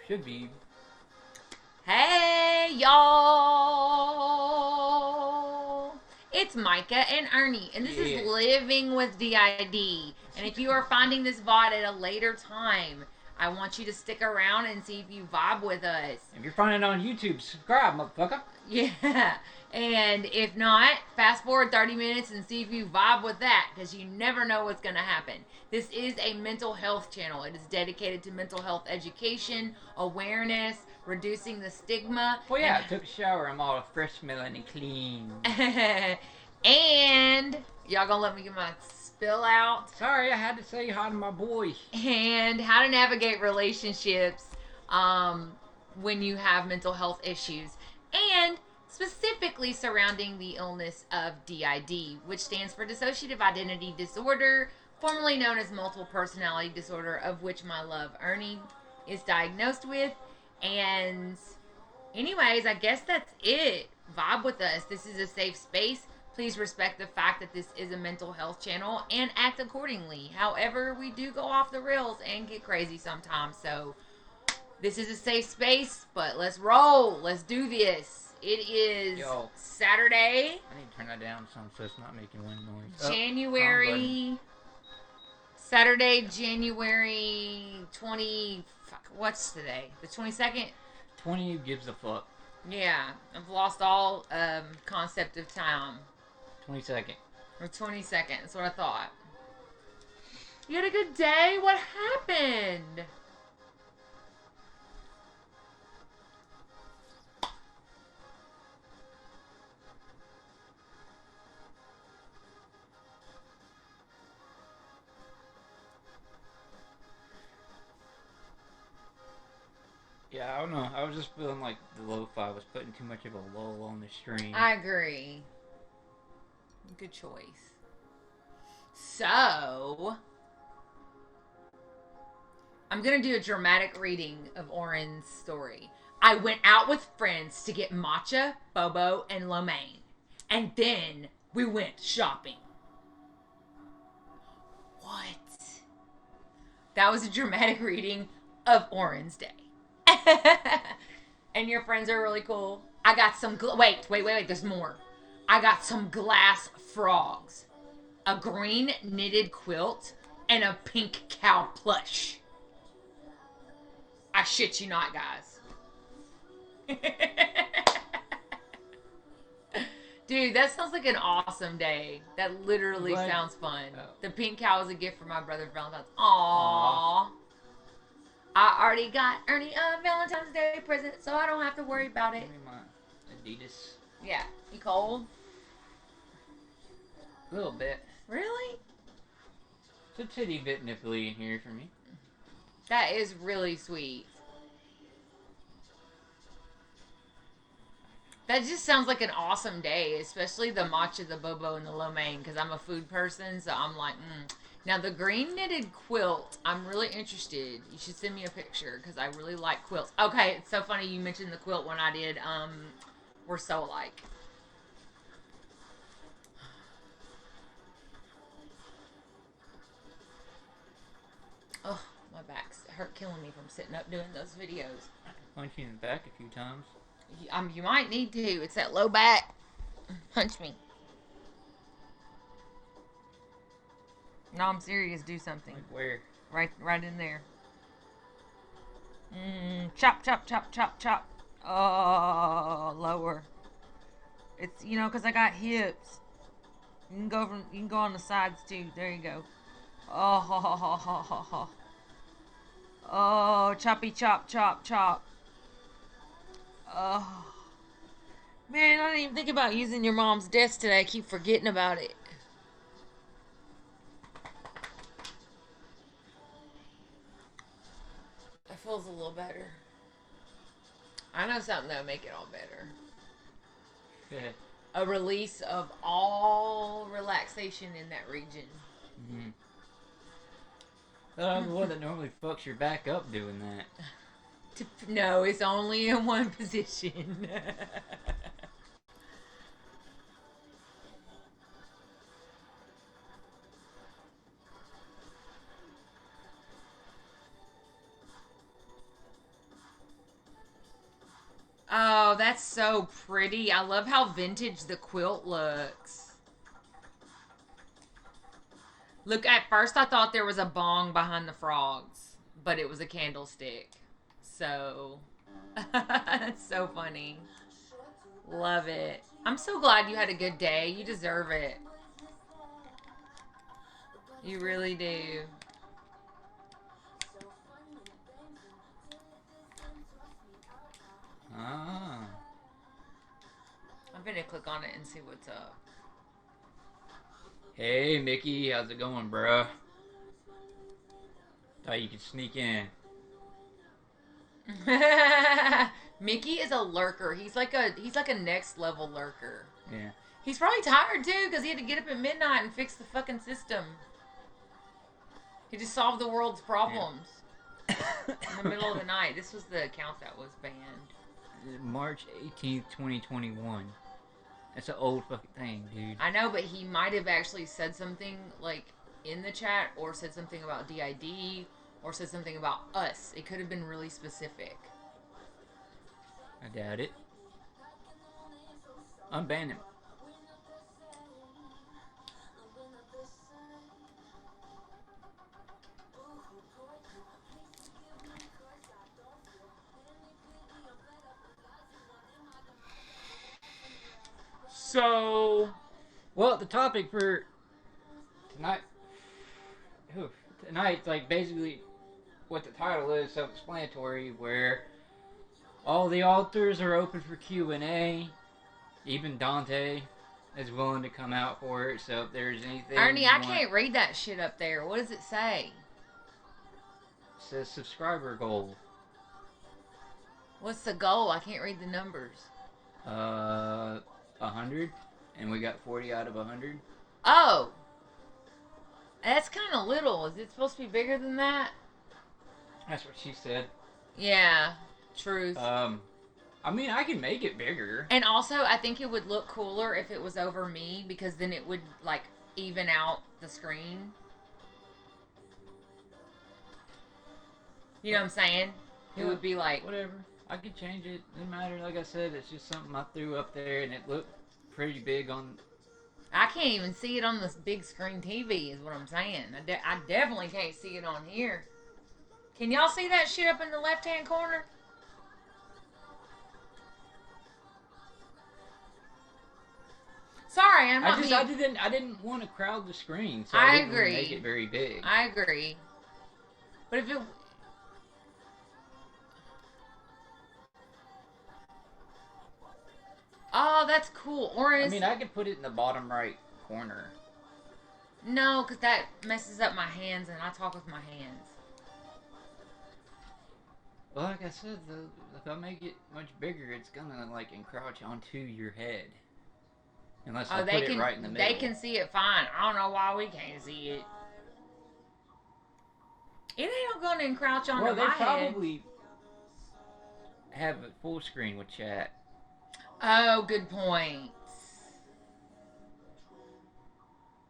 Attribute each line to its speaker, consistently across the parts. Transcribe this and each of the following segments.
Speaker 1: Should be.
Speaker 2: Hey, y'all! It's Micah and Ernie, and this is
Speaker 1: Yeah.
Speaker 2: Living with DID. And if you are finding this VOD at a later time, I want you to stick around and see if you vibe with us.
Speaker 1: If you're finding it on YouTube, subscribe, motherfucker.
Speaker 2: Yeah. And if not, fast forward 30 minutes and see if you vibe with that, because you never know what's going to happen. This is a mental health channel. It is dedicated to mental health education, awareness, reducing the stigma.
Speaker 1: Well, yeah, I took a shower. I'm all fresh smelling and clean.
Speaker 2: And y'all gonna let me get my spill out?
Speaker 1: Sorry, I had to say hi to my boy.
Speaker 2: And how to navigate relationships when you have mental health issues. And specifically surrounding the illness of DID, which stands for Dissociative Identity Disorder, formerly known as Multiple Personality Disorder, of which my love Ernie is diagnosed with. And anyways, I guess that's it. Vibe with us. This is a safe space. Please respect the fact that this is a mental health channel and act accordingly. However, we do go off the rails and get crazy sometimes. So this is a safe space, but let's roll. Let's do this. It is Saturday.
Speaker 1: I need to turn that down so it's not making wind noise.
Speaker 2: January. Saturday, January 20. Fuck, what's today? The 22nd?
Speaker 1: 20 gives a fuck.
Speaker 2: Yeah, I've lost all concept of time.
Speaker 1: 22nd.
Speaker 2: Or 22nd, that's what I thought. You had a good day? What happened?
Speaker 1: Yeah, I don't know. I was just feeling like the lo-fi was putting too much of a lull on the stream.
Speaker 2: I agree. Good choice. So, I'm going to do a dramatic reading of Oren's story. I went out with friends to get matcha, bobo, and lo mein. And then we went shopping. What? That was a dramatic reading of Oren's day. And your friends are really cool. I got some... Wait. There's more. I got some glass frogs, a green knitted quilt, and a pink cow plush. I shit you not, guys. Dude, that sounds like an awesome day. That literally sounds fun. Oh. The pink cow is a gift for my brother for Valentine's. Aww. I already got Ernie a Valentine's Day present, so I don't have to worry about it.
Speaker 1: Give me my Adidas.
Speaker 2: Yeah. You cold?
Speaker 1: A little bit.
Speaker 2: Really?
Speaker 1: It's a titty bit nipply in here for me.
Speaker 2: That is really sweet. That just sounds like an awesome day, especially the matcha, the bobo, and the lo mein, because I'm a food person, so I'm like, Now, the green knitted quilt, I'm really interested. You should send me a picture, because I really like quilts. Okay, it's so funny you mentioned the quilt when I did. We're so alike. Oh, my back's hurt killing me from sitting up doing those videos.
Speaker 1: Punch you in the back a few times.
Speaker 2: You might need to. It's that low back. Punch me. No, I'm serious. Do something.
Speaker 1: Like where?
Speaker 2: Right in there. Chop, chop, chop, chop, chop. Oh, lower. It's, because I got hips. You can go on the sides too. There you go. Oh, ho, ho, ho, ho, ho, ho. Oh, choppy, chop, chop, chop. Oh. Man, I didn't even think about using your mom's desk today. I keep forgetting about it. That feels a little better. I know something that'll make it all better.
Speaker 1: Yeah.
Speaker 2: A release of all relaxation in that region.
Speaker 1: Mm-hmm. I'm the one that normally fucks your back up doing that.
Speaker 2: No, it's only in one position. Oh, that's so pretty. I love how vintage the quilt looks. Look, at first I thought there was a bong behind the frogs, but it was a candlestick. So, that's so funny. Love it. I'm so glad you had a good day. You deserve it. You really do.
Speaker 1: Ah.
Speaker 2: I'm gonna click on it and see what's up.
Speaker 1: Hey, Mickey, how's it going, bruh? Thought you could sneak in.
Speaker 2: Mickey is a lurker. He's like a next level lurker.
Speaker 1: Yeah.
Speaker 2: He's probably tired too because he had to get up at midnight and fix the fucking system. He just solved the world's problems in the middle of the night. This was the account that was banned.
Speaker 1: March 18th, 2021. That's an old fucking thing, dude.
Speaker 2: I know, but he might have actually said something like in the chat, or said something about DID, or said something about us. It could have been really specific.
Speaker 1: I doubt it. Unban him.
Speaker 2: So,
Speaker 1: Well, the topic for tonight, tonight's like basically what the title is, self-explanatory, where all the authors are open for Q&A. Even Dante is willing to come out for it. So if there's anything,
Speaker 2: Ernie, I can't read that shit up there. What does it say?
Speaker 1: It says subscriber goal.
Speaker 2: What's the goal? I can't read the numbers.
Speaker 1: 100, and we got 40 out of 100.
Speaker 2: Oh, that's kind of little. Is it supposed to be bigger than that?
Speaker 1: That's what she said.
Speaker 2: Yeah, truth.
Speaker 1: I mean, I can make it bigger.
Speaker 2: And also, I think it would look cooler if it was over me, because then it would, like, even out the screen. You know what I'm saying? It would be like...
Speaker 1: Whatever. I could change it. Doesn't matter. Like I said, it's just something I threw up there, and it looked pretty big on...
Speaker 2: I can't even see it on this big screen TV, is what I'm saying. I definitely can't see it on here. Can y'all see that shit up in the left-hand corner? Sorry, I'm not.
Speaker 1: I didn't want to crowd the screen, so
Speaker 2: I
Speaker 1: didn't
Speaker 2: agree.
Speaker 1: Make it very big.
Speaker 2: I agree. But if it... Oh, that's cool.
Speaker 1: I mean, I could put it in the bottom right corner.
Speaker 2: No, because that messes up my hands, and I talk with my hands.
Speaker 1: Well, like I said, if I make it much bigger, it's gonna like encroach onto your head. Unless I put it right in the middle.
Speaker 2: They can see it fine. I don't know why we can't see it. It ain't gonna encroach onto my head.
Speaker 1: Well, they probably have it full screen with chat.
Speaker 2: Oh, good point.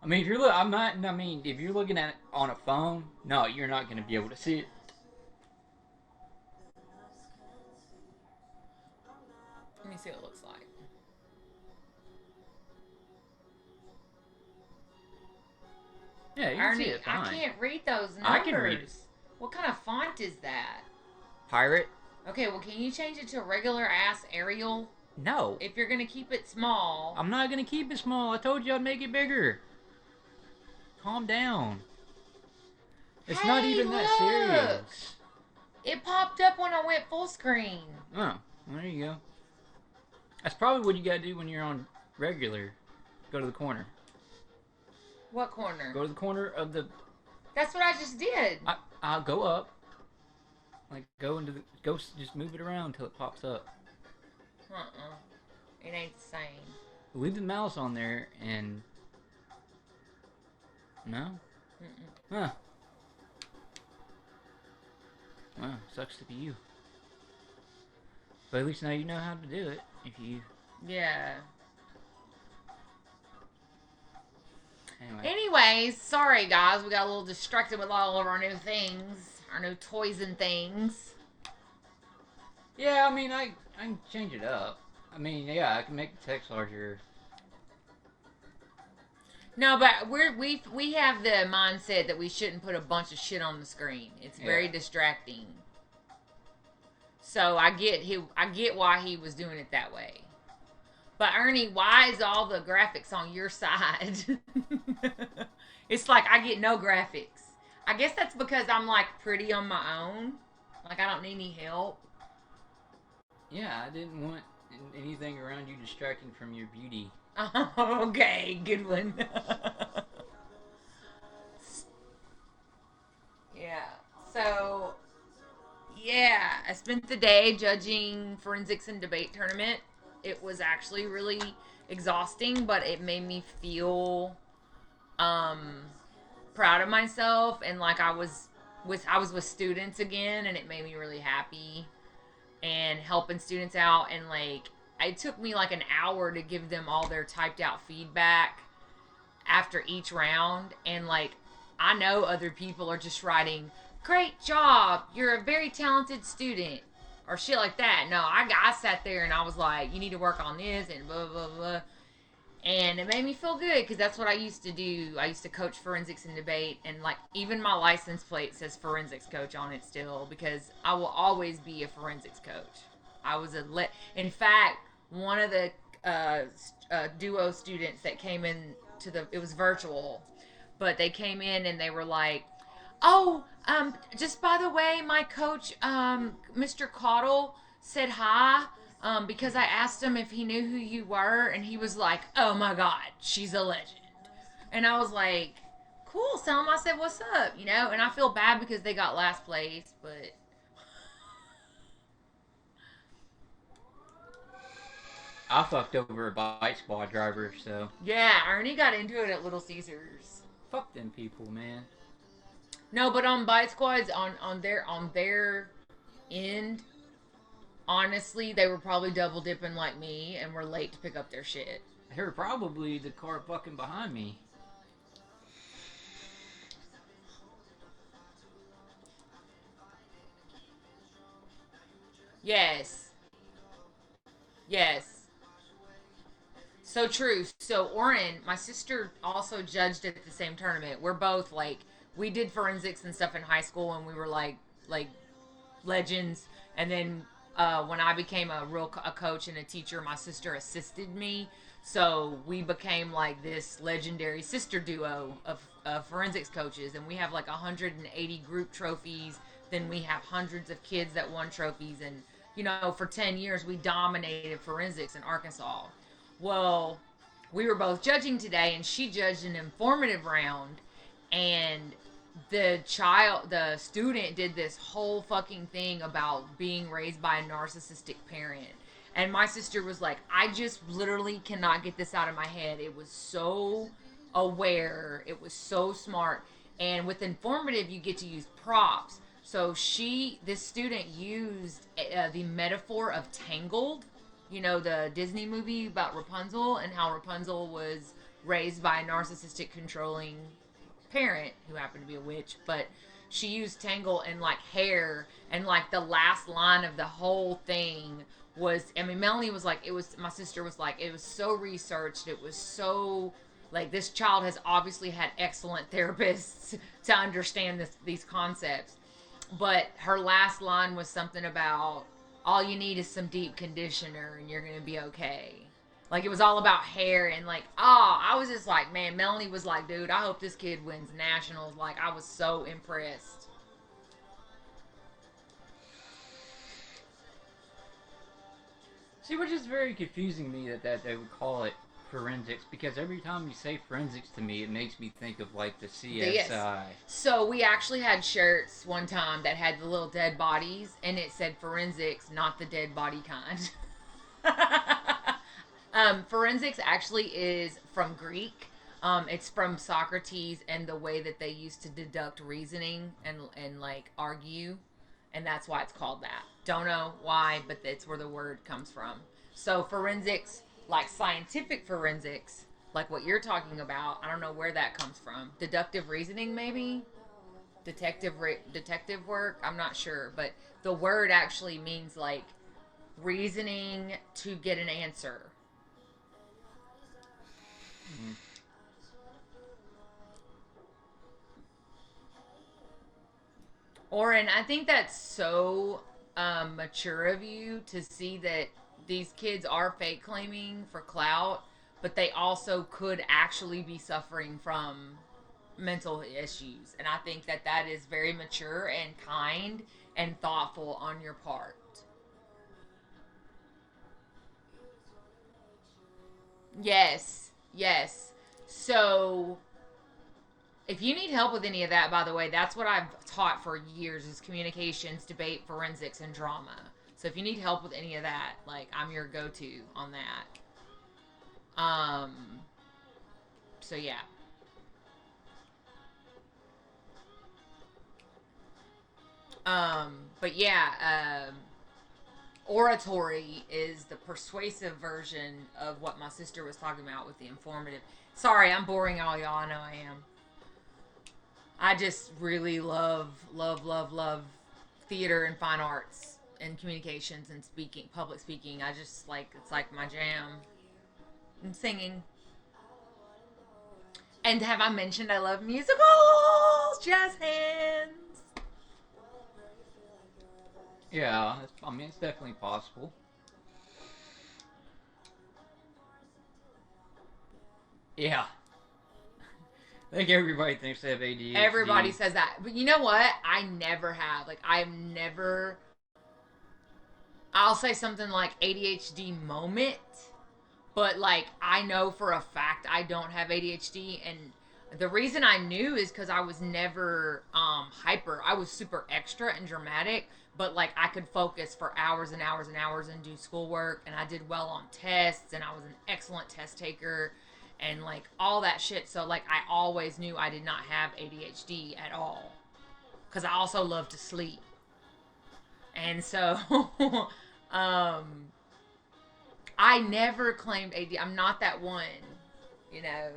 Speaker 1: I mean, if you're if you're looking at it on a phone, no, you're not gonna be able to see it.
Speaker 2: Let me see what it looks like.
Speaker 1: Yeah, you can see it fine.
Speaker 2: I can't read those numbers.
Speaker 1: I can read it.
Speaker 2: What kind of font is that?
Speaker 1: Pirate?
Speaker 2: Okay, well, can you change it to a regular ass Arial?
Speaker 1: No.
Speaker 2: If you're gonna keep it small.
Speaker 1: I'm not gonna keep it small. I told you I'd make it bigger. Calm down. It's not even that serious.
Speaker 2: It popped up when I went full screen.
Speaker 1: Oh, well, there you go. That's probably what you gotta do when you're on regular. Go to the corner.
Speaker 2: What corner?
Speaker 1: Go to the corner of the...
Speaker 2: That's what I just did.
Speaker 1: I'll go up. Like, just move it around until it pops up.
Speaker 2: It ain't the same.
Speaker 1: Leave the mouse on there and... No? Huh. Well, sucks to be you. But at least now you know how to do it. If you...
Speaker 2: Yeah.
Speaker 1: Anyway.
Speaker 2: Anyways, sorry guys, we got a little distracted with all of our new things. Our new toys and things.
Speaker 1: Yeah, I mean, I can change it up. I mean, yeah, I can make the text larger.
Speaker 2: No, but we have the mindset that we shouldn't put a bunch of shit on the screen. It's very
Speaker 1: Yeah.
Speaker 2: distracting. So I get why he was doing it that way. But Ernie, why is all the graphics on your side? It's like I get no graphics. I guess that's because I'm like pretty on my own. Like I don't need any help.
Speaker 1: Yeah, I didn't want anything around you distracting from your beauty.
Speaker 2: Okay, good one. Yeah. So, yeah, I spent the day judging forensics and debate tournament. It was actually really exhausting, but it made me feel um proud of myself and like I was with students again and it made me really happy and helping students out and like it took me like an hour to give them all their typed out feedback after each round and like I know other people are just writing great job, you're a very talented student or shit like that. No, I sat there and I was like you need to work on this and blah blah blah, and it made me feel good because that's what I used to do. I used to coach forensics and debate, and like even my license plate says forensics coach on it still because I will always be a forensics coach. I was in fact, one of the duo students that came in to the it was virtual, but they came in and they were like, "Oh, just by the way, my coach, Mr. Caudle, said hi. Because I asked him if he knew who you were, and he was like, "Oh my God, she's a legend." And I was like, "Cool, tell him I said what's up," you know. And I feel bad because they got last place, but
Speaker 1: I fucked over a bike squad driver, so
Speaker 2: yeah, Ernie got into it at Little Caesars.
Speaker 1: fuck them people, man.
Speaker 2: No, but on bite squads on their end, honestly, they were probably double dipping like me and were late to pick up their shit.
Speaker 1: They were probably the car fucking behind me.
Speaker 2: Yes, yes. So true. So Oren, my sister also judged at the same tournament. We're both like we did forensics and stuff in high school and we were like legends. And then when I became a coach and a teacher, my sister assisted me. So we became like this legendary sister duo of forensics coaches, and we have like 180 group trophies. Then we have hundreds of kids that won trophies, and for 10 years we dominated forensics in Arkansas. Well, we were both judging today, and she judged an informative round, and the student did this whole fucking thing about being raised by a narcissistic parent. And my sister was like, I just literally cannot get this out of my head. It was so aware, it was so smart. And with informative, you get to use props. So this student used the metaphor of Tangled, the Disney movie about Rapunzel and how Rapunzel was raised by a narcissistic, controlling parent who happened to be a witch, but she used tangle and like hair, and like the last line of the whole thing was, I mean, Melanie was like, it was, my sister was like, it was so researched, it was so like this child has obviously had excellent therapists to understand these concepts. But her last line was something about all you need is some deep conditioner and you're gonna be okay. Like it was all about hair and like, I was just like, man, Melanie was like, dude, I hope this kid wins nationals. Like I was so impressed.
Speaker 1: See, which is very confusing to me that they would call it forensics because every time you say forensics to me, it makes me think of like the
Speaker 2: Yes.
Speaker 1: CSI.
Speaker 2: So we actually had shirts one time that had the little dead bodies and it said forensics, not the dead body kind. Forensics actually is from Greek. It's from Socrates and the way that they used to deduct reasoning and like argue, and that's why it's called that. Don't know why, but that's where the word comes from. So forensics, like scientific forensics, like what you're talking about, I don't know where that comes from. Deductive reasoning, maybe detective work. I'm not sure, but the word actually means like reasoning to get an answer.
Speaker 1: Mm.
Speaker 2: Oren, I think that's so mature of you to see that these kids are fake claiming for clout, but they also could actually be suffering from mental issues. And I think that that is very mature and kind and thoughtful on your part. Yes, yes. So if you need help with any of that, by the way, that's what I've taught for years is communications, debate, forensics, and drama. So if you need help with any of that, like I'm your go-to on that. So yeah. But yeah, oratory is the persuasive version of what my sister was talking about with the informative. Sorry, I'm boring all y'all. I know I am. I just really love theater and fine arts and communications and speaking, public speaking. I just like it's like my jam. And singing. And have I mentioned I love musicals? Jazz hands.
Speaker 1: Yeah, I mean, it's definitely possible. Yeah, I think everybody thinks they have
Speaker 2: Everybody
Speaker 1: ADHD.
Speaker 2: says that. But you know what? I never have. Like, I've never. I'll say something like ADHD moment, but like, I know for a fact I don't have ADHD. And the reason I knew is because I was never hyper. I was super extra and dramatic, but like, I could focus for hours and hours and hours and do schoolwork. And I did well on tests, and I was an excellent test taker and like all that shit. So like I always knew I did not have ADHD at all because I also love to sleep. And so um I never claimed ADHD. I'm not that one, you know.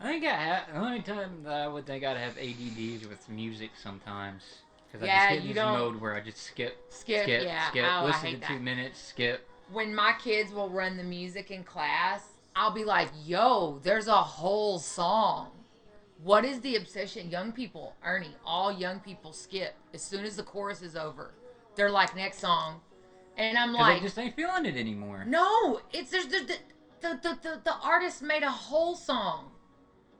Speaker 1: I think I have. The only time that I would think I'd have ADD is with music sometimes. Because I just
Speaker 2: Yeah,
Speaker 1: get in
Speaker 2: you
Speaker 1: this
Speaker 2: don't
Speaker 1: mode where I just skip,
Speaker 2: skip.
Speaker 1: skip,
Speaker 2: Yeah.
Speaker 1: skip,
Speaker 2: Oh, I
Speaker 1: listen to
Speaker 2: hate that.
Speaker 1: 2 minutes, skip.
Speaker 2: When my kids will run the music in class, I'll be like, "Yo, there's a whole song. What is the obsession?" Young people, Ernie, all young people skip as soon as the chorus is over. They're like, "Next song," and I'm
Speaker 1: Because they
Speaker 2: like,
Speaker 1: just ain't feeling it anymore.
Speaker 2: "No, it's there's the artist made a whole song."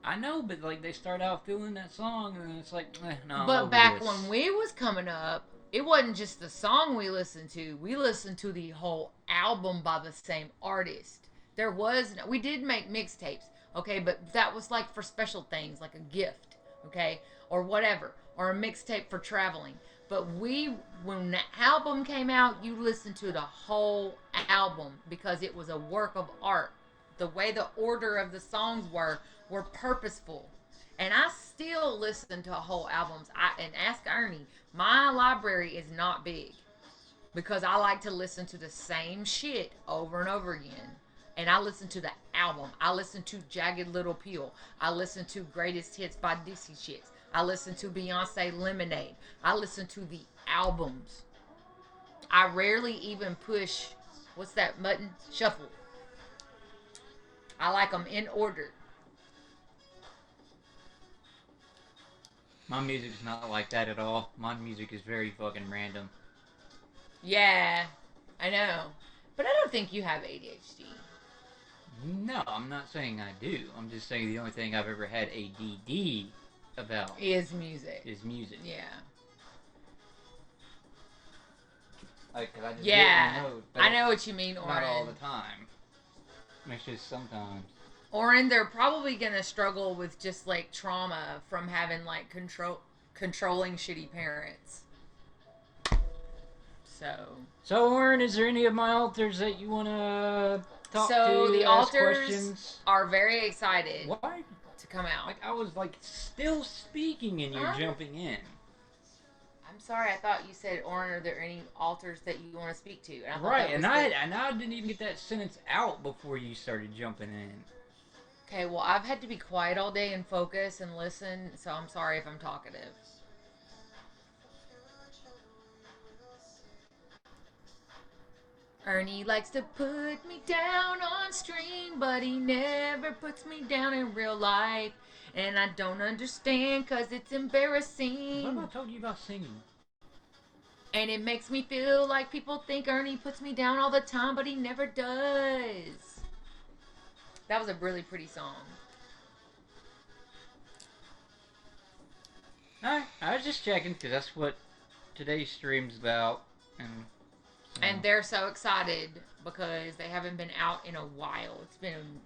Speaker 1: I know, but like they start out feeling that song, and then it's like, no, I'm
Speaker 2: But
Speaker 1: over
Speaker 2: back when
Speaker 1: this.
Speaker 2: we was coming up, it wasn't just the song we listened to. We listened to the whole album by the same artist. There was we did make mixtapes, okay, but that was like for special things, like a gift, okay, or whatever, or a mixtape for traveling. But when the album came out, you listened to the whole album because it was a work of art. The way the order of the songs were purposeful, and I still listen to whole albums. And ask Ernie, my library is not big because I like to listen to the same shit over and over again. And I listen to the album. I listen to Jagged Little Pill. I listen to Greatest Hits by Dixie Chicks. I listen to Beyonce Lemonade. I listen to the albums. I rarely even push, what's that button? Shuffle. I like them in order.
Speaker 1: My music's not like that at all. My music is very fucking random.
Speaker 2: Yeah, I know. But I don't think you have ADHD.
Speaker 1: No, I'm not saying I do. I'm just saying the only thing I've ever had ADD about
Speaker 2: Is music.
Speaker 1: is music.
Speaker 2: Yeah.
Speaker 1: Like, 'cause I just get in the
Speaker 2: Yeah.
Speaker 1: mode, but
Speaker 2: I know what you mean,
Speaker 1: not all the
Speaker 2: Oren.
Speaker 1: time. It's just sometimes.
Speaker 2: Oren, they're probably gonna struggle with just like trauma from having like controlling shitty parents. So
Speaker 1: So, Warren, is there any of my alters that you want to talk
Speaker 2: so
Speaker 1: to,
Speaker 2: the
Speaker 1: ask
Speaker 2: alters
Speaker 1: questions?
Speaker 2: are very excited
Speaker 1: Why?
Speaker 2: to come out.
Speaker 1: Like, I was, like, still speaking and you're
Speaker 2: Huh?
Speaker 1: jumping in.
Speaker 2: I'm sorry, I thought you said, Oren, are there any alters that you want to speak to? And I thought
Speaker 1: Right,
Speaker 2: that was
Speaker 1: and I didn't even get that sentence out before you started jumping in.
Speaker 2: Okay, well, I've had to be quiet all day and focus and listen, so I'm sorry if I'm talkative. Ernie likes to put me down on stream, but he never puts me down in real life. And I don't understand cause it's
Speaker 1: What
Speaker 2: embarrassing.
Speaker 1: about I told you about singing?
Speaker 2: And it makes me feel like people think Ernie puts me down all the time, but he never does. That was a really pretty song.
Speaker 1: Alright, I was just checking because that's what today's stream's about. And so.
Speaker 2: And they're so excited because they haven't been out in a while. It's been.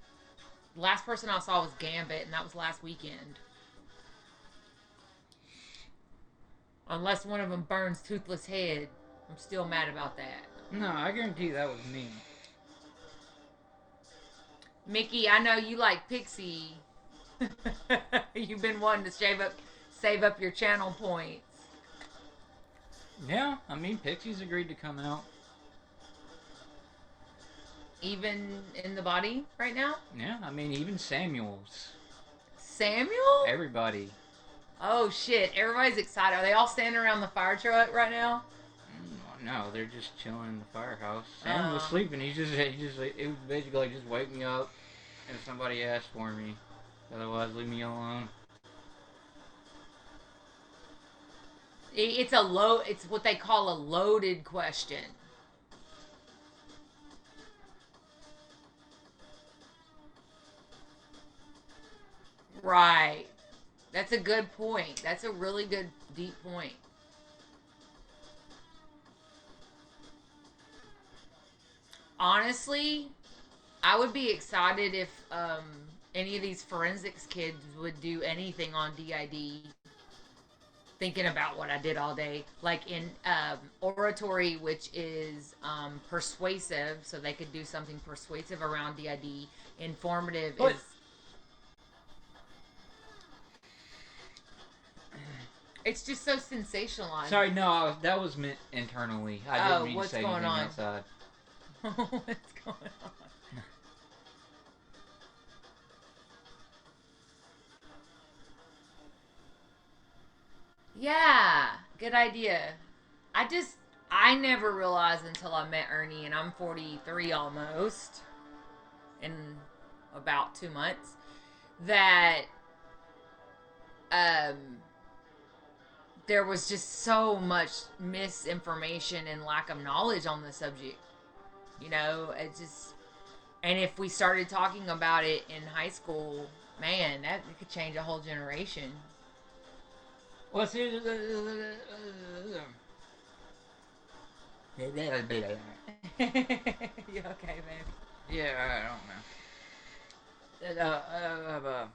Speaker 2: Last person I saw was Gambit, and that was last weekend. Unless one of them burns Toothless Head. I'm still mad about that.
Speaker 1: No, I guarantee you that was me.
Speaker 2: Mickey, I know you like Pixie. You've been wanting to save up your channel points.
Speaker 1: Yeah, I mean, Pixie's agreed to come out.
Speaker 2: Even in the body right now?
Speaker 1: Yeah, I mean, even Samuel's.
Speaker 2: Samuel?
Speaker 1: Everybody.
Speaker 2: Oh shit, everybody's excited. Are they all standing around the fire truck right now?
Speaker 1: No, they're just chilling in the firehouse. Sam was sleeping. He just, it was basically like, just wake me up if somebody asked for me. Otherwise, leave me alone.
Speaker 2: It's what they call a loaded question. Right. That's a good point. That's a really good, deep point. Honestly, I would be excited if any of these forensics kids would do anything on DID. Thinking about what I did all day, like in oratory, which is persuasive, so they could do something persuasive around DID. Informative is. It's just so sensationalized.
Speaker 1: Sorry, no, that was meant internally. I didn't mean to say anything
Speaker 2: on?
Speaker 1: outside.
Speaker 2: What's going on? Yeah, good idea. I never realized until I met Ernie, and I'm 43 almost, in about 2 months, that there was just so much misinformation and lack of knowledge on the subject. You know, it just. And if we started talking about it in high school, man, that could change a whole generation.
Speaker 1: Well, see, you
Speaker 2: okay, baby?
Speaker 1: Yeah, I don't know.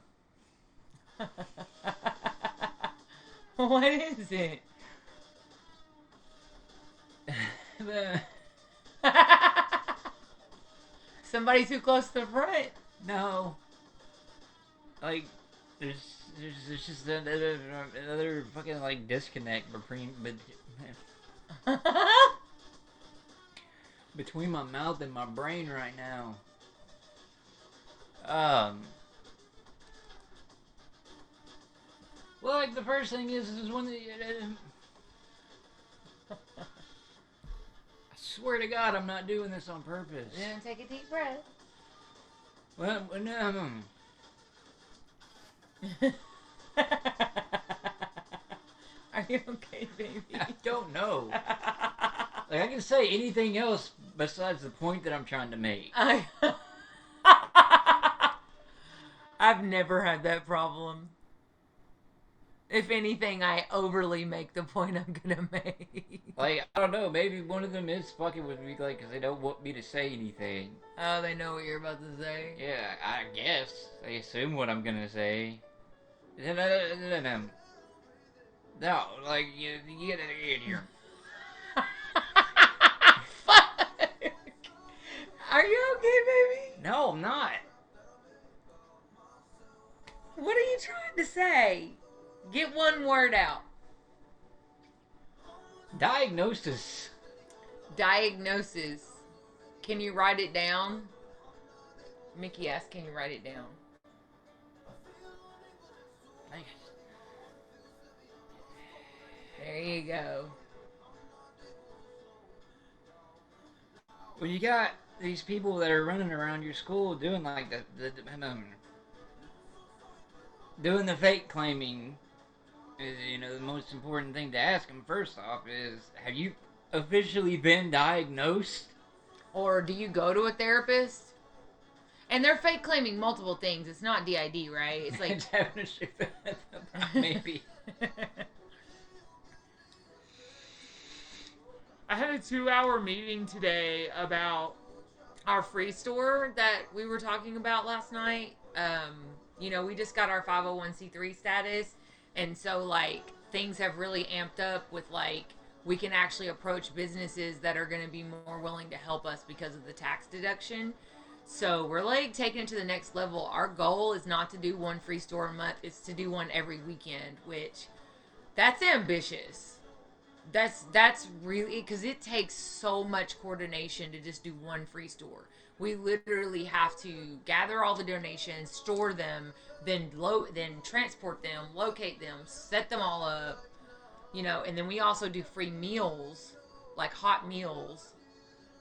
Speaker 2: What is it? Somebody too close to the front?
Speaker 1: No. Like, there's just another fucking, like, disconnect between my mouth and my brain right now. Well, like, the first thing is when the... I swear to God, I'm not doing this on purpose.
Speaker 2: Then take a deep breath.
Speaker 1: Well, no.
Speaker 2: Are you okay, baby?
Speaker 1: I don't know. Like, I can say anything else besides the point that I'm trying to make.
Speaker 2: I've never had that problem. If anything, I overly make the point I'm gonna make.
Speaker 1: Like, I don't know, maybe one of them is fucking with me, like, because they don't want me to say anything.
Speaker 2: Oh, they know what you're about to say?
Speaker 1: Yeah, I guess. They assume what I'm gonna say. No, like, you get it in here.
Speaker 2: Fuck! Are you okay, baby?
Speaker 1: No, I'm not.
Speaker 2: What are you trying to say? Get one word out.
Speaker 1: Diagnosis.
Speaker 2: Diagnosis. Can you write it down? Mickey asked, can you write it down? There you go.
Speaker 1: when you got these people that are running around your school doing like doing the fake claiming, the most important thing to ask them first off is, have you officially been diagnosed?
Speaker 2: Or do you go to a therapist? And they're fake claiming multiple things. It's not DID, right? It's like
Speaker 1: It's having a shit maybe.
Speaker 2: I had a 2-hour meeting today about our free store that we were talking about last night. We just got our 501c3 status, and so like things have really amped up with like we can actually approach businesses that are going to be more willing to help us because of the tax deduction. So we're like taking it to the next level. Our goal is not to do one free store a month; it's to do one every weekend, which that's ambitious. That's really because it takes so much coordination to just do one free store. We literally have to gather all the donations, store them, then transport them, locate them, set them all up, and then we also do free meals, like hot meals.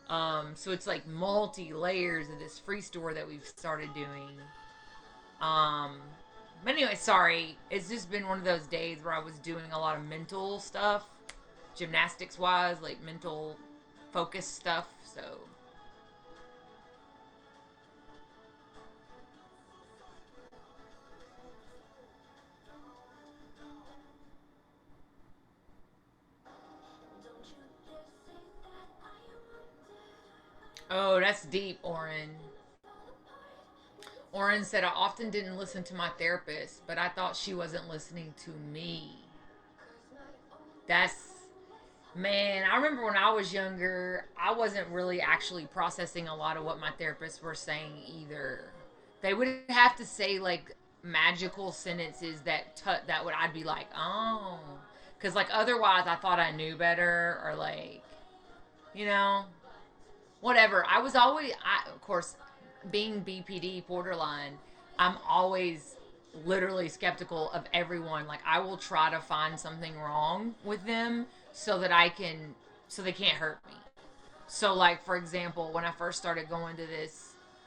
Speaker 2: So it's like multi layers of this free store that we've started doing. Um, but anyway, sorry, it's just been one of those days where I was doing a lot of mental stuff, gymnastics wise, like mental focus stuff. So oh, that's deep, Oren. Oren said, I often didn't listen to my therapist, but I thought she wasn't listening to me. That's, man, I remember when I was younger, I wasn't really actually processing a lot of what my therapists were saying either. They would have to say like magical sentences that would I'd be like, oh, because like otherwise I thought I knew better or like, you know, whatever. I was always, of course, being BPD borderline, I'm always literally skeptical of everyone. Like I will try to find something wrong with them so that so they can't hurt me. So like for example, when I first started going to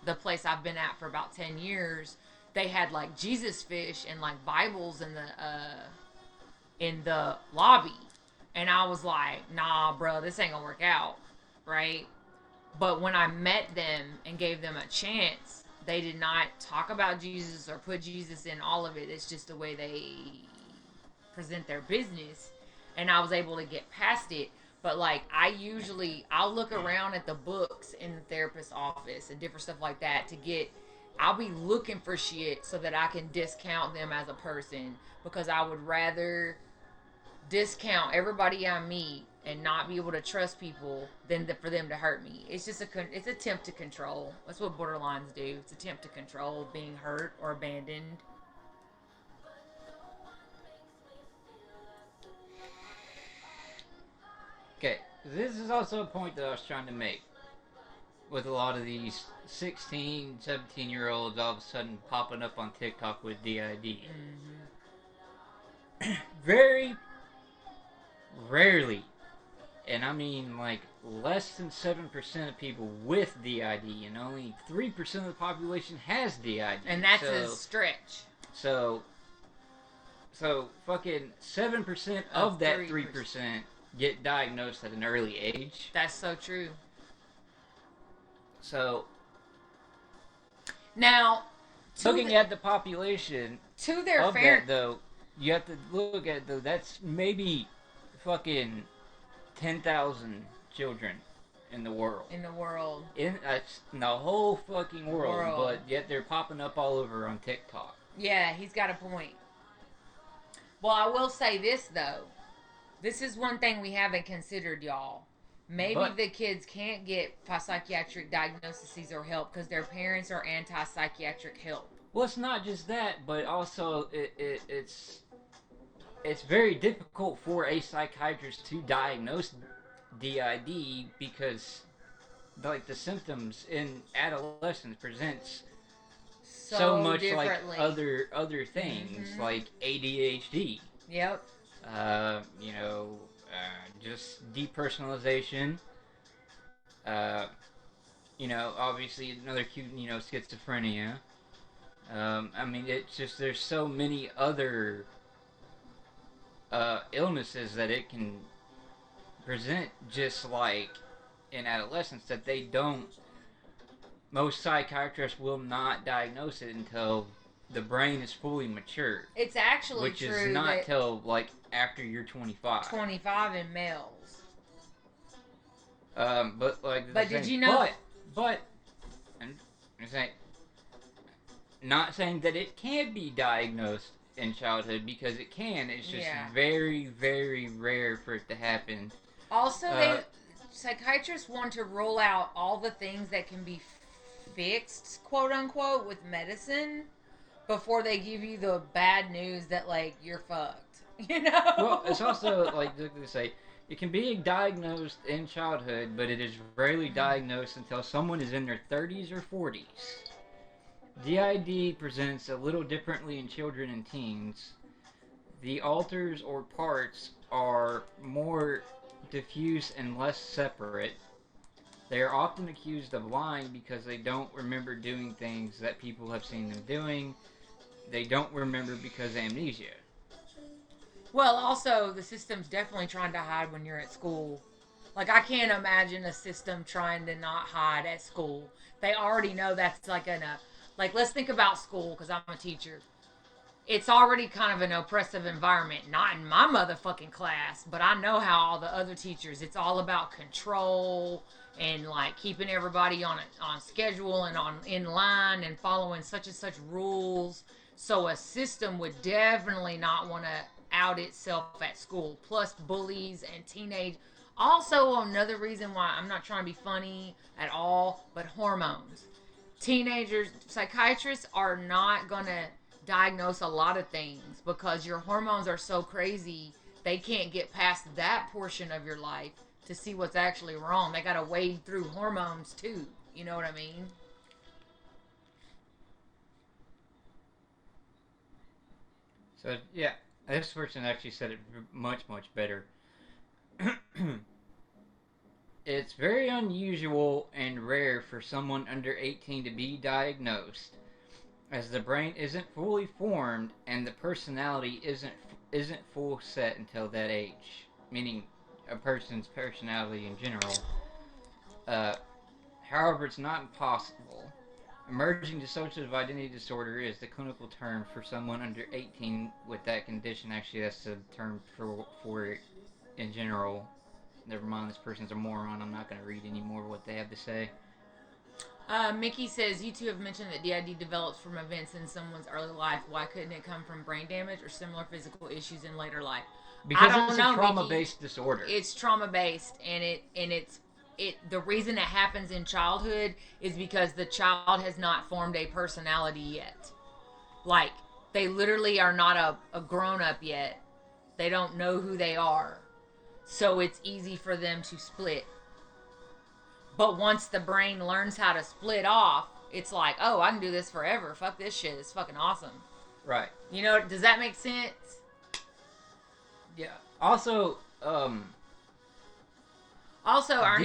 Speaker 2: the place I've been at for about 10 years, they had like Jesus fish and like Bibles in the lobby. And I was like, nah, bro, this ain't gonna work out, right? But when I met them and gave them a chance, they did not talk about Jesus or put Jesus in all of it. It's just the way they present their business. And I was able to get past it. But like I'll look around at the books in the therapist's office and different stuff like that I'll be looking for shit so that I can discount them as a person because I would rather discount everybody I meet and not be able to trust people than for them to hurt me. It's just it's attempt to control. That's what borderlines do. It's attempt to control being hurt or abandoned.
Speaker 1: Okay, this is also a point that I was trying to make with a lot of these 16, 17-year-olds all of a sudden popping up on TikTok with DID.
Speaker 2: Mm-hmm.
Speaker 1: Very rarely, and I mean like less than 7% of people with DID, and only 3% of the population has DID.
Speaker 2: And that's a stretch.
Speaker 1: So fucking 7% of that 3% get diagnosed at an early age.
Speaker 2: That's so true.
Speaker 1: So
Speaker 2: now,
Speaker 1: looking at the population
Speaker 2: to their
Speaker 1: of that, though, you have to look at though that's maybe fucking 10,000 children in the world.
Speaker 2: In the world.
Speaker 1: In the whole fucking world, but yet they're popping up all over on TikTok.
Speaker 2: Yeah, he's got a point. Well, I will say this though. This is one thing we haven't considered, y'all. Maybe the kids can't get psychiatric diagnoses or help because their parents are anti-psychiatric help.
Speaker 1: Well, it's not just that, but also it's very difficult for a psychiatrist to diagnose DID because like the symptoms in adolescence presents so much like other things like ADHD.
Speaker 2: Yep.
Speaker 1: Just depersonalization, Obviously another cute, schizophrenia. I mean, it's just there's so many other illnesses that it can present just like in adolescence that they don't. Most psychiatrists will not diagnose it until the brain is fully matured,
Speaker 2: It's actually
Speaker 1: which is
Speaker 2: true
Speaker 1: not
Speaker 2: that
Speaker 1: till like after you're 25.
Speaker 2: 25 in males.
Speaker 1: But like
Speaker 2: But did you know?
Speaker 1: but I'm saying, not saying that it can be diagnosed in childhood because it can. It's just
Speaker 2: Yeah.
Speaker 1: very, very rare for it to happen.
Speaker 2: Also, psychiatrists want to rule out all the things that can be fixed, quote unquote, with medicine before they give you the bad news that like you're fucked. You know.
Speaker 1: Well, it's also like they say it can be diagnosed in childhood, but it is rarely diagnosed until someone is in their 30s or 40s. DID presents a little differently in children and teens. The alters or parts are more diffuse and less separate. They are often accused of lying because they don't remember doing things that people have seen them doing. They don't remember because amnesia.
Speaker 2: Well, also the system's definitely trying to hide when you're at school. Like I can't imagine a system trying to not hide at school. They already know that's like like let's think about school because I'm a teacher. It's already kind of an oppressive environment. Not in my motherfucking class, but I know how all the other teachers. It's all about control and like keeping everybody on schedule and on in line and following such and such rules. So a system would definitely not want to out itself at school. Plus bullies and teenage. Also another reason why I'm not trying to be funny at all, but hormones. Teenagers, psychiatrists are not gonna diagnose a lot of things because your hormones are so crazy they can't get past that portion of your life to see what's actually wrong. They gotta wade through hormones too. You know what I mean?
Speaker 1: So yeah, this person actually said it much better. It's very unusual and rare for someone under 18 to be diagnosed, as the brain isn't fully formed and the personality isn't full set until that age, meaning a person's personality in general. Uh, However, it's not impossible. Emerging dissociative identity disorder is the clinical term for someone under 18 with that condition. Actually, that's the term for it in general. Never mind, this person's a moron. I'm not going to read any more what they have to say.
Speaker 2: Mickey says, you two have mentioned that DID develops from events in someone's early life. Why couldn't it come from brain damage or similar physical issues in later life?
Speaker 1: Because it's a trauma-based disorder.
Speaker 2: It's trauma-based, and it's the reason it happens in childhood is because the child has not formed a personality yet. Like, they literally are not a grown-up yet. They don't know who they are. So it's easy for them to split. But once the brain learns how to split off, it's like, oh, I can do this forever. Fuck this shit. It's fucking awesome.
Speaker 1: Right.
Speaker 2: You know, does that make sense?
Speaker 1: Yeah. Also,
Speaker 2: Arnie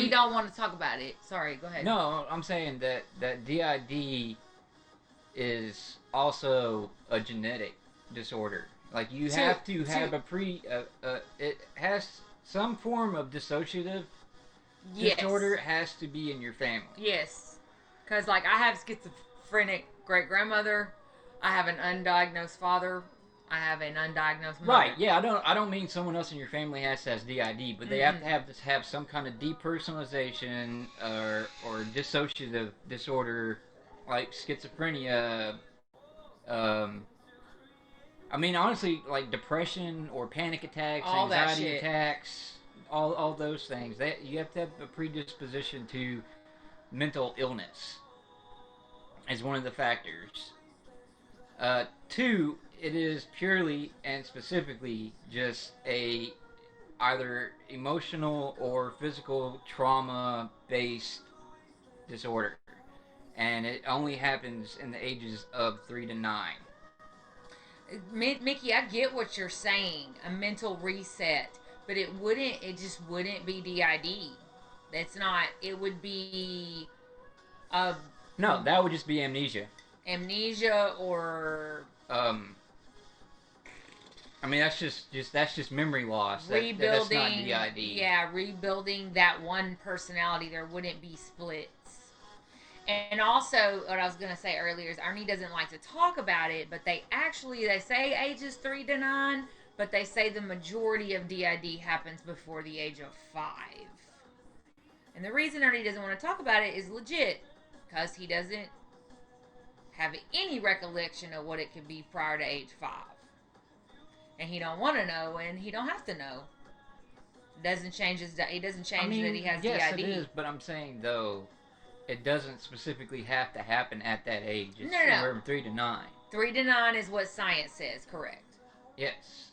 Speaker 2: don't want to talk about it. Sorry, go ahead.
Speaker 1: No, I'm saying that DID is also a genetic disorder. Like you have to have it has some form of dissociative disorder has to be in your family.
Speaker 2: Yes. Because, like, I have schizophrenic great-grandmother. I have an undiagnosed father. I have an undiagnosed mother.
Speaker 1: Right, yeah, I don't mean someone else in your family has DID, but they have to have some kind of depersonalization or dissociative disorder, like schizophrenia. I mean, honestly, like depression or panic attacks,
Speaker 2: all
Speaker 1: anxiety attacks, all those things. You have to have a predisposition to mental illness as one of the factors. Two, it is purely and specifically just a either emotional or physical trauma based disorder, and it only happens in the ages of 3 to 9.
Speaker 2: Mickey, I get what you're saying, a mental reset, but it just wouldn't be DID. That's not, it would be of
Speaker 1: No, that would just be amnesia.
Speaker 2: amnesia or
Speaker 1: Um, I mean that's just memory loss. That's not
Speaker 2: rebuilding.
Speaker 1: DID.
Speaker 2: Yeah, rebuilding that one personality. There wouldn't be splits. And also, what I was going to say earlier is Arnie doesn't like to talk about it, but they say ages 3 to 9, but they say the majority of DID happens before the age of 5. And the reason Ernie doesn't want to talk about it is legit, because he doesn't have any recollection of what it could be prior to age 5, and he don't want to know, and he don't have to know. Doesn't change his. It doesn't change that he has
Speaker 1: yes,
Speaker 2: DID.
Speaker 1: it is, but I'm saying though, it doesn't specifically have to happen at that age. It's
Speaker 2: No.
Speaker 1: anywhere from 3 to 9.
Speaker 2: 3 to 9 is what science says. Correct.
Speaker 1: Yes,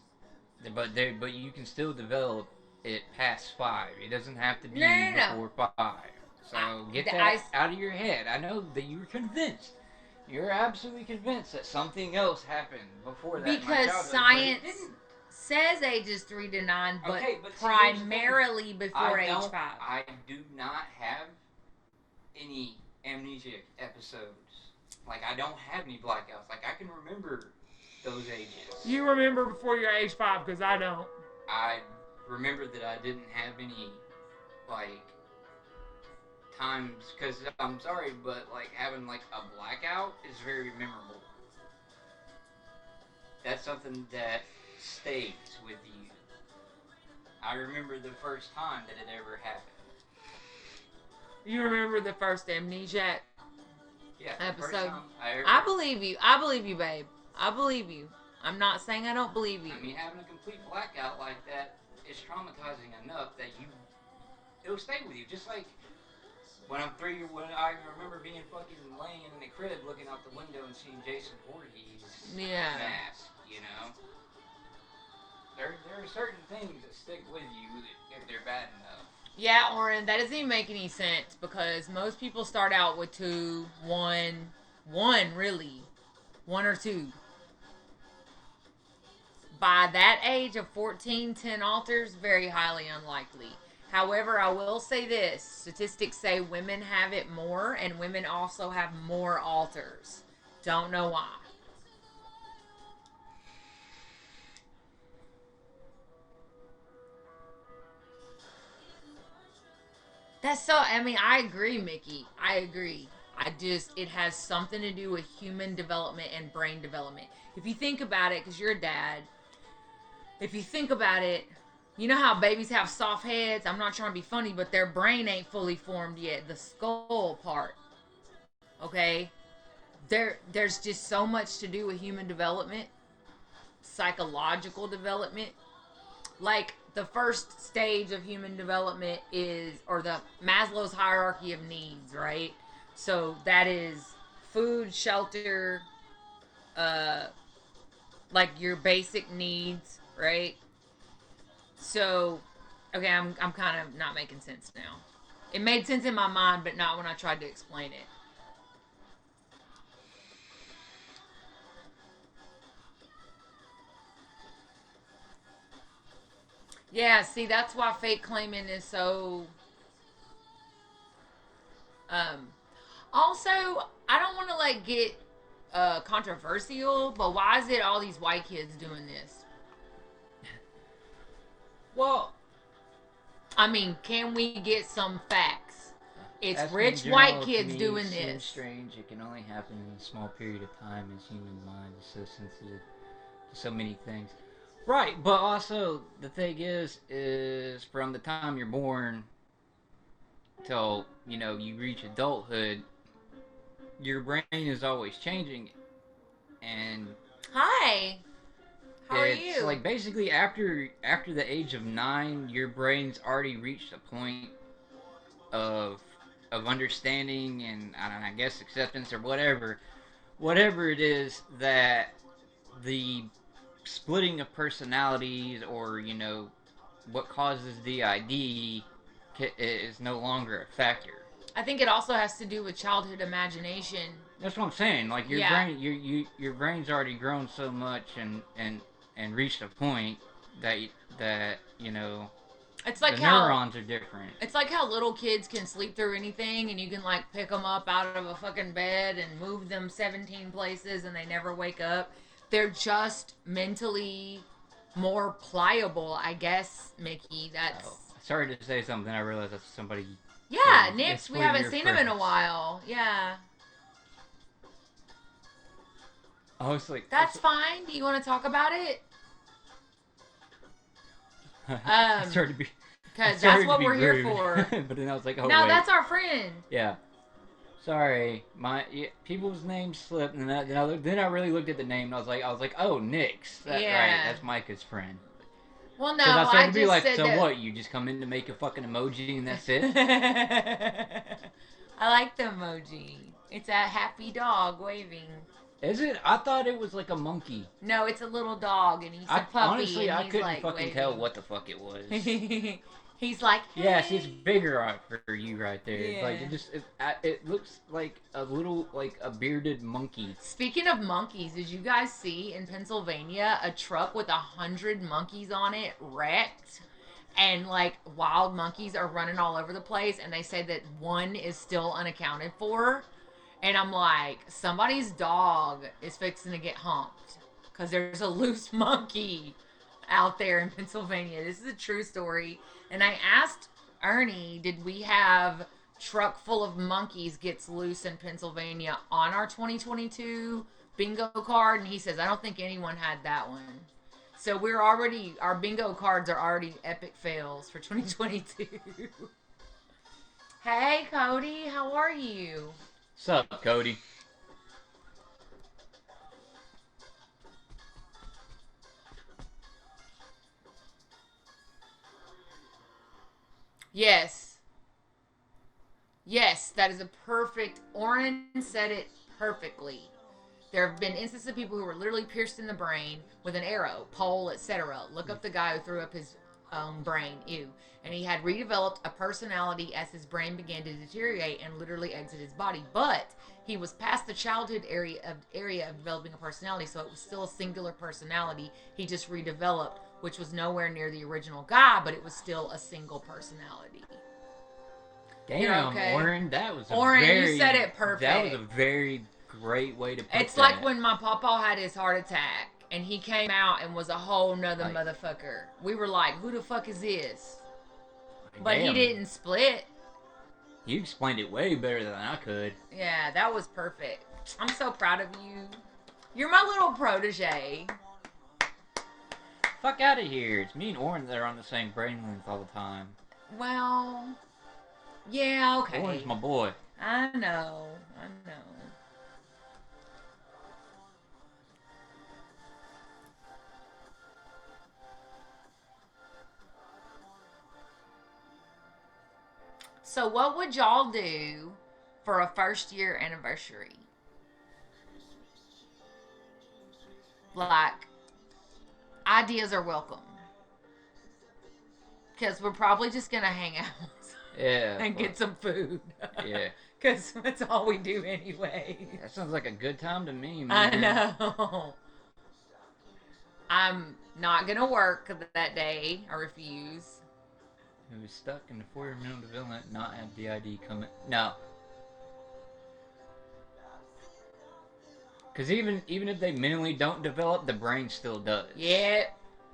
Speaker 1: but you can still develop it past 5. It doesn't have to be
Speaker 2: No.
Speaker 1: before 5. So get that out of your head. I know that you're convinced. You're absolutely convinced that something else happened before that.
Speaker 2: Because science says ages 3 to 9, but,
Speaker 1: okay, but
Speaker 2: primarily before age 5.
Speaker 1: I do not have any amnesia episodes. Like, I don't have any blackouts. Like, I can remember those ages.
Speaker 3: You remember before your age 5, because I don't.
Speaker 1: I remember that I didn't have any, like, times, because I'm sorry, but, like, having, like, a blackout is very memorable. That's something that stays with you. I remember the first time that it ever happened.
Speaker 3: You remember the first amnesia
Speaker 2: episode? I believe you. I believe you, babe. I believe you. I'm not saying I don't believe you.
Speaker 1: I mean, having a complete blackout like that is traumatizing enough that it'll stay with you. Just like when I remember being fucking laying in the crib looking out the window and seeing Jason Voorhees mask, you know? There are certain things that stick with you if they're bad enough.
Speaker 2: Yeah, Oren, that doesn't even make any sense, because most people start out with 2, 1 really. 1 or 2. By that age of 14, 10 alters, very highly unlikely. However, I will say this. Statistics say women have it more, and women also have more alters. Don't know why. That's so, I mean, I agree, Mickey. I agree. It has something to do with human development and brain development. If you think about it, because you're a dad, if you think about it, you know how babies have soft heads? I'm not trying to be funny, but their brain ain't fully formed yet. The skull part. Okay? There's just so much to do with human development, psychological development. Like, the first stage of human development or the Maslow's hierarchy of needs, right? So that is food, shelter, like your basic needs, right? So, okay, I'm kind of not making sense now. It made sense in my mind, but not when I tried to explain it. Yeah, see, that's why fake claiming is so. Also, I don't want to like get controversial, but why is it all these white kids doing this?
Speaker 1: Well,
Speaker 2: I mean, can we get some facts? It's
Speaker 1: that's
Speaker 2: rich
Speaker 1: in
Speaker 2: white
Speaker 1: general, to
Speaker 2: kids
Speaker 1: me,
Speaker 2: doing
Speaker 1: seems
Speaker 2: this.
Speaker 1: strange. It can only happen in a small period of time, as human mind is so sensitive to so many things. Right, but also the thing is from the time you're born till you reach adulthood, your brain is always changing, and
Speaker 2: Hi, how are
Speaker 1: it's
Speaker 2: you?
Speaker 1: like basically after the age of 9, your brain's already reached a point of understanding and I guess acceptance or whatever it is that the splitting of personalities or what causes DID is no longer a factor.
Speaker 2: I think it also has to do with childhood imagination.
Speaker 1: That's what I'm saying. Like your
Speaker 2: Yeah.
Speaker 1: brain, your brain's already grown so much and reached a point that
Speaker 2: It's
Speaker 1: The
Speaker 2: like how
Speaker 1: neurons are different.
Speaker 2: it's like how little kids can sleep through anything, and you can like pick them up out of a fucking bed and move them 17 places, and they never wake up. They're just mentally more pliable, I guess, Mickey.
Speaker 1: Oh,
Speaker 2: That's
Speaker 1: sorry to say something. I realized that's somebody.
Speaker 2: yeah,
Speaker 1: It's
Speaker 2: Nick's. We
Speaker 1: for
Speaker 2: haven't
Speaker 1: your
Speaker 2: seen him in a
Speaker 1: purpose.
Speaker 2: while. Yeah,
Speaker 1: I was like,
Speaker 2: that's fine. Do you want to talk about it?
Speaker 1: I started to be. I
Speaker 2: Because that's
Speaker 1: started to
Speaker 2: what
Speaker 1: be
Speaker 2: we're here
Speaker 1: rude,
Speaker 2: for.
Speaker 1: but then I was like, oh
Speaker 2: No,
Speaker 1: wait,
Speaker 2: that's our friend.
Speaker 1: yeah. Sorry, people's names slipped, and then I really looked at the name, and I was like, oh, Nick's. Right,
Speaker 2: Yeah.
Speaker 1: that's Micah's friend.
Speaker 2: Well, no,
Speaker 1: Because I started
Speaker 2: I
Speaker 1: to be
Speaker 2: just
Speaker 1: like,
Speaker 2: said
Speaker 1: so
Speaker 2: that.
Speaker 1: what? You just come in to make a fucking emoji and that's it?
Speaker 2: I like the emoji. It's a happy dog waving.
Speaker 1: Is it? I thought it was like a monkey.
Speaker 2: No, it's a little dog, and he's a puppy.
Speaker 1: Honestly,
Speaker 2: and
Speaker 1: I
Speaker 2: he's
Speaker 1: couldn't
Speaker 2: like
Speaker 1: fucking
Speaker 2: waving.
Speaker 1: tell what the fuck it was.
Speaker 2: He's like, hey.
Speaker 1: Yeah, see, it's bigger for you right there.
Speaker 2: Yeah.
Speaker 1: Like it looks like a little a bearded monkey.
Speaker 2: Speaking of monkeys, did you guys see in Pennsylvania a truck with 100 monkeys on it wrecked? And like wild monkeys are running all over the place, and they say that one is still unaccounted for. And I'm like, somebody's dog is fixing to get humped because there's a loose monkey out there in Pennsylvania. This is a true story. And I asked Ernie, did we have truck full of monkeys gets loose in Pennsylvania on our 2022 bingo card? And he says, I don't think anyone had that one. So our bingo cards are already epic fails for 2022. Hey, Cody, how are you?
Speaker 1: Sup, Cody?
Speaker 2: Yes. Yes, that is a perfect. Oren said it perfectly. There have been instances of people who were literally pierced in the brain with an arrow, pole, etc. Look up the guy who threw up his own brain. Ew. And he had redeveloped a personality as his brain began to deteriorate and literally exit his body. But he was past the childhood area of developing a personality, so it was still a singular personality. He just redeveloped, which was nowhere near the original guy, but it was still a single personality.
Speaker 1: Damn,
Speaker 2: okay.
Speaker 1: Oren, that was
Speaker 2: You said it perfect.
Speaker 1: That was a very great way to put
Speaker 2: It's
Speaker 1: that.
Speaker 2: like when my papa had his heart attack and he came out and was a whole nother motherfucker. We were like, who the fuck is this? But
Speaker 1: Damn.
Speaker 2: he didn't split.
Speaker 1: You explained it way better than I could.
Speaker 2: Yeah, that was perfect. I'm so proud of you. You're my little protege.
Speaker 1: Fuck out of here. It's me and Oren that are on the same brain length all the time.
Speaker 2: Well, yeah, okay.
Speaker 1: Oren's my boy.
Speaker 2: I know. So what would y'all do for a first year anniversary? Like, ideas are welcome. Because we're probably just going to hang out.
Speaker 1: Yeah.
Speaker 2: And get some food.
Speaker 1: Yeah.
Speaker 2: Because that's all we do anyway.
Speaker 1: That sounds like a good time to me, man.
Speaker 2: I know. I'm not going to work that day. I refuse.
Speaker 1: Who was stuck in the 4-year mental development, not have DID coming. No. Because even if they mentally don't develop, the brain still does.
Speaker 2: Yeah.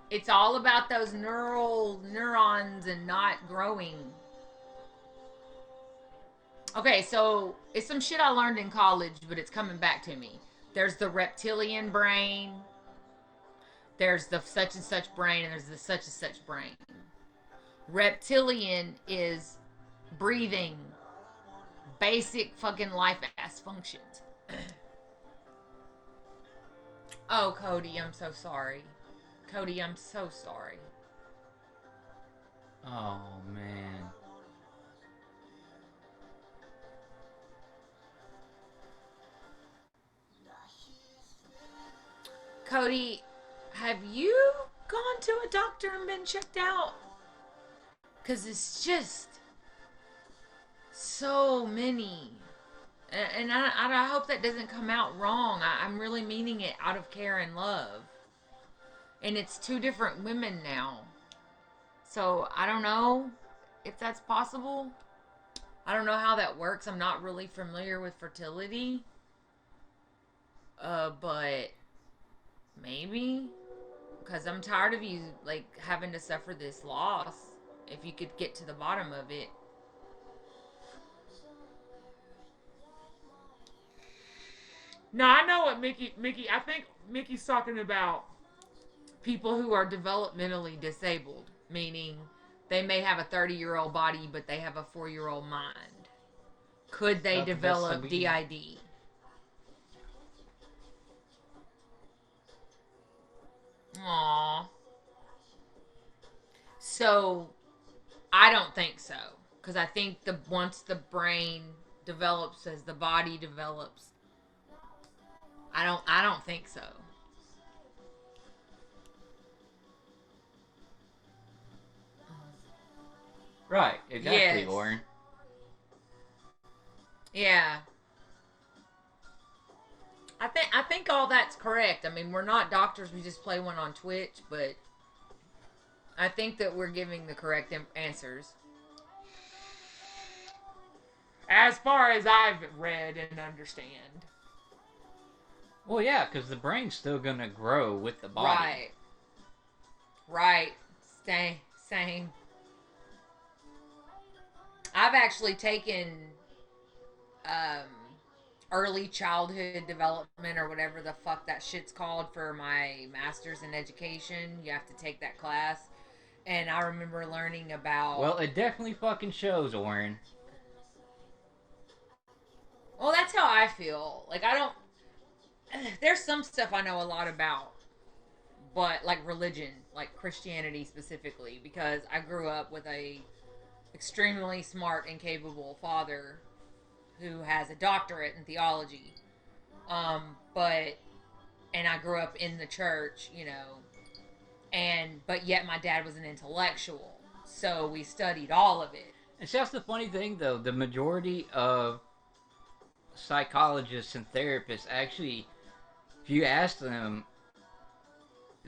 Speaker 2: It's all about those neurons and not growing. Okay, so it's some shit I learned in college, but it's coming back to me. There's the reptilian brain. There's the such and such brain, and there's the such and such brain. Reptilian is breathing, basic fucking life ass functions. Oh, Cody, I'm so sorry. Cody, I'm so sorry.
Speaker 1: Oh, man.
Speaker 2: Cody, have you gone to a doctor and been checked out? Because it's just so many. And I hope that doesn't come out wrong. I'm really meaning it out of care and love. And it's two different women now. So I don't know if that's possible. I don't know how that works. I'm not really familiar with fertility. But maybe, because I'm tired of you like having to suffer this loss. If you could get to the bottom of it.
Speaker 3: No, I know what Mickey. I think Mickey's talking about people who are developmentally disabled, meaning they may have a 30-year-old body, but they have a 4-year-old mind. Could they develop DID?
Speaker 2: Aww. So I don't think so, because I think the once the brain develops as the body develops, I don't think so.
Speaker 1: Right, exactly,
Speaker 2: Yes.
Speaker 1: Lauren.
Speaker 2: Yeah. I think all that's correct. I mean, we're not doctors, we just play one on Twitch, but I think that we're giving the correct answers.
Speaker 3: As far as I've read and understand.
Speaker 1: Well, yeah, because the brain's still gonna grow with the body.
Speaker 2: Right. Right. Same. I've actually taken um, early childhood development or whatever the fuck that shit's called for my master's in education. You have to take that class. And I remember learning about.
Speaker 1: Well, it definitely fucking shows, Oren.
Speaker 2: Well, that's how I feel. Like, I don't. There's some stuff I know a lot about, but like religion, like Christianity specifically, because I grew up with a extremely smart and capable father who has a doctorate in theology. But and I grew up in the church, you know, but yet my dad was an intellectual, so we studied all of it.
Speaker 1: And see, that's the funny thing, though. The majority of psychologists and therapists actually, if you ask them,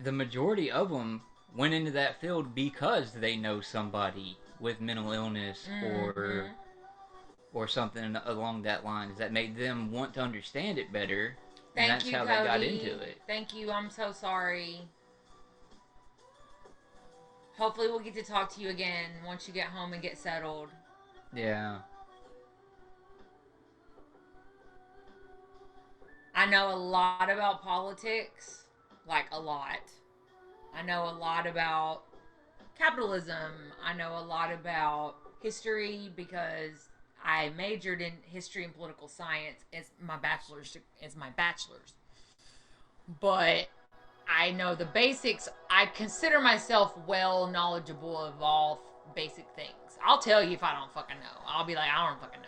Speaker 1: the majority of them went into that field because they know somebody with mental illness
Speaker 2: Mm-hmm.
Speaker 1: or something along that lines that made them want to understand it better.
Speaker 2: Thank
Speaker 1: And that's
Speaker 2: you,
Speaker 1: how
Speaker 2: Cody.
Speaker 1: they got into it.
Speaker 2: Thank you. I'm so sorry. Hopefully, we'll get to talk to you again once you get home and get settled.
Speaker 1: Yeah.
Speaker 2: I know a lot about politics, like a lot. I know a lot about capitalism. I know a lot about history because I majored in history and political science as my bachelor's. But I know the basics. I consider myself well knowledgeable of all basic things. I'll tell you if I don't fucking know. I'll be like, I don't fucking know.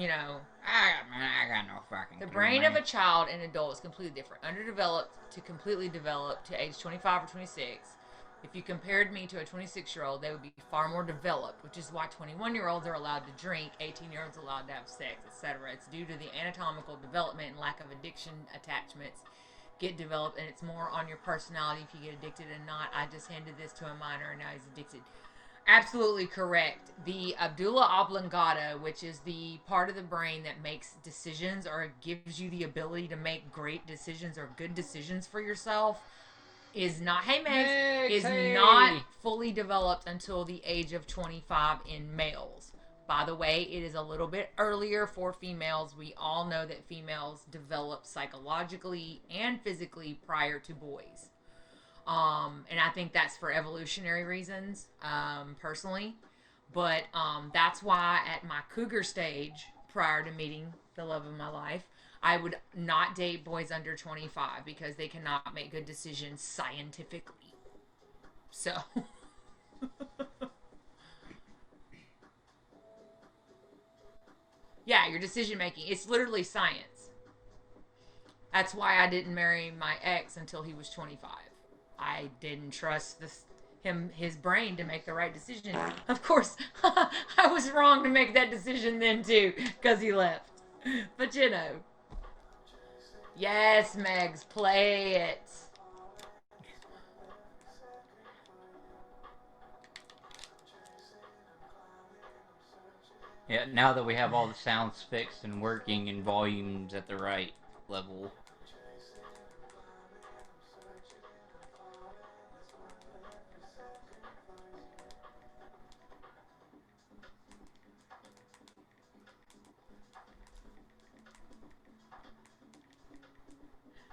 Speaker 2: You know,
Speaker 1: I got no fucking
Speaker 2: the
Speaker 1: clue,
Speaker 2: brain
Speaker 1: man.
Speaker 2: of a child and adult is completely different. Underdeveloped to completely developed to age 25 or 26. If you compared me to a 26-year-old, they would be far more developed, which is why 21-year-olds are allowed to drink, 18-year-olds are allowed to have sex, etc. It's due to the anatomical development and lack of addiction attachments get developed, and it's more on your personality if you get addicted and not. I just handed this to a minor and now he's addicted. Absolutely correct. The Abdullah oblongata, which is the part of the brain that makes decisions or gives you the ability to make great decisions or good decisions for yourself, is not. Hey, Meg, is not fully developed until the age of 25 in males. By the way, it is a little bit earlier for females. We all know that females develop psychologically and physically prior to boys. And I think that's for evolutionary reasons, personally. But that's why at my cougar stage, prior to meeting the love of my life, I would not date boys under 25 because they cannot make good decisions scientifically. So. Yeah, your decision making. It's literally science. That's why I didn't marry my ex until he was 25. I didn't trust his brain to make the right decision. Of course, I was wrong to make that decision then too, because he left. But you know. Yes, Megs, play it.
Speaker 1: Yeah, now that we have all the sounds fixed and working and volumes at the right level.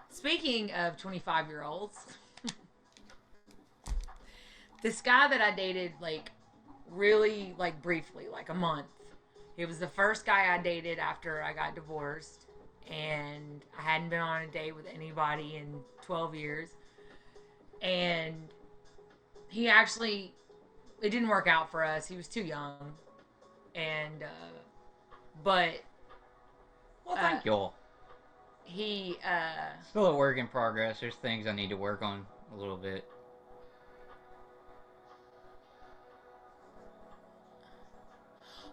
Speaker 2: Speaking of 25-year-olds, this guy that I dated, like, really, like, briefly, like a month. He was the first guy I dated after I got divorced, and I hadn't been on a date with anybody in 12 years. And he actually, it didn't work out for us. He was too young. And, but
Speaker 1: Well, thank y'all.
Speaker 2: he,
Speaker 1: Still a work in progress. There's things I need to work on a little bit.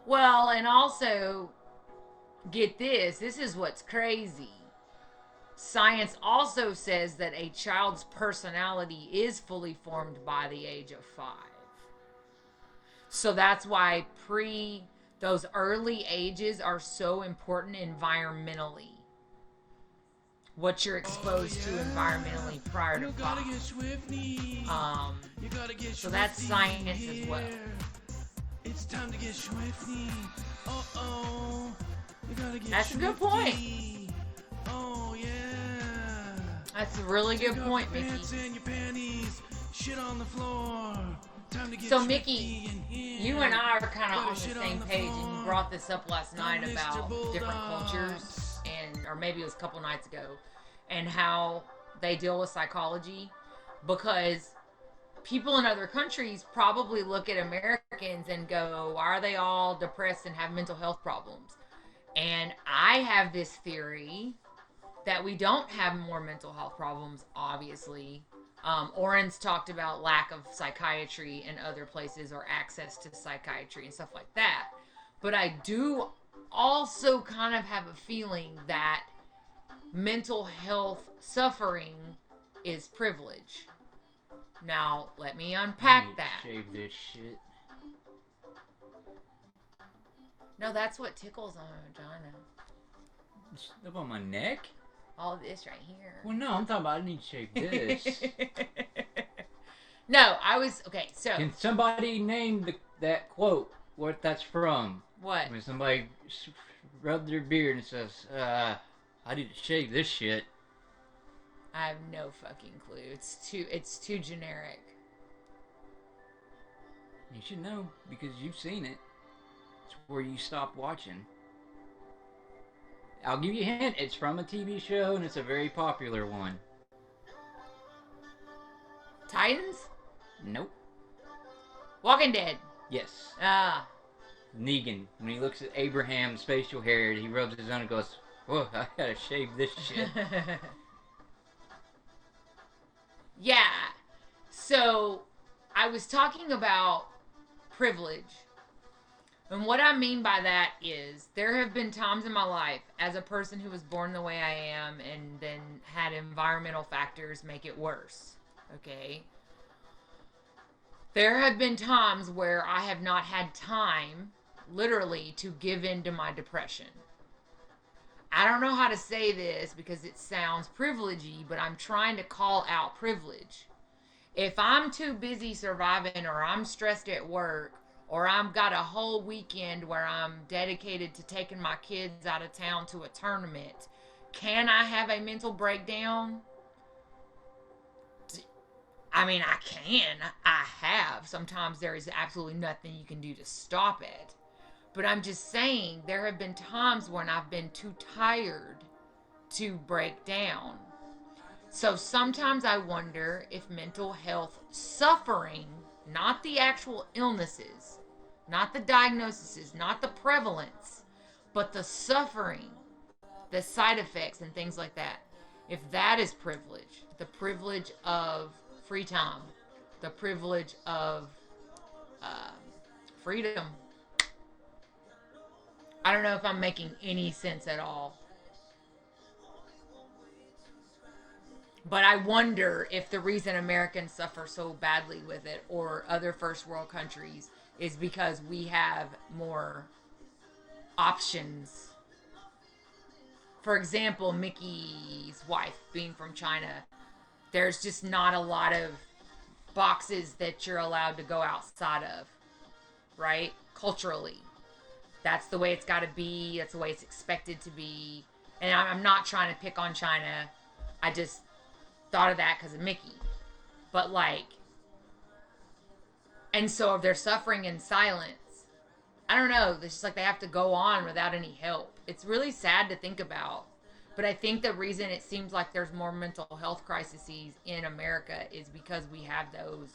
Speaker 2: well, and also, get this, this is what's crazy. Science also says that a child's personality is fully formed by the age of 5. So that's why those early ages are so important environmentally. What you're exposed to environmentally prior to 5. So that's science as well.
Speaker 4: It's time to get swifty. Oh, you gotta get
Speaker 2: That's a good point.
Speaker 4: Oh yeah.
Speaker 2: That's a really good
Speaker 4: Take
Speaker 2: point,
Speaker 4: off your
Speaker 2: Mickey.
Speaker 4: pants and your panties. Shit on the floor. Time to get
Speaker 2: So,
Speaker 4: swifty
Speaker 2: Mickey,
Speaker 4: in here.
Speaker 2: you and I are kind of on the
Speaker 4: Shit on
Speaker 2: same
Speaker 4: the
Speaker 2: page, and you
Speaker 4: floor.
Speaker 2: brought this up last night
Speaker 4: Mr.
Speaker 2: about different
Speaker 4: Bulldogs.
Speaker 2: cultures, or maybe it was a couple nights ago, and how they deal with psychology, because people in other countries probably look at Americans and go, why are they all depressed and have mental health problems? And I have this theory that we don't have more mental health problems, obviously. Oren's talked about lack of psychiatry in other places, or access to psychiatry and stuff like that. But I do also kind of have a feeling that mental health suffering is privilege. Now, let me unpack that.
Speaker 1: Shave this shit.
Speaker 2: No, that's what tickles on my vagina.
Speaker 1: Up on my neck?
Speaker 2: All this right here.
Speaker 1: Well, no, I'm talking about I need to shave this.
Speaker 2: No, I was okay. So
Speaker 1: Can somebody name that quote? What that's from?
Speaker 2: what?
Speaker 1: When somebody rubs their beard and says, I need to shave this shit.
Speaker 2: I have no fucking clue. It's too generic.
Speaker 1: You should know because you've seen it. It's where you stop watching. I'll give you a hint. It's from a TV show and it's a very popular one.
Speaker 2: Titans?
Speaker 1: Nope.
Speaker 2: Walking Dead.
Speaker 1: Yes.
Speaker 2: Ah.
Speaker 1: Negan. When he looks at Abraham's facial hair, he rubs his own and goes, "Whoa, I gotta shave this shit."
Speaker 2: Yeah. So I was talking about privilege. And what I mean by that is there have been times in my life as a person who was born the way I am and then had environmental factors make it worse. Okay? There have been times where I have not had time, literally, to give in to my depression. I don't know how to say this because it sounds privilegey, but I'm trying to call out privilege. If I'm too busy surviving, or I'm stressed at work, or I've got a whole weekend where I'm dedicated to taking my kids out of town to a tournament, can I have a mental breakdown? I mean, I can. I have. Sometimes there is absolutely nothing you can do to stop it. But I'm just saying, there have been times when I've been too tired to break down. So sometimes I wonder if mental health suffering, not the actual illnesses, not the diagnoses, not the prevalence, but the suffering, the side effects and things like that, if that is privilege, the privilege of free time, the privilege of freedom. I don't know if I'm making any sense at all. But I wonder if the reason Americans suffer so badly with it, or other first world countries, is because we have more options. For example, Mickey's wife being from China, there's just not a lot of boxes that you're allowed to go outside of, right? Culturally. That's the way it's got to be. That's the way it's expected to be. And I'm not trying to pick on China. I just thought of that because of Mickey. But like, and so if they're suffering in silence, I don't know. It's just like they have to go on without any help. It's really sad to think about. But I think the reason it seems like there's more mental health crises in America is because we have those.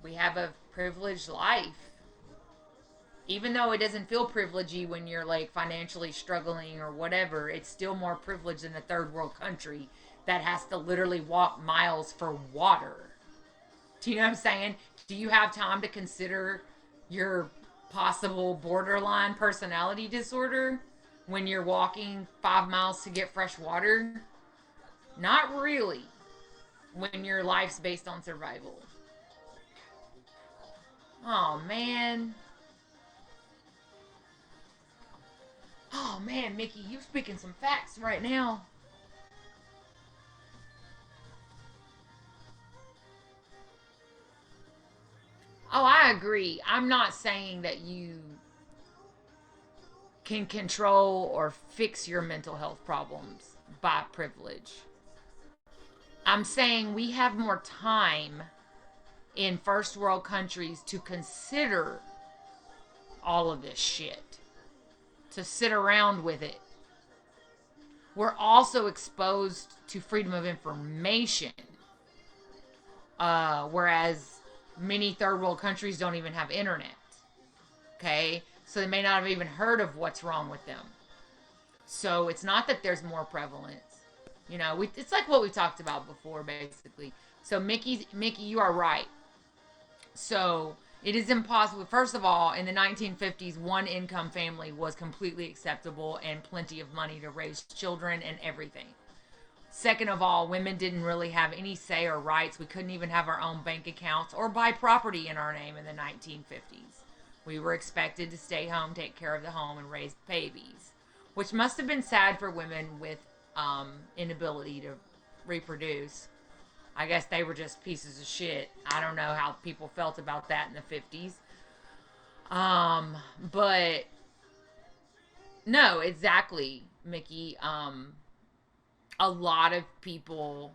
Speaker 2: We have a privileged life. Even though it doesn't feel privilegey when you're like financially struggling or whatever, it's still more privileged than a third world country that has to literally walk miles for water. Do you know what I'm saying? Do you have time to consider your possible borderline personality disorder when you're walking 5 miles to get fresh water? Not really, when your life's based on survival. Oh, man. Oh, man, Mickey, you speaking some facts right now. Oh, I agree. I'm not saying that you can control or fix your mental health problems by privilege. I'm saying we have more time in first world countries to consider all of this shit, to sit around with it. We're also exposed to freedom of information, whereas many third world countries don't even have internet. Okay? So they may not have even heard of what's wrong with them. So it's not that there's more prevalence. You know, it's like what we talked about before, basically. So Mickey, you are right. So it is impossible. First of all, in the 1950s, one income family was completely acceptable and plenty of money to raise children and everything. Second of all, women didn't really have any say or rights. We couldn't even have our own bank accounts or buy property in our name in the 1950s. We were expected to stay home, take care of the home, and raise babies, which must have been sad for women with inability to reproduce. I guess they were just pieces of shit. I don't know how people felt about that in the 50s. But no, exactly, Mickey. A lot of people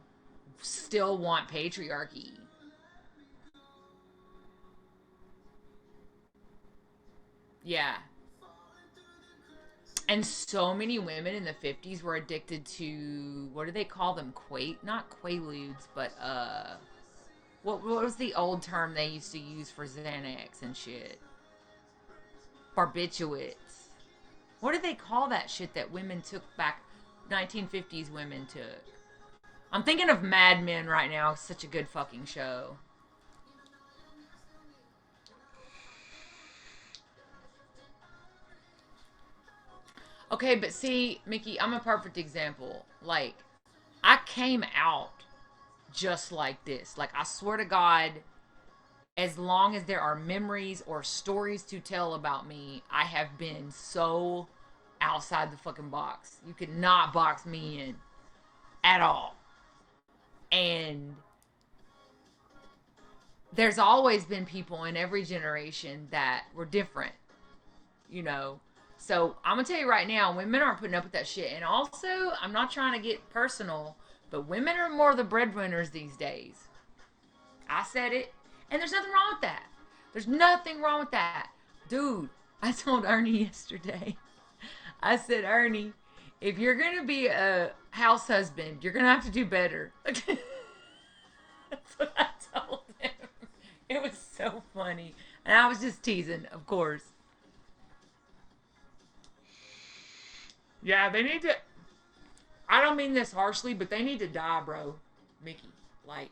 Speaker 2: still want patriarchy. Yeah. And so many women in the 50s were addicted to, what do they call them? Not quaaludes, but what was the old term they used to use for Xanax and shit? Barbiturates. What did they call that shit that women took back? 1950s women took. I'm thinking of Mad Men right now. It's such a good fucking show. Okay, but see, Mickey, I'm a perfect example. Like, I came out just like this. Like, I swear to God, as long as there are memories or stories to tell about me, I have been so outside the fucking box. You could not box me in at all. And there's always been people in every generation that were different, you know. So I'm gonna tell you right now, women aren't putting up with that shit. And also, I'm not trying to get personal, but women are more the breadwinners these days. I said it, and there's nothing wrong with that. There's nothing wrong with that. Dude, I told Ernie yesterday, I said, Ernie, if you're going to be a house husband, you're going to have to do better. That's what I told him. It was so funny. And I was just teasing, of course.
Speaker 3: Yeah, they need to. I don't mean this harshly, but they need to die, bro. Mickey. Like,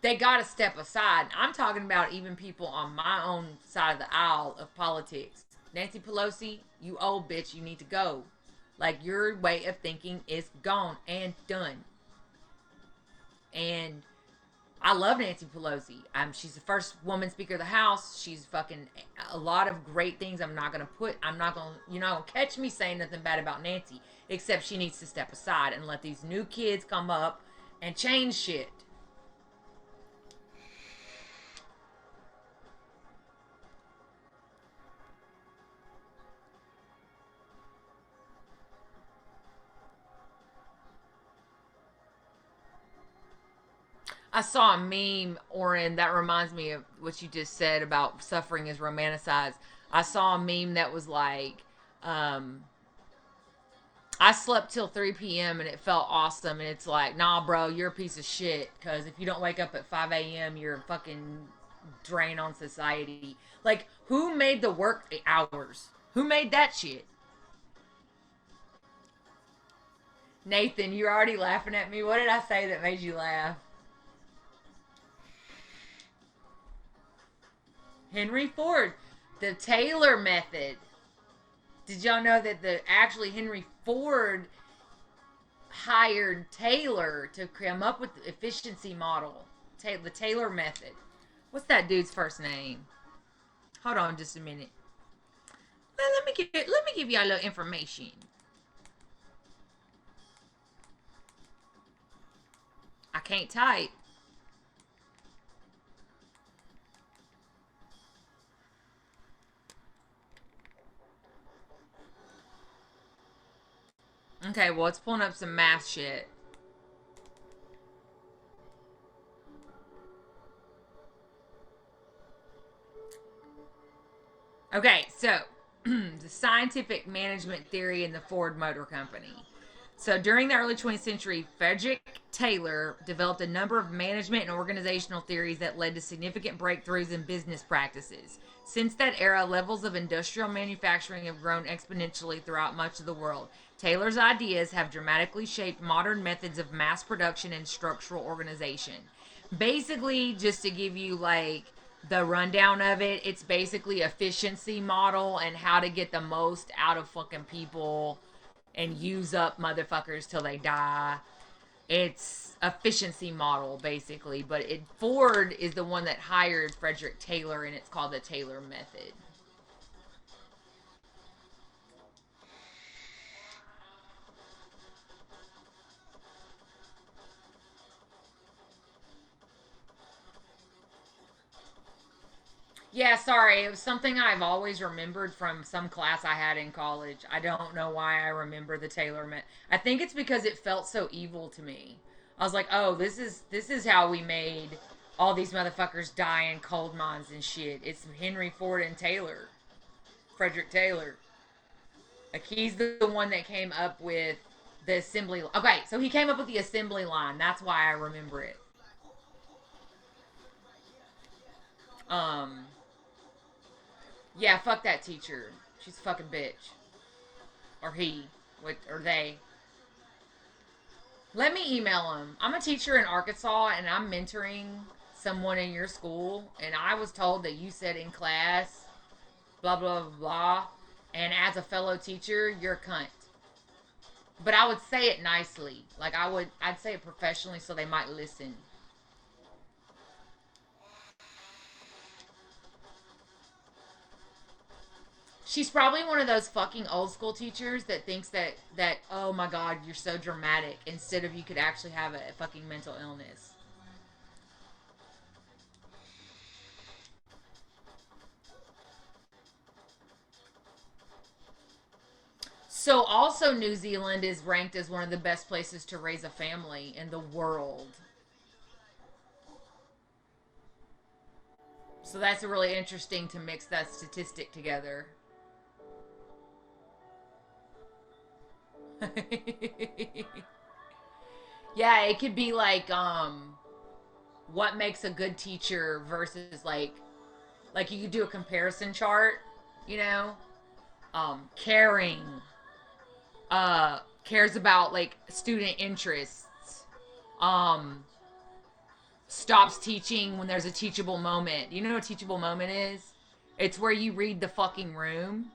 Speaker 2: they got to step aside. I'm talking about even people on my own side of the aisle of politics. Nancy Pelosi, you old bitch, you need to go. Like, your way of thinking is gone and done. And I love Nancy Pelosi. She's the first woman Speaker of the House. She's fucking a lot of great things. I'm not gonna, you're not gonna catch me saying nothing bad about Nancy, except she needs to step aside and let these new kids come up and change shit. I saw a meme, Oren, that reminds me of what you just said about suffering is romanticized. I saw a meme that was like, um, I slept till 3 p.m. and it felt awesome. And it's like, nah, bro, you're a piece of shit. Because if you don't wake up at 5 a.m., you're a fucking drain on society. Like, who made the work hours? Who made that shit? Nathan, you're already laughing at me. What did I say that made you laugh? Henry Ford, the Taylor method. Did y'all know that actually Henry Ford hired Taylor to come up with the efficiency model, the Taylor method? What's that dude's first name? Hold on just a minute. Let me give y'all a little information. I can't type. Okay, well, it's pulling up some math shit. Okay, so the scientific management theory in the Ford Motor Company. So during the early 20th century, Frederick Taylor developed a number of management and organizational theories that led to significant breakthroughs in business practices. Since that era, levels of industrial manufacturing have grown exponentially throughout much of the world. Taylor's ideas have dramatically shaped modern methods of mass production and structural organization. Basically, just to give you like the rundown of it, it's basically efficiency model and how to get the most out of fucking people and use up motherfuckers till they die. It's efficiency model basically, but Ford is the one that hired Frederick Taylor, and it's called the Taylor method. Yeah, sorry. It was something I've always remembered from some class I had in college. I don't know why I remember the Taylor method. I think it's because it felt so evil to me. I was like, "Oh, this is how we made all these motherfuckers die in coal mines and shit. It's Henry Ford and Taylor, Frederick Taylor. Like he's the one that came up with the assembly. Okay, so he came up with the assembly line. That's why I remember it. Um, yeah, fuck that teacher. She's a fucking bitch. Or he. Or they. Let me email him. I'm a teacher in Arkansas and I'm mentoring someone in your school. And I was told that you said in class, blah, blah, blah, blah. And as a fellow teacher, you're a cunt. But I would say it nicely. Like I'd say it professionally so they might listen. She's probably one of those fucking old school teachers that thinks that oh my god, you're so dramatic, instead of you could actually have a fucking mental illness. So also New Zealand is ranked as one of the best places to raise a family in the world. So that's really interesting to mix that statistic together. Yeah, it could be like what makes a good teacher versus like you could do a comparison chart, you know? Caring, cares about like student interests, um stops teaching when there's a teachable moment. You know what a teachable moment is? It's where you read the fucking room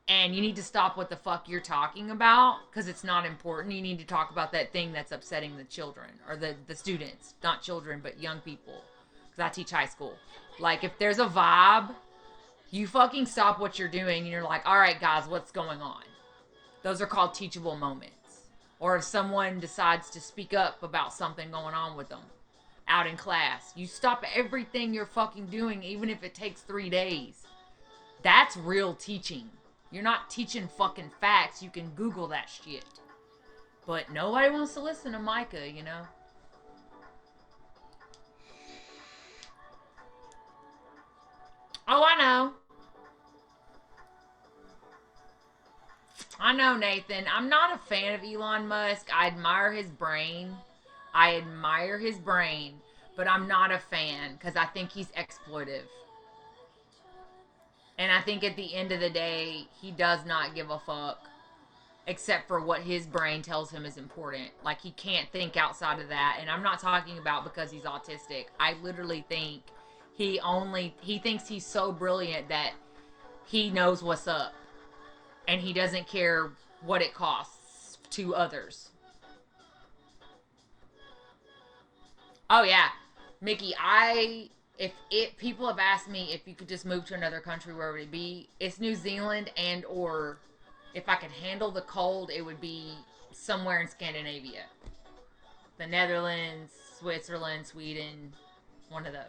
Speaker 2: and you need to stop what the fuck you're talking about because it's not important. You need to talk about that thing that's upsetting the children or the students, not children, but young people. Because I teach high school. Like, if there's a vibe, you fucking stop what you're doing and you're like, all right, guys, what's going on? Those are called teachable moments. Or if someone decides to speak up about something going on with them out in class, you stop everything you're fucking doing, even if it takes 3 days. That's real teaching. You're not teaching fucking facts. You can Google that shit. But nobody wants to listen to Micah, you know? Oh, I know. I know, Nathan. I'm not a fan of Elon Musk. I admire his brain. But I'm not a fan because I think he's exploitive. And I think at the end of the day, he does not give a fuck except for what his brain tells him is important. Like, he can't think outside of that. And I'm not talking about because he's autistic. I literally think he thinks he's so brilliant that he knows what's up. And he doesn't care what it costs to others. Oh, yeah. Mickey, if people have asked me if you could just move to another country, where would it be? It's New Zealand, and or if I could handle the cold, it would be somewhere in Scandinavia. The Netherlands, Switzerland, Sweden, one of those.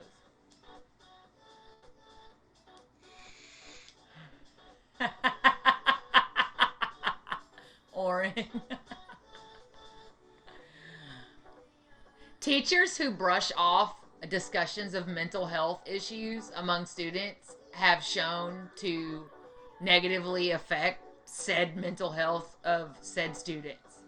Speaker 2: Oren. Teachers who brush off discussions of mental health issues among students have shown to negatively affect said mental health of said students.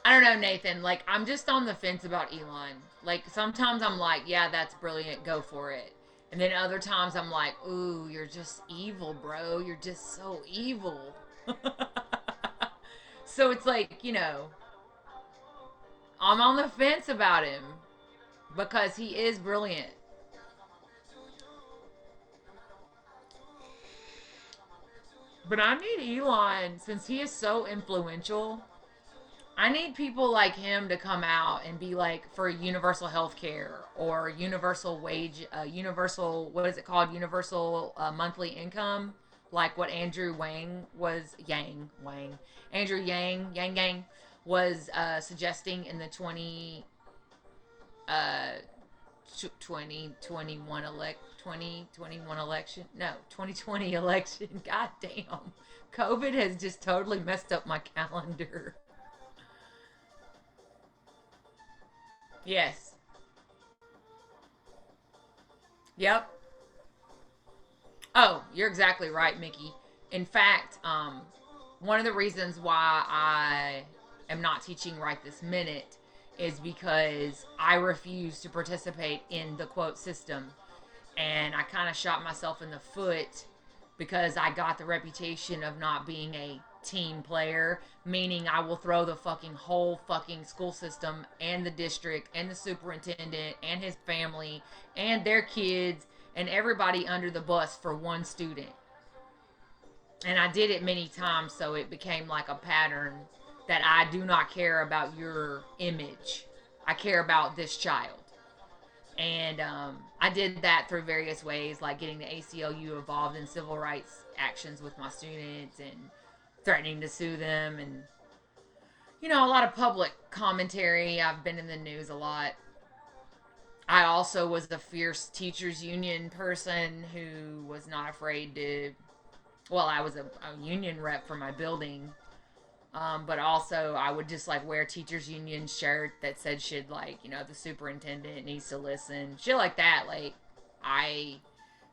Speaker 2: I don't know, Nathan. Like, I'm just on the fence about Elon. Like, sometimes I'm like, yeah, that's brilliant. Go for it. And then other times I'm like, ooh, you're just evil, bro. You're just so evil. So it's like, you know, I'm on the fence about him because he is brilliant. But I need Elon, since he is so influential, I need people like him to come out and be like, for universal health care or universal wage, universal, what is it called? Universal monthly income. Like what Andrew Yang was suggesting in the 2021 election. No, 2020 election. God damn. COVID has just totally messed up my calendar. Yes. Yep. Oh, you're exactly right, Mickey. In fact, one of the reasons why I am not teaching right this minute is because I refuse to participate in the quote system. And I kind of shot myself in the foot because I got the reputation of not being a team player, meaning I will throw the fucking whole fucking school system and the district and the superintendent and his family and their kids and everybody under the bus for one student. And I did it many times, so it became like a pattern that I do not care about your image. I care about this child. And I did that through various ways, like getting the ACLU involved in civil rights actions with my students and threatening to sue them, and you know, a lot of public commentary. I've been in the news a lot. I also was a fierce teachers union person who was not afraid to, well, I was a union rep for my building, but also I would just like wear teachers union shirt that said shit like, you know, the superintendent needs to listen, shit like that. Like, I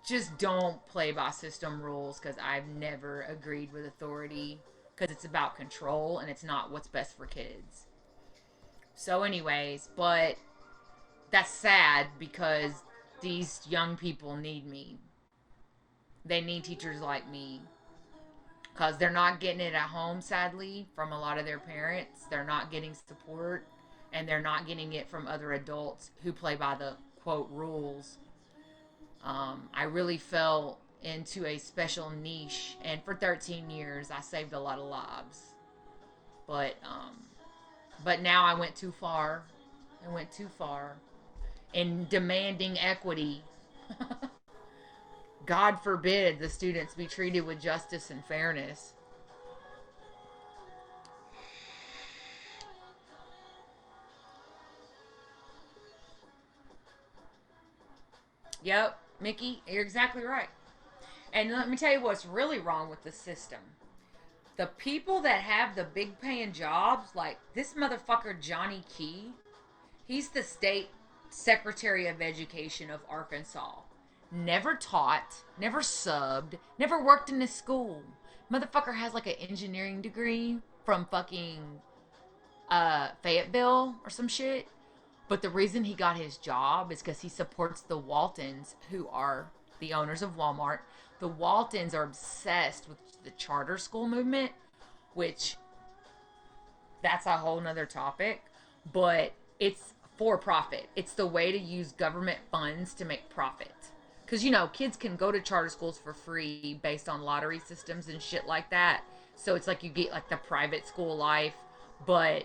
Speaker 2: just don't play by system rules because I've never agreed with authority, because it's about control and it's not what's best for kids. So anyways, but that's sad because these young people need me. They need teachers like me because they're not getting it at home, sadly, from a lot of their parents. They're not getting support, and they're not getting it from other adults who play by the quote rules. I really fell into a special niche, and for 13 years I saved a lot of lives. But now I went too far. I went too far in demanding equity. God forbid the students be treated with justice and fairness. Yep, Mickey, you're exactly right. And let me tell you what's really wrong with the system. The people that have the big paying jobs, like this motherfucker Johnny Key, he's the state secretary of education of Arkansas. Never taught, never subbed, never worked in a school. Motherfucker has like an engineering degree from fucking Fayetteville or some shit. But the reason he got his job is because he supports the Waltons, who are the owners of Walmart. The Waltons are obsessed with the charter school movement, which that's a whole nother topic. But it's for profit. It's the way to use government funds to make profit. Because, you know, kids can go to charter schools for free based on lottery systems and shit like that. So it's like you get like the private school life, but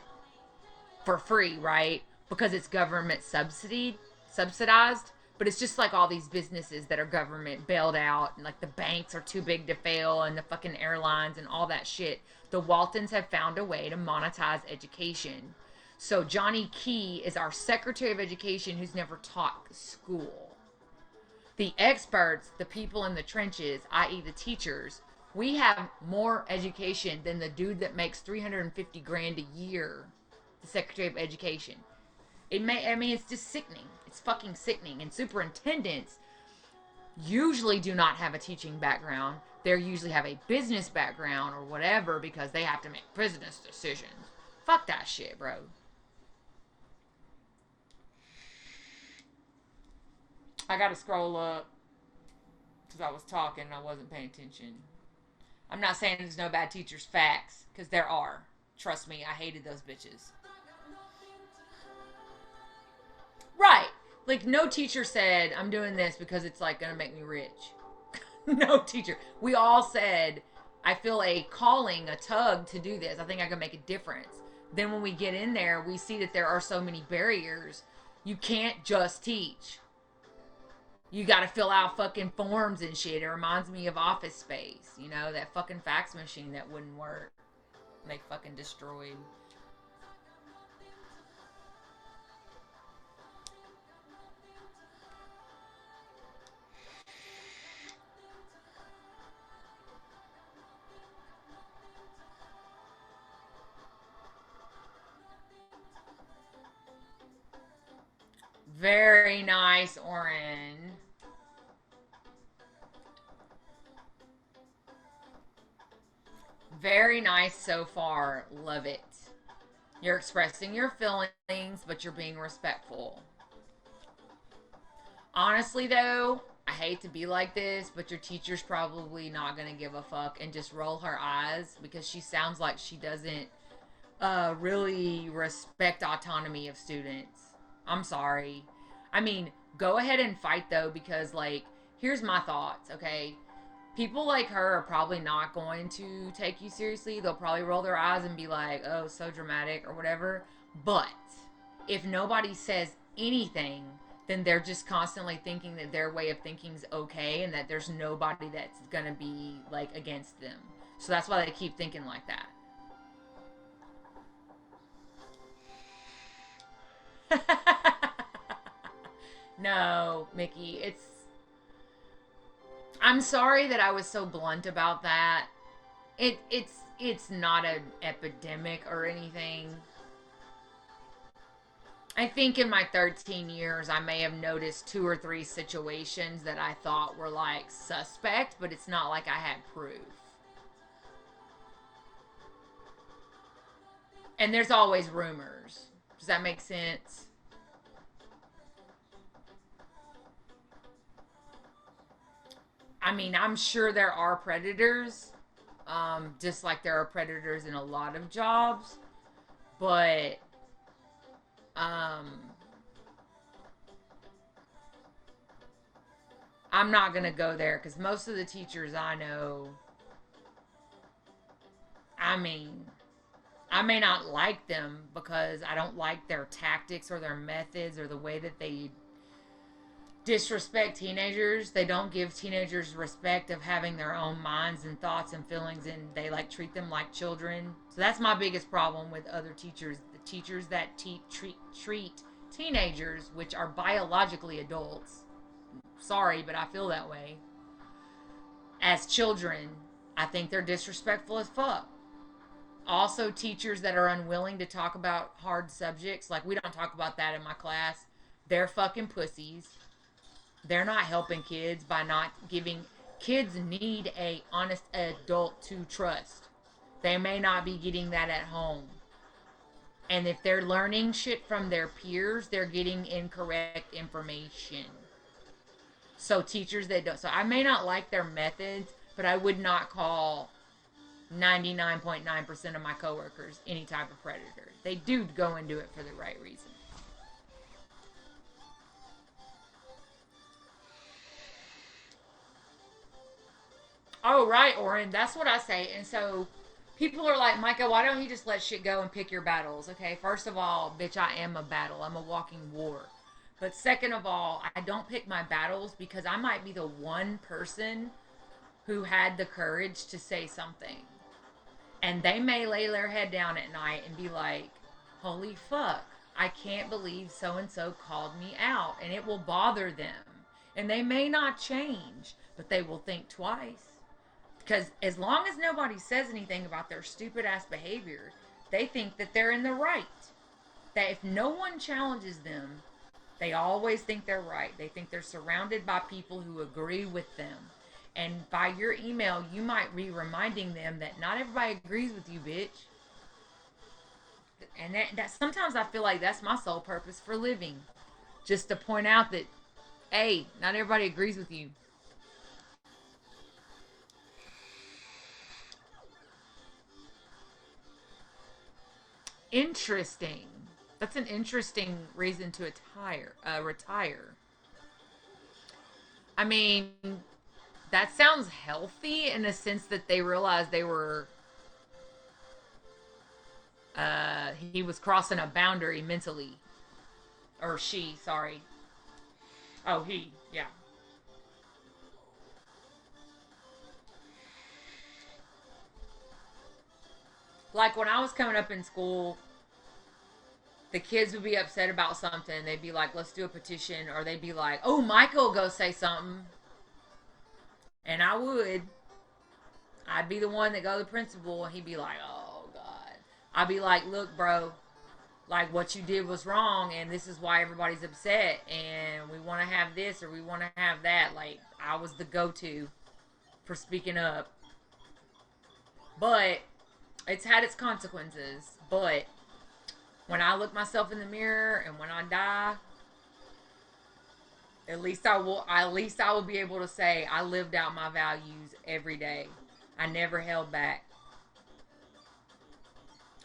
Speaker 2: for free, right? Because it's government subsidized. But it's just like all these businesses that are government bailed out, and like the banks are too big to fail, and the fucking airlines and all that shit. The Waltons have found a way to monetize education. So Johnny Key is our Secretary of Education who's never taught school. The experts, the people in the trenches, i.e. the teachers, we have more education than the dude that makes $350 grand a year, the Secretary of Education. It's just sickening. It's fucking sickening. And superintendents usually do not have a teaching background. They usually have a business background or whatever because they have to make business decisions. Fuck that shit, bro. I gotta scroll up because I was talking and I wasn't paying attention. I'm not saying there's no bad teachers, facts, because there are. Trust me, I hated those bitches. Right. Like, no teacher said, I'm doing this because it's, like, going to make me rich. No teacher. We all said, I feel a calling, a tug to do this. I think I can make a difference. Then when we get in there, we see that there are so many barriers. You can't just teach. You got to fill out fucking forms and shit. It reminds me of Office Space. You know, that fucking fax machine that wouldn't work. They fucking destroyed. Very nice, Oren. Very nice so far. Love it. You're expressing your feelings, but you're being respectful. Honestly, though, I hate to be like this, but your teacher's probably not going to give a fuck and just roll her eyes because she sounds like she doesn't really respect autonomy of students. I'm sorry. I mean, go ahead and fight, though, because, like, here's my thoughts, okay? People like her are probably not going to take you seriously. They'll probably roll their eyes and be like, oh, so dramatic or whatever. But if nobody says anything, then they're just constantly thinking that their way of thinking is okay and that there's nobody that's going to be, like, against them. So that's why they keep thinking like that. No, Mickey, I'm sorry that I was so blunt about that. It's not an epidemic or anything. I think in my 13 years I may have noticed 2 or 3 situations that I thought were like suspect, but it's not like I had proof. And there's always rumors. Does that make sense? I mean, I'm sure there are predators, just like there are predators in a lot of jobs, but Um, I'm not going to go there because most of the teachers I know, I mean, I may not like them because I don't like their tactics or their methods or the way that they disrespect teenagers. They don't give teenagers respect of having their own minds and thoughts and feelings, and they like treat them like children. So that's my biggest problem with other teachers. The teachers that treat teenagers, which are biologically adults, sorry, but I feel that way, as children, I think they're disrespectful as fuck. Also, teachers that are unwilling to talk about hard subjects, like we don't talk about that in my class, they're fucking pussies. They're not helping kids by not giving. Kids need a honest adult to trust. They may not be getting that at home. And if they're learning shit from their peers, they're getting incorrect information. So teachers that don't, so I may not like their methods, but I would not call 99.9% of my coworkers any type of predator. They do go and do it for the right reason. Oh, right, Oren. That's what I say. And so people are like, Micah, why don't you just let shit go and pick your battles? Okay, first of all, bitch, I am a battle. I'm a walking war. But second of all, I don't pick my battles because I might be the one person who had the courage to say something. And they may lay their head down at night and be like, holy fuck, I can't believe so-and-so called me out. And it will bother them. And they may not change, but they will think twice. Because as long as nobody says anything about their stupid ass behavior, they think that they're in the right. That if no one challenges them, they always think they're right. They think they're surrounded by people who agree with them. And by your email, you might be reminding them that not everybody agrees with you, bitch. And that sometimes I feel like that's my sole purpose for living. Just to point out that, hey, not everybody agrees with you. Interesting. That's an interesting reason to retire. I mean, that sounds healthy in a sense that they realized they were he was crossing a boundary mentally. Or she, sorry. Oh, he, yeah. Like when I was coming up in school, the kids would be upset about something. They'd be like, let's do a petition. Or they'd be like, oh, Michael will go say something. And I would. I'd be the one that go to the principal, and he'd be like, oh, God. I'd be like, look, bro, like what you did was wrong, and this is why everybody's upset, and we want to have this or we want to have that. Like, I was the go-to for speaking up. But it's had its consequences. But when I look myself in the mirror and when I die, at least I will be able to say I lived out my values every day. I never held back.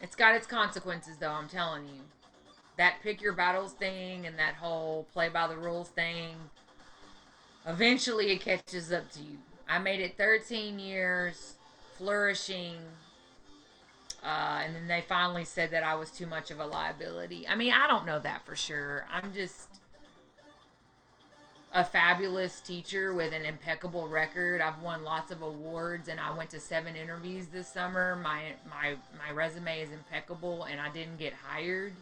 Speaker 2: It's got its consequences though, I'm telling you. That pick your battles thing and that whole play by the rules thing, eventually it catches up to you. I made it 13 years, flourishing, and then they finally said that I was too much of a liability. I mean, I don't know that for sure. I'm just a fabulous teacher with an impeccable record. I've won lots of awards, and I went to 7 interviews this summer. My resume is impeccable, and I didn't get hired.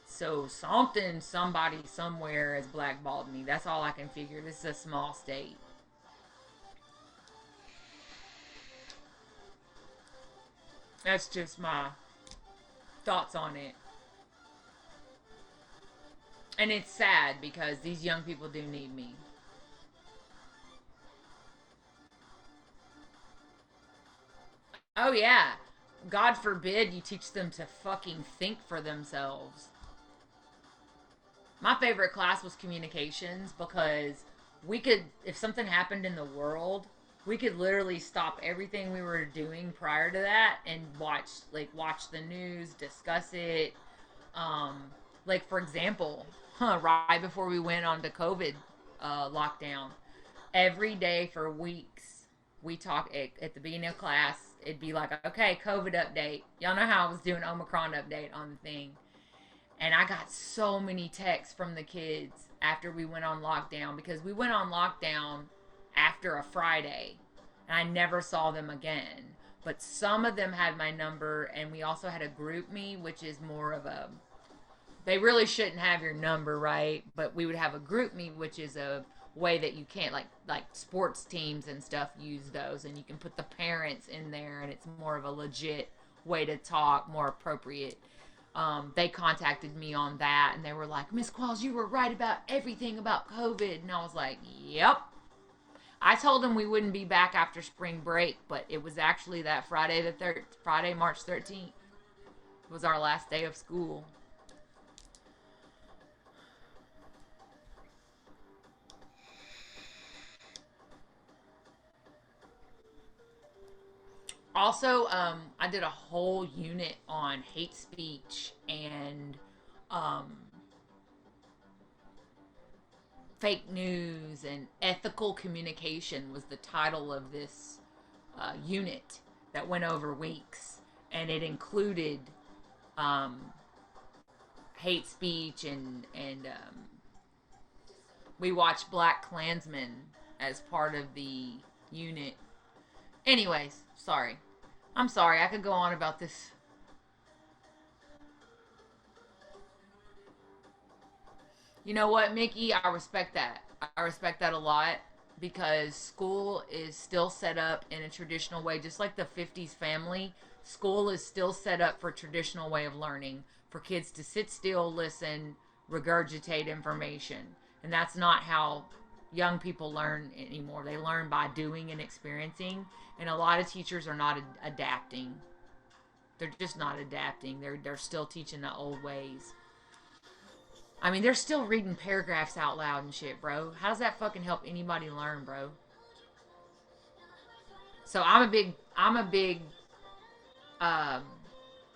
Speaker 2: So somebody, somewhere has blackballed me. That's all I can figure. This is a small state. That's just my thoughts on it. And it's sad because these young people do need me. Oh, yeah. God forbid you teach them to fucking think for themselves. My favorite class was communications because we could, if something happened in the world, we could literally stop everything we were doing prior to that and watch the news, discuss it. Like, for example, right before we went on to COVID lockdown, every day for weeks, we talk at the beginning of class. It'd be like, okay, COVID update. Y'all know how I was doing Omicron update on the thing. And I got so many texts from the kids after we went on lockdown, because we went on lockdown after a Friday and I never saw them again. But some of them had my number, and we also had a group me, which is more of a, they really shouldn't have your number, right? But we would have a group me, which is a way that you can't, like sports teams and stuff use those, and you can put the parents in there, and it's more of a legit way to talk, more appropriate. They contacted me on that, and they were like, Miss Qualls, you were right about everything about COVID. And I was like, yep. I told them we wouldn't be back after spring break, but it was actually that Friday, March 13th was our last day of school. Also, I did a whole unit on hate speech and fake news, and ethical communication was the title of this unit that went over weeks, and it included hate speech, and we watched Black Klansman as part of the unit. Anyways, sorry. I'm sorry. I could go on about this. You know what, Mickey? I respect that. I respect that a lot, because school is still set up in a traditional way, just like the 50s family. School is still set up for a traditional way of learning, for kids to sit still, listen, regurgitate information. And that's not how young people learn anymore. They learn by doing and experiencing. And a lot of teachers are not adapting. They're just not adapting. They're still teaching the old ways. I mean, they're still reading paragraphs out loud and shit, bro. How does that fucking help anybody learn, bro? So I'm a big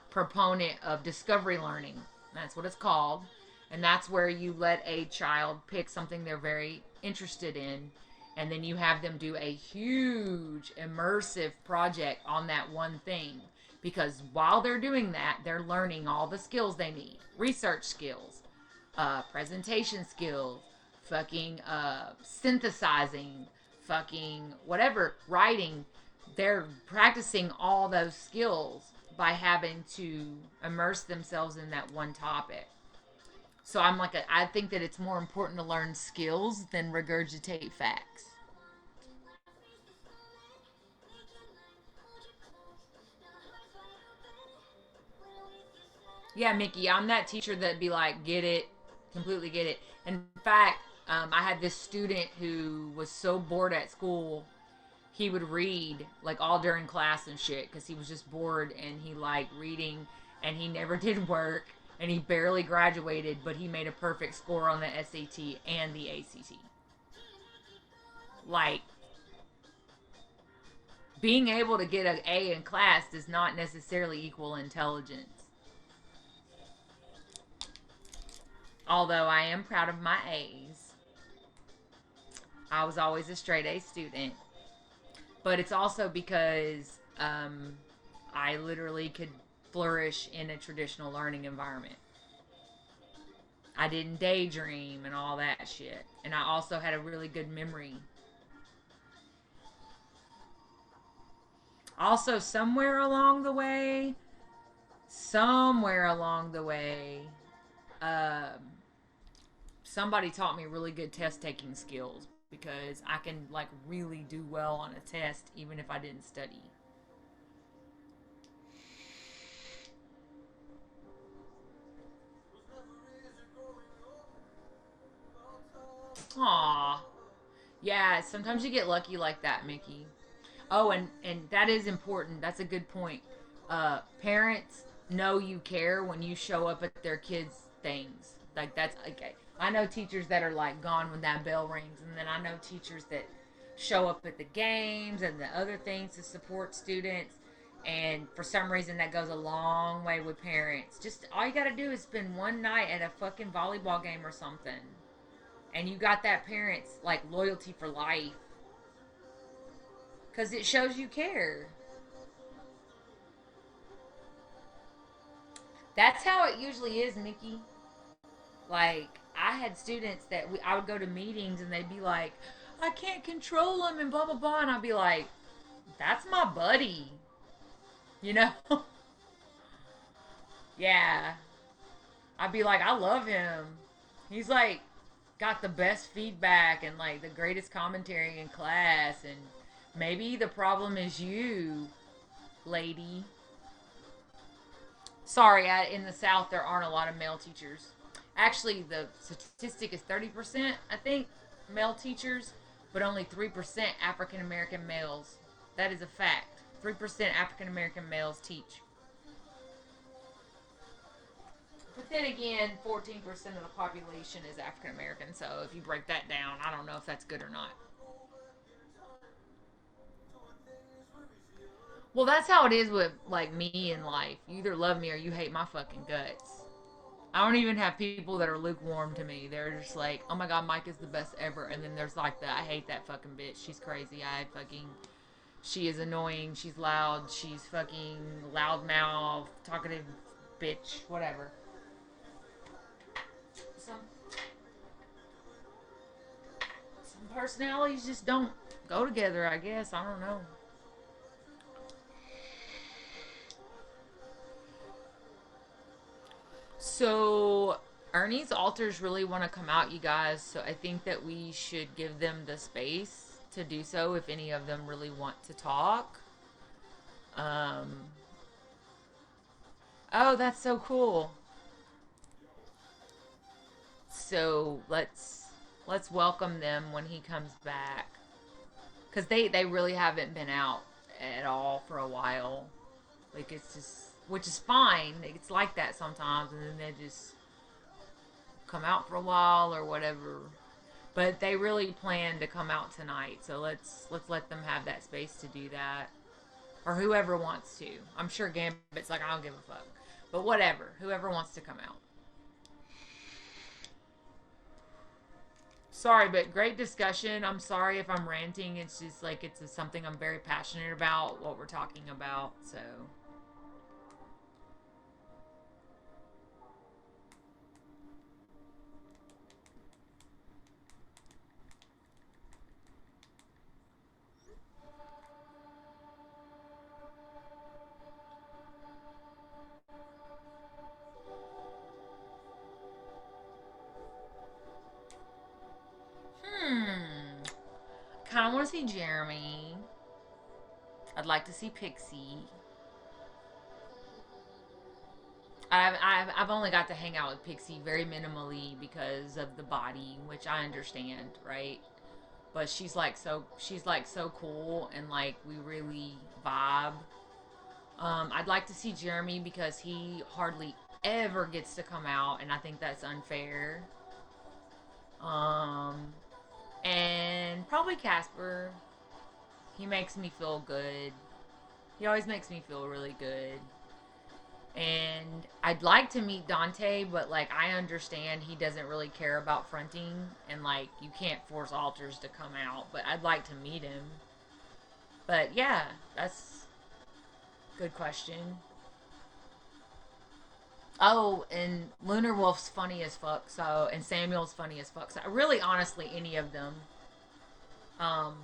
Speaker 2: proponent of discovery learning. That's what it's called. And that's where you let a child pick something they're very interested in, and then you have them do a huge immersive project on that one thing. Because while they're doing that, they're learning all the skills they need. Research skills, presentation skills, fucking synthesizing, fucking whatever, writing. They're practicing all those skills by having to immerse themselves in that one topic. So I think that it's more important to learn skills than regurgitate facts. Yeah, Mickey, I'm that teacher that'd be like, get it, completely get it. In fact, I had this student who was so bored at school, he would read like all during class and shit, because he was just bored, and he liked reading, and he never did work, and he barely graduated, but he made a perfect score on the SAT and the ACT. Like, being able to get an A in class does not necessarily equal intelligence. Although I am proud of my A's. I was always a straight A student. But it's also because I literally could flourish in a traditional learning environment. I didn't daydream and all that shit. And I also had a really good memory. Also, somewhere along the way, somebody taught me really good test taking skills, because I can like really do well on a test even if I didn't study. Aw. Yeah, sometimes you get lucky like that, Mickey. Oh, and that is important. That's a good point. Parents know you care when you show up at their kids' things. Like, that's okay. I know teachers that are like gone when that bell rings, and then I know teachers that show up at the games and the other things to support students. And for some reason, that goes a long way with parents. Just all you got to do is spend one night at a fucking volleyball game or something. And you got that parent's like loyalty for life. Because it shows you care. That's how it usually is, Mickey. Like, I had students that I would go to meetings and they'd be like, I can't control him and blah, blah, blah. And I'd be like, that's my buddy. You know? Yeah. I'd be like, I love him. He's like, got the best feedback and like the greatest commentary in class. And maybe the problem is you, lady. Sorry, in the South, there aren't a lot of male teachers. Actually, the statistic is 30%, I think, male teachers, but only 3% African American males. That is a fact. 3% African American males teach. But then again, 14% of the population is African American, so if you break that down, I don't know if that's good or not. Well, that's how it is with, like, me in life. You either love me or you hate my fucking guts. I don't even have people that are lukewarm to me. They're just like, oh my god, Mike is the best ever. And then there's like I hate that fucking bitch. She's crazy. She is annoying. She's loud. She's fucking loudmouth, talkative bitch, whatever. Some personalities just don't go together, I guess. I don't know. So Ernie's alters really want to come out, you guys. So I think that we should give them the space to do so if any of them really want to talk. Oh, that's so cool. So let's welcome them when he comes back, because they really haven't been out at all for a while. Like, it's just, which is fine. It's like that sometimes, and then they just come out for a while or whatever. But they really plan to come out tonight, so let's let them have that space to do that, or whoever wants to. I'm sure Gambit's like, I don't give a fuck, but whatever. Whoever wants to come out. Sorry, but great discussion. I'm sorry if I'm ranting. It's just like it's something I'm very passionate about, what we're talking about. So. Kind of want to see Jeremy. I'd like to see Pixie. I've only got to hang out with Pixie very minimally because of the body, which I understand, right? But she's like so cool, and like we really vibe. I'd like to see Jeremy because he hardly ever gets to come out, and I think that's unfair. Um, and probably Casper. He makes me feel good. He always makes me feel really good. And I'd like to meet Dante, but like I understand he doesn't really care about fronting, and like you can't force alters to come out, but I'd like to meet him. But yeah, that's a good question. Oh, and Lunar Wolf's funny as fuck, so, and Samuel's funny as fuck. So really, honestly, any of them. Um,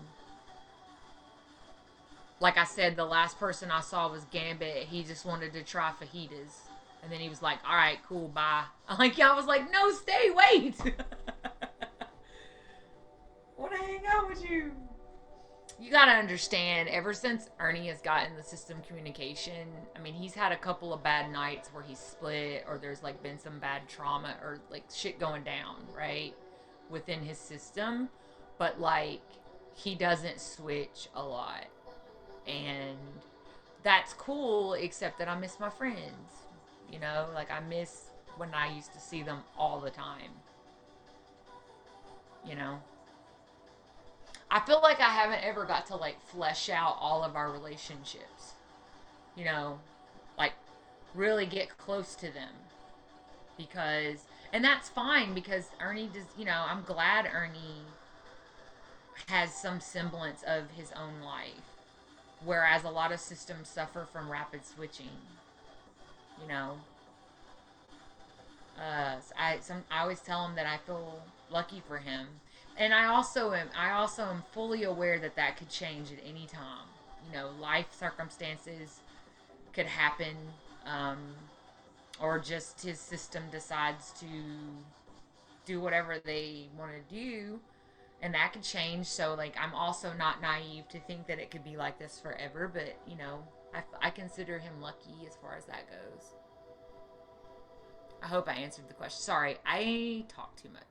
Speaker 2: like I said, the last person I saw was Gambit. He just wanted to try fajitas. And then he was like, all right, cool, bye. I'm like, yeah, I was like, no, stay, wait. I want to hang out with you. You gotta understand, ever since Ernie has gotten the system communication, I mean, he's had a couple of bad nights where he's split, or there's like been some bad trauma or like shit going down, right? Within his system. But like, he doesn't switch a lot. And that's cool, except that I miss my friends. You know, like I miss when I used to see them all the time. You know? I feel like I haven't ever got to like flesh out all of our relationships. you know, like really get close to them because, and that's fine because Ernie does, I'm glad Ernie has some semblance of his own life, whereas a lot of systems suffer from rapid switching, you know. I always tell him that I feel lucky for him, and I also am fully aware that that could change at any time. Life circumstances could happen, um, or just his system decides to do whatever they want to do, and that could change. So like, I'm also not naive to think that it could be like this forever. But I consider him lucky as far as that goes. I hope I answered the question. Sorry, I talk too much.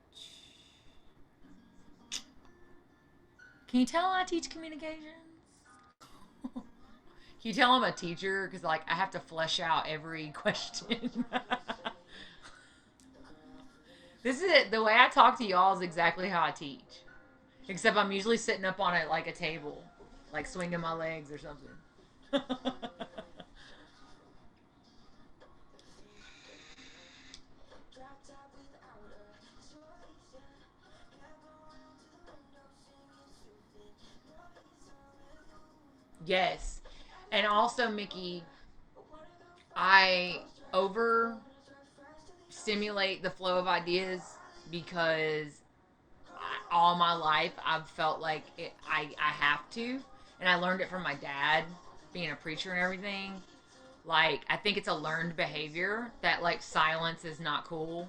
Speaker 2: Can you tell I teach communications? Can you tell I'm a teacher? Because, like, I have to flesh out every question. This is it. The way I talk to y'all is exactly how I teach. Except I'm usually sitting up on it like a table. Like swinging my legs or something. Yes. And also, Mickey, I over stimulate the flow of ideas because all my life I've felt like I have to. And I learned it from my dad, being a preacher and everything. Like, I think it's a learned behavior that, like, silence is not cool.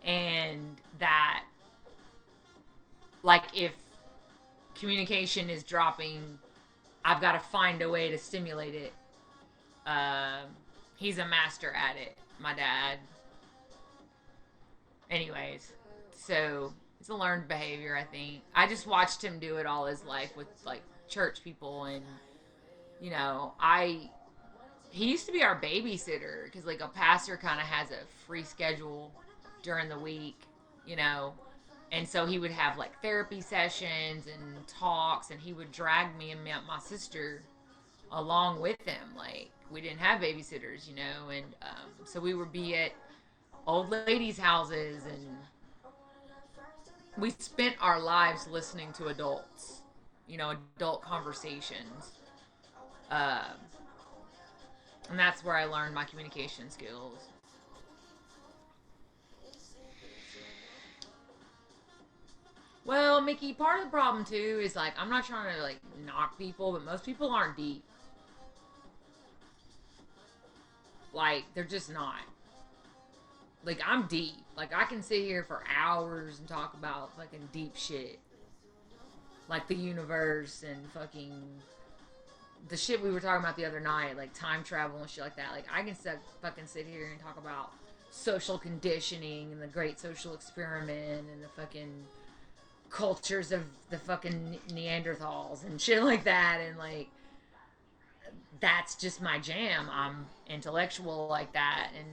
Speaker 2: And that, like, if communication is dropping, I've got to find a way to stimulate it. He's a master at it, my dad. Anyways, so it's a learned behavior, I think. I just watched him do it all his life with like church people, and I he used to be our babysitter because like a pastor kind of has a free schedule during the week, you know, and so he would have like therapy sessions and talks, and he would drag me and my sister along with him. Like, we didn't have babysitters, and so we would be at old ladies' houses, and we spent our lives listening to adults, adult conversations. Uh, and that's where I learned my communication skills. Well, Mickey, part of the problem too is like, I'm not trying to like knock people, but most people aren't deep. Like, they're just not. Like, I'm deep. Like, I can sit here for hours and talk about fucking deep shit. Like the universe and fucking the shit we were talking about the other night, like time travel and shit like that. Like, I can fucking sit here and talk about social conditioning and the great social experiment and the fucking cultures of the fucking Neanderthals and shit like that. And like, that's just my jam. I'm intellectual like that, and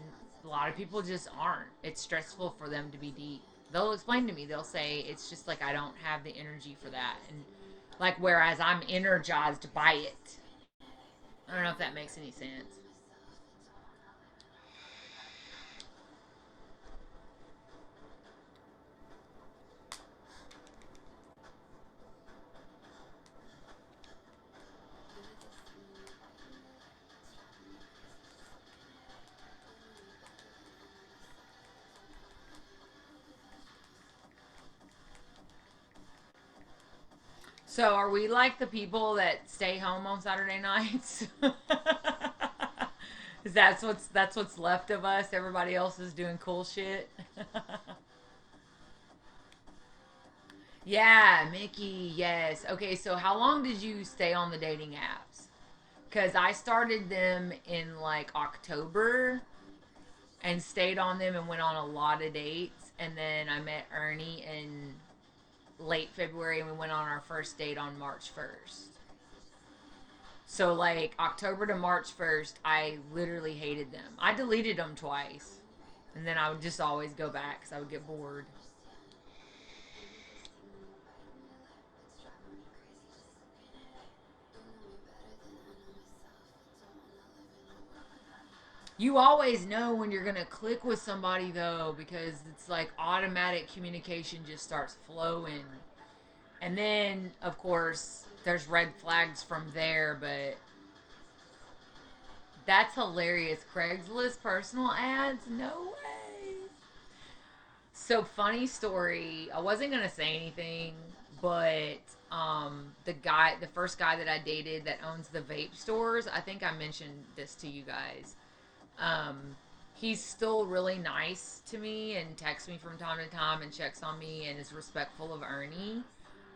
Speaker 2: a lot of people just aren't. It's stressful for them to be deep. They'll explain to me, they'll say it's just like I don't have the energy for that, and like, whereas I'm energized by it. I don't know if that makes any sense. So are we like the people that stay home on Saturday nights? Is that's what's left of us? Everybody else is doing cool shit. Yeah, Mickey, yes. Okay, so how long did you stay on the dating apps? Because I started them in like October and stayed on them and went on a lot of dates. And then I met Ernie in late February, and we went on our first date on March 1st. So, like, October to March 1st, I literally hated them. I deleted them twice. And then I would just always go back because I would get bored.
Speaker 3: You always know when you're gonna click with somebody though, because it's like automatic communication just starts flowing. And then, of course, there's red flags from there, but that's hilarious. Craigslist personal ads? No way. So funny story. I wasn't gonna say anything, but the first guy that I dated that owns the vape stores, I think I mentioned this to you guys. Um, he's still really nice to me and texts me from time to time and checks on me and is respectful of Ernie.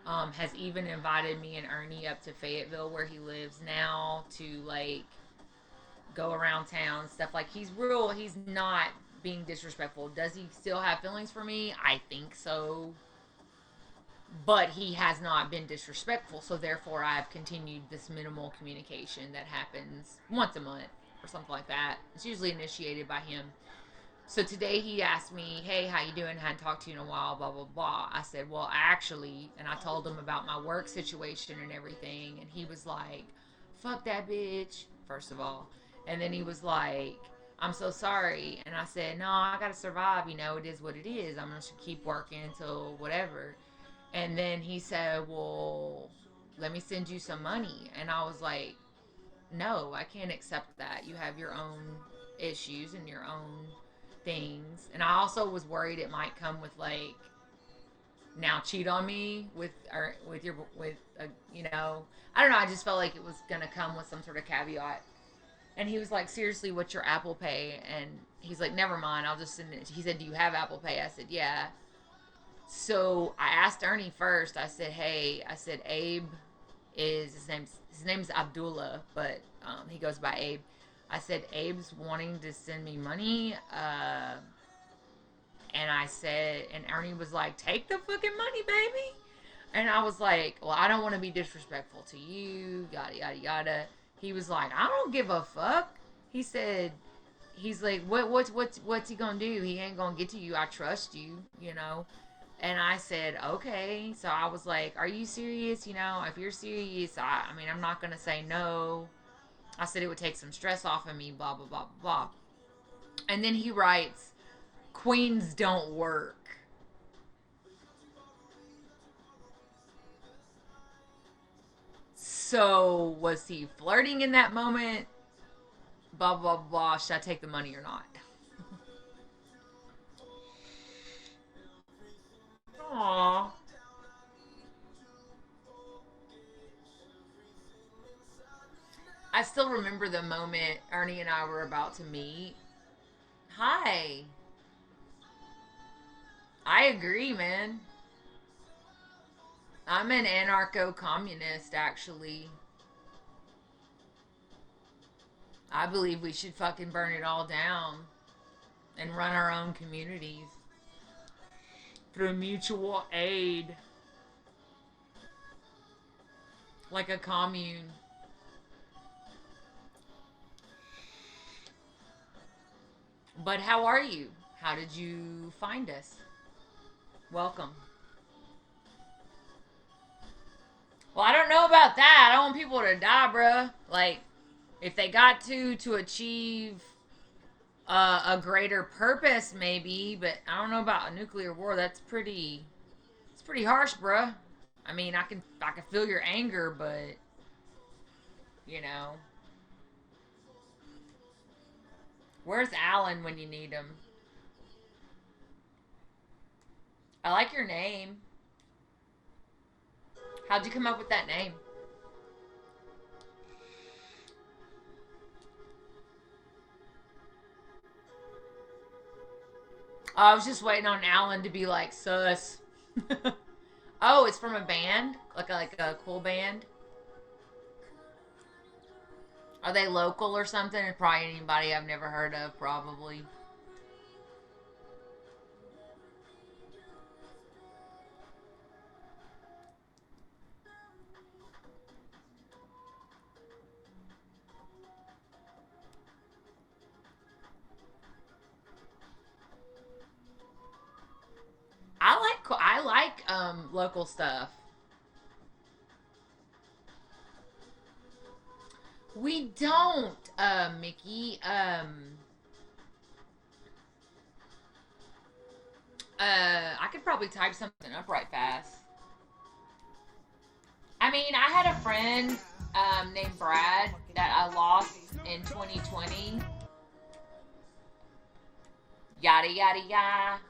Speaker 3: Has even invited me and Ernie up to Fayetteville where he lives now to like go around town, stuff like he's not being disrespectful. Does he still have feelings for me? I think so. But he has not been disrespectful, so therefore I've continued this minimal communication that happens once a month or something like that. It's usually initiated by him. So today he asked me, "Hey, how you doing? Hadn't talked to you in a while, blah blah blah." I said, "Well, actually," and I told him about my work situation and everything, and he was like, "Fuck that bitch," first of all. And then he was like, "I'm so sorry." And I said, "No, I gotta survive, it is what it is. I'm gonna keep working until whatever." And then he said, "Well, let me send you some money." And I was like, "No, I can't accept that. You have your own issues and your own things." And I also was worried it might come with like, now cheat on me with I don't know. I just felt like it was gonna come with some sort of caveat. And he was like, "Seriously, what's your Apple Pay?" And he's like, "Never mind, I'll just send it." He said, "Do you have Apple Pay?" I said, "Yeah." So I asked Ernie first. I said, "Hey," I said, "Abe is his name's Abdullah, but he goes by Abe." I said, "Abe's wanting to send me money." And I said, and Ernie was like, "Take the fucking money, baby." And I was like, "Well, I don't want to be disrespectful to you, yada yada yada." He was like, "I don't give a fuck." He said, he's like, what's he gonna do? He ain't gonna get to you. I trust you. And I said, "Okay." So I was like, "Are you serious? If you're serious, I mean, I'm not gonna say no." I said it would take some stress off of me, blah blah blah blah. And then he writes, "Queens don't work." So was he flirting in that moment? Blah blah blah. Should I take the money or not? Aww. I still remember the moment Ernie and I were about to meet. Hi. I agree, man. I'm an anarcho communist, actually. I believe we should fucking burn it all down and run our own communities through mutual aid, like a commune. But how are you? How did you find us? Welcome. Well, I don't know about that. I don't want people to die, bruh. Like, if they got to achieve a greater purpose, maybe. But I don't know about a nuclear war. It's pretty harsh, bruh. I mean, I can feel your anger, but you know, where's Alan when you need him? I like your name. How'd you come up with that name? I was just waiting on Alan to be like sus. Oh, it's from a band, like a cool band. Are they local or something? It's probably anybody I've never heard of, probably. I like local stuff. We don't, Mickey.
Speaker 2: I could probably type something up right fast. I mean, I had a friend named Brad that I lost in 2020. Yada yada yada.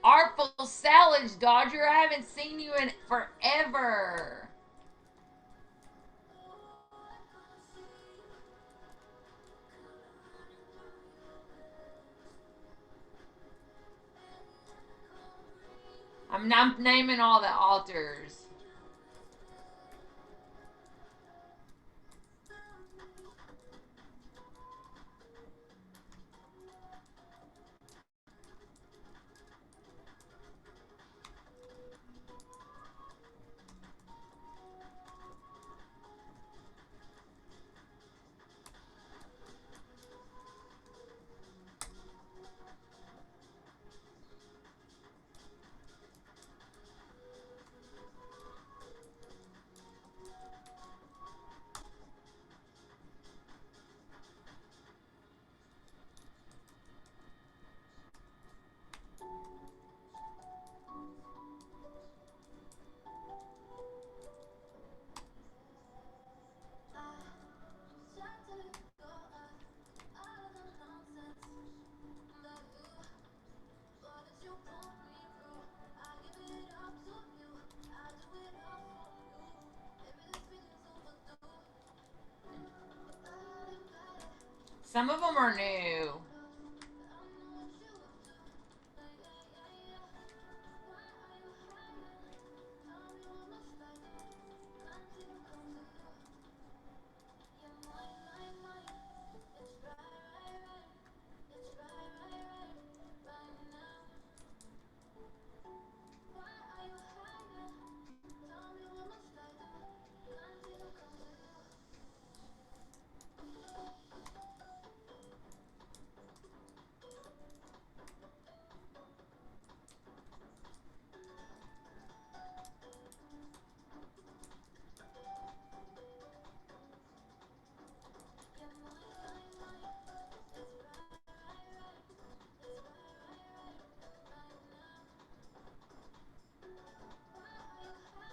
Speaker 2: Artful Salage, Dodger. I haven't seen you in forever. I'm not naming all the altars. Some of them are new.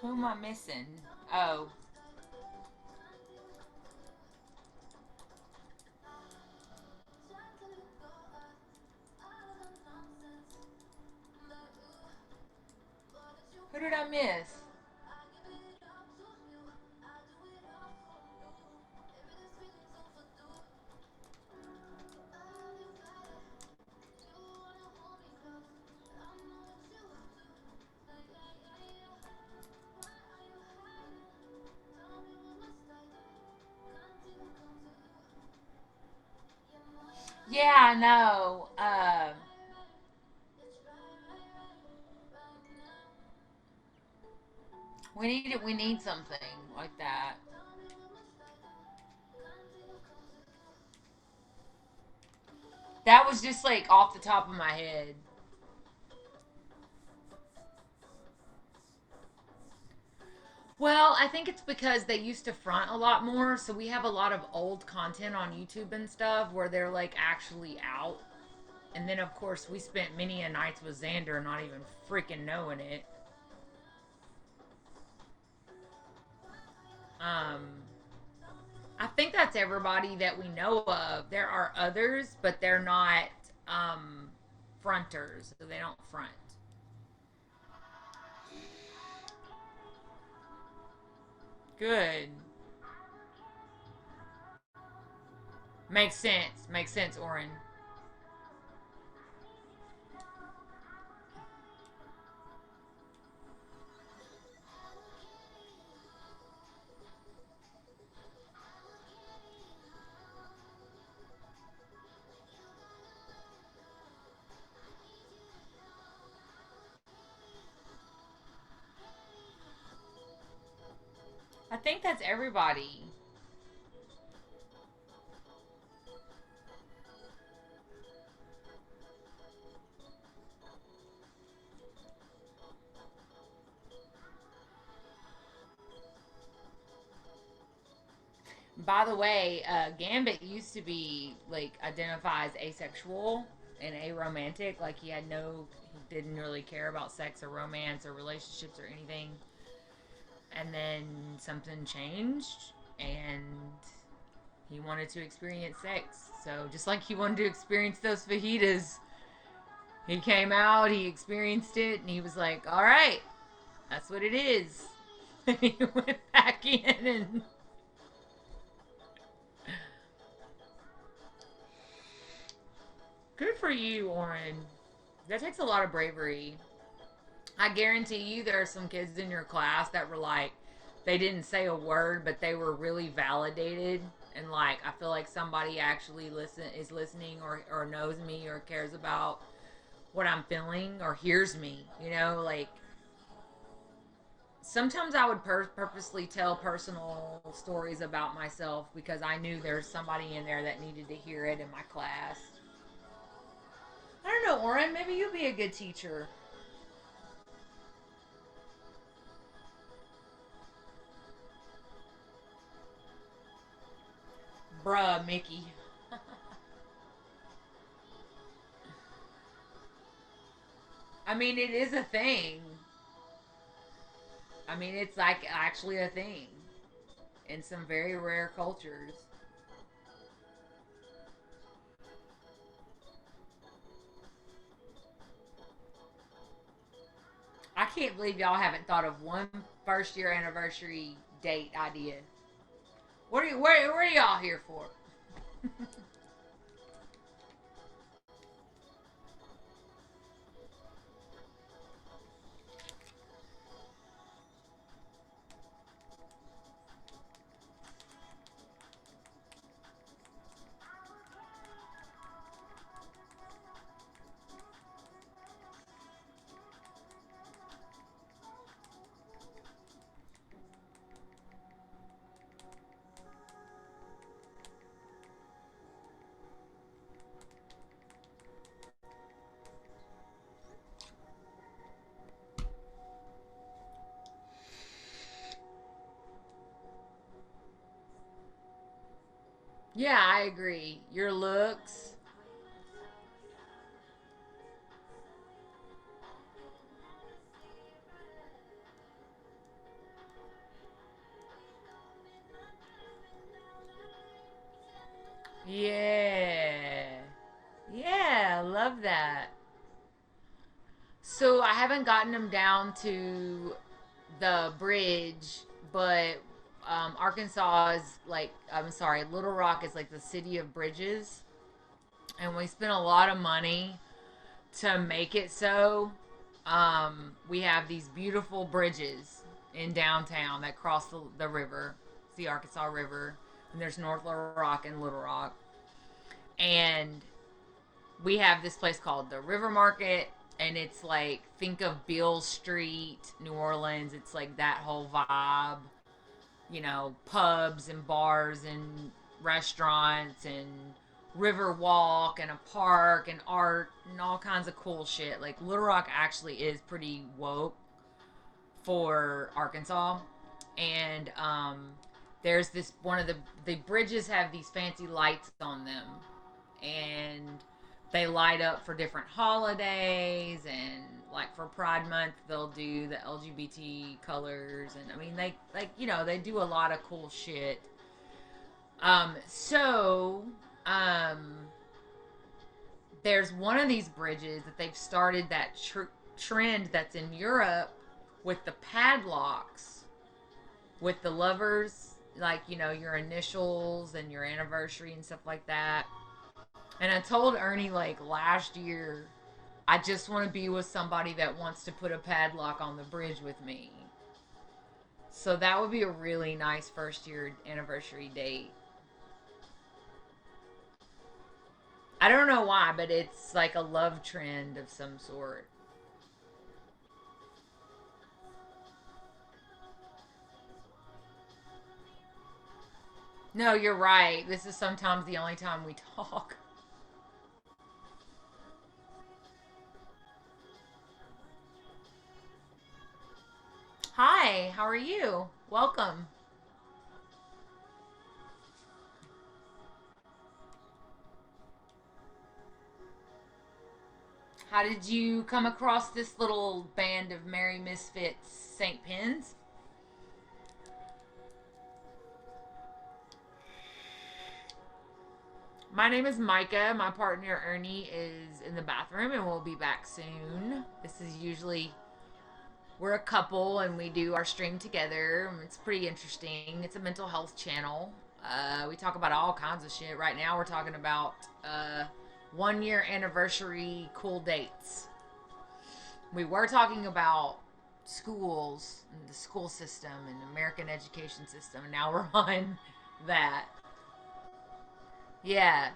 Speaker 2: Who am I missing? Oh. Who did I miss? Yeah, I know. We need something like that. That was just like off the top of my head. Well, I think it's because they used to front a lot more, so we have a lot of old content on YouTube and stuff where they're like actually out. And then of course we spent many a nights with Xander not even freaking knowing it. Um I think that's everybody that we know of. There are others, but they're not fronters. So they don't front. Good. Makes sense. Makes sense, Oren. I think that's everybody. By the way, Gambit used to be like identified as asexual, and aromantic. Like he didn't really care about sex or romance or relationships or anything. And then something changed, and he wanted to experience sex. So just like he wanted to experience those fajitas, he came out, he experienced it, and he was like, "All right, that's what it is." And he went back in and.
Speaker 3: Good for you, Oren.
Speaker 2: That takes a lot of bravery. I guarantee you there are some kids in your class that were like, they didn't say a word, but they were really validated. And like, I feel like somebody actually is listening or knows me or cares about what I'm feeling or hears me. You know, like sometimes I would purposely tell personal stories about myself because I knew there's somebody in there that needed to hear it in my class. I don't know, Oren. Maybe you'll be a good teacher. Bruh, Mickey. I mean, it is a thing. I mean, it's like actually a thing in some very rare cultures. I can't believe y'all haven't thought of one first year anniversary date idea. Where are y'all here for? Yeah, I agree. Your looks. Yeah. Yeah, love that. So I haven't gotten them down to the bridge, but Arkansas is like, I'm sorry, Little Rock is like the city of bridges. And we spent a lot of money to make it so. We have these beautiful bridges in downtown that cross the river. It's the Arkansas River. And there's North Little Rock and Little Rock. And we have this place called the River Market. And it's like, think of Beale Street, New Orleans. It's like that whole vibe. You know, pubs and bars and restaurants and river walk and a park and art and all kinds of cool shit. Like Little Rock actually is pretty woke for Arkansas. And there's this one of the bridges have these fancy lights on them. And they light up for different holidays, and like for Pride Month they'll do the LGBT colors, and I mean they like, you know, they do a lot of cool shit. So there's one of these bridges that they've started that trend that's in Europe with the padlocks with the lovers, like, you know, your initials and your anniversary and stuff like that. And I told Ernie like last year, I just want to be with somebody that wants to put a padlock on the bridge with me. So that would be a really nice first year anniversary date. I don't know why, but it's like a love trend of some sort. No, you're right. This is sometimes the only time we talk. Hi, how are you? Welcome. How did you come across this little band of Merry Misfits St. Pins?
Speaker 3: My name is Micah. My partner Ernie is in the bathroom and we'll be back soon. This is usually, we're a couple and we do our stream together. It's pretty interesting. It's a mental health channel. We talk about all kinds of shit. Right now we're talking about 1 year anniversary cool dates. We were talking about schools and the school system and American education system, and now we're on that. Yeah.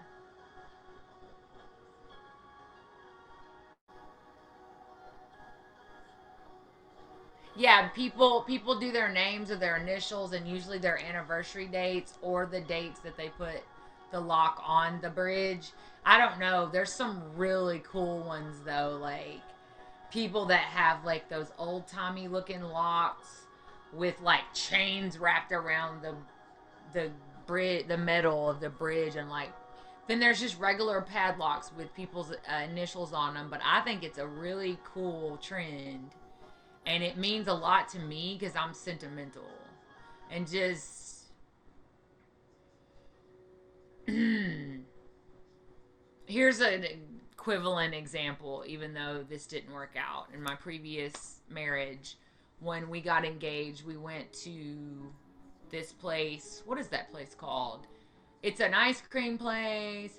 Speaker 3: Yeah, people do their names or their initials and usually their anniversary dates or the dates that they put the lock on the bridge. I don't know. There's some really cool ones though, like people that have like those old timey looking locks with like chains wrapped around the bridge, the metal of the bridge, and like then there's just regular padlocks with people's initials on them. But I think it's a really cool trend, and it means a lot to me because I'm sentimental, and just here's an equivalent example. Even though this didn't work out in my previous marriage, when we got engaged, we went to this place. What is that place called? It's an ice cream place.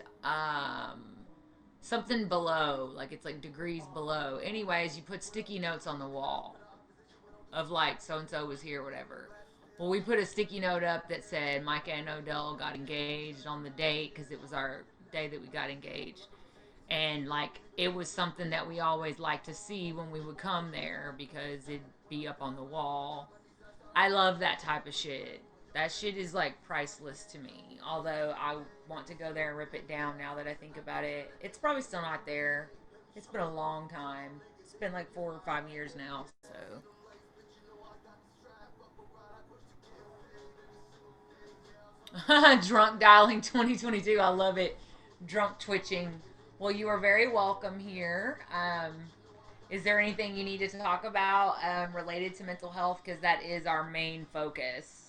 Speaker 3: Something below, like it's like degrees below. Anyways, you put sticky notes on the wall of like so and so was here, whatever. Well, we put a sticky note up that said Micah and Odell got engaged on the date because it was our day that we got engaged. And like it was something that we always liked to see when we would come there because it'd be up on the wall. I love that type of shit. That shit is like priceless to me. Although I want to go there and rip it down now that I think about it. It's probably still not there. It's been a long time. It's been like 4 or 5 years now. So drunk dialing 2022. I love it. Drunk twitching. Well, you are very welcome here. Is there anything you need to talk about related to mental health? Because that is our main focus.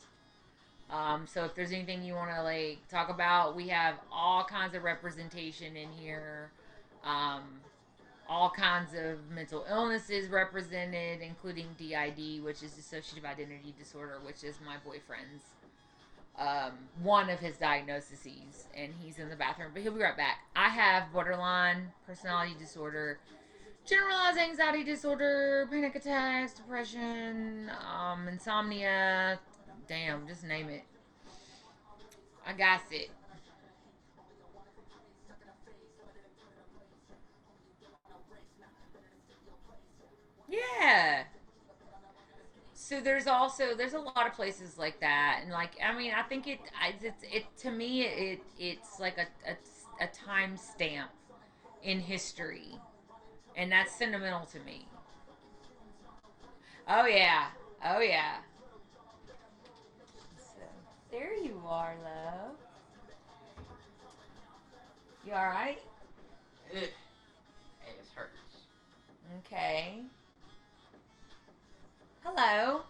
Speaker 3: So if there's anything you want to like talk about, we have all kinds of representation in here. Um, all kinds of mental illnesses represented, including DID, which is dissociative identity disorder, which is my boyfriend's one of his diagnoses, and he's in the bathroom, but he'll be right back. I have borderline personality disorder, generalized anxiety disorder, panic attacks, depression, insomnia. Damn, just name it. I got it. Yeah. So there's a lot of places like that, and like I mean I think it to me it's like a time stamp in history, and that's sentimental to me. Oh yeah, oh yeah. So there you are, love. You all right?
Speaker 1: Ugh. Ass hurts.
Speaker 2: Okay. Hello.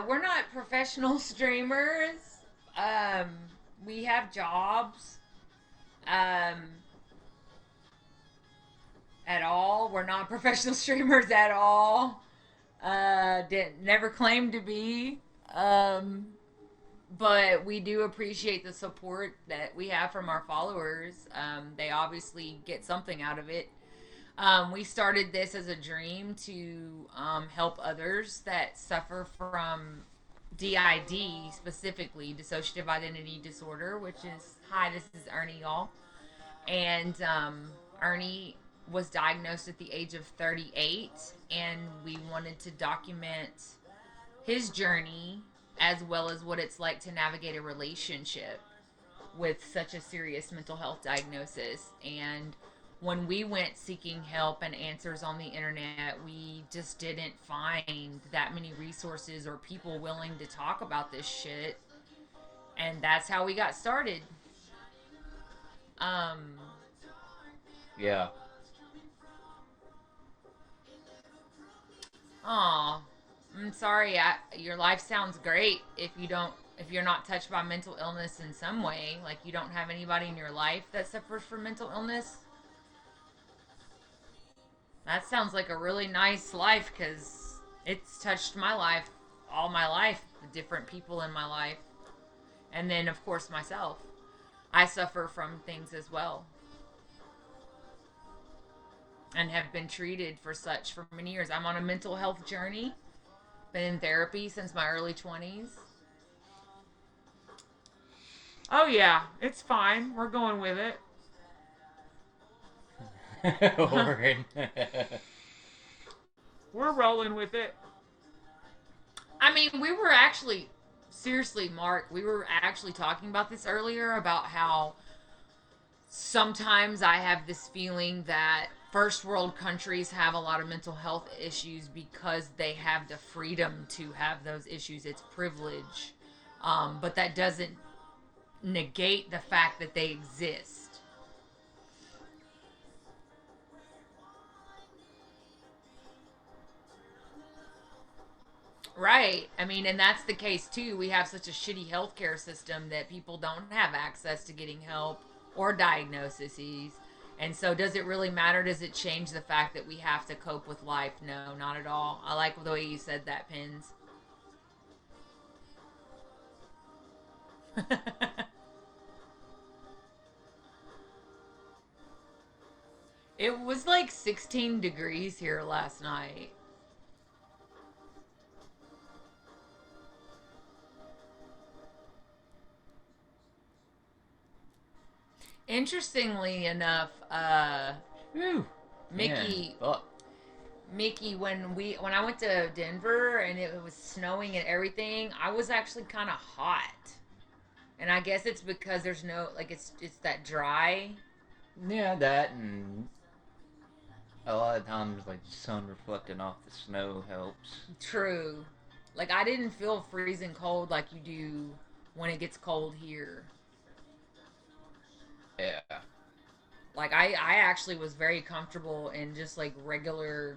Speaker 2: We're not professional streamers. Um, we have jobs. Um, at all. We're not professional streamers at all. Didn't never claimed to be. Um, but we do appreciate the support that we have from our followers. They obviously get something out of it. We started this as a dream to help others that suffer from DID, specifically dissociative identity disorder, which is hi, this is Ernie, y'all. And Ernie was diagnosed at the age of 38, and we wanted to document his journey as well as what it's like to navigate a relationship with such a serious mental health diagnosis. And when we went seeking help and answers on the internet, we just didn't find that many resources or people willing to talk about this shit. And that's how we got started. Um,
Speaker 1: Yeah.
Speaker 2: Oh, I'm sorry. Your life sounds great if you're not touched by mental illness in some way. Like you don't have anybody in your life that suffers from mental illness. That sounds like a really nice life because it's touched my life all my life, the different people in my life. And then, of course, myself. I suffer from things as well and have been treated for such for many years. I'm on a mental health journey, been in therapy since my early 20s.
Speaker 3: Oh yeah, it's fine. We're going with it.
Speaker 1: Oren.
Speaker 3: We're rolling with it.
Speaker 2: I mean, we were actually, seriously, Mark, we were actually talking about this earlier about how sometimes I have this feeling that first world countries have a lot of mental health issues because they have the freedom to have those issues. It's privilege. But that doesn't negate the fact that they exist. Right. I mean, and that's the case too. We have such a shitty healthcare system that people don't have access to getting help or diagnoses. And so, does it really matter? Does it change the fact that we have to cope with life? No, not at all. I like the way you said that, Pins. It was like 16 degrees here last night. Interestingly enough,
Speaker 1: Whew.
Speaker 2: Mickey,
Speaker 1: Man, fuck.
Speaker 2: Mickey, when I went to Denver and it was snowing and everything, I was actually kind of hot, and I guess it's because there's no like it's that dry.
Speaker 1: Yeah, that and a lot of times, like the sun reflecting off the snow helps.
Speaker 2: True, like I didn't feel freezing cold like you do when it gets cold here.
Speaker 1: Yeah.
Speaker 2: Like I actually was very comfortable in just like regular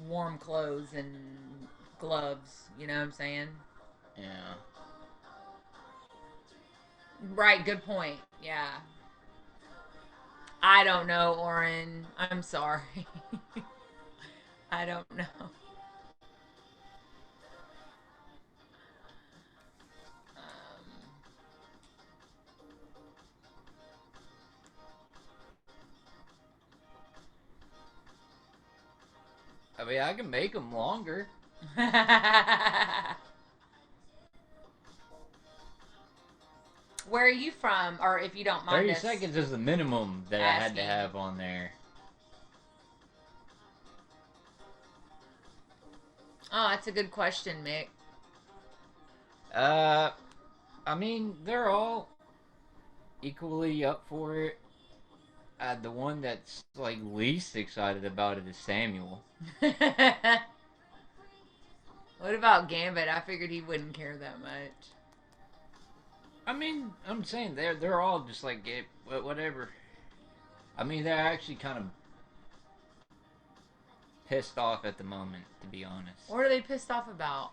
Speaker 2: warm clothes and gloves. You know what I'm saying?
Speaker 1: Yeah.
Speaker 2: Right. Good point. Yeah. I don't know, Oren. I'm sorry. I don't know.
Speaker 1: I mean, I can make them longer.
Speaker 2: Where are you from? Or if you don't mind
Speaker 1: 30
Speaker 2: us
Speaker 1: seconds is the minimum that I had to
Speaker 2: asking.
Speaker 1: have on there.
Speaker 2: Oh, that's a good question, Mick.
Speaker 1: Uh, I mean, they're all equally up for it. The one that's like least excited about it is Samuel.
Speaker 2: What about Gambit? I figured he wouldn't care that much.
Speaker 1: I mean, I'm saying they're all just like whatever. I mean, they're actually kind of pissed off at the moment, to be honest,
Speaker 2: What are they pissed off about?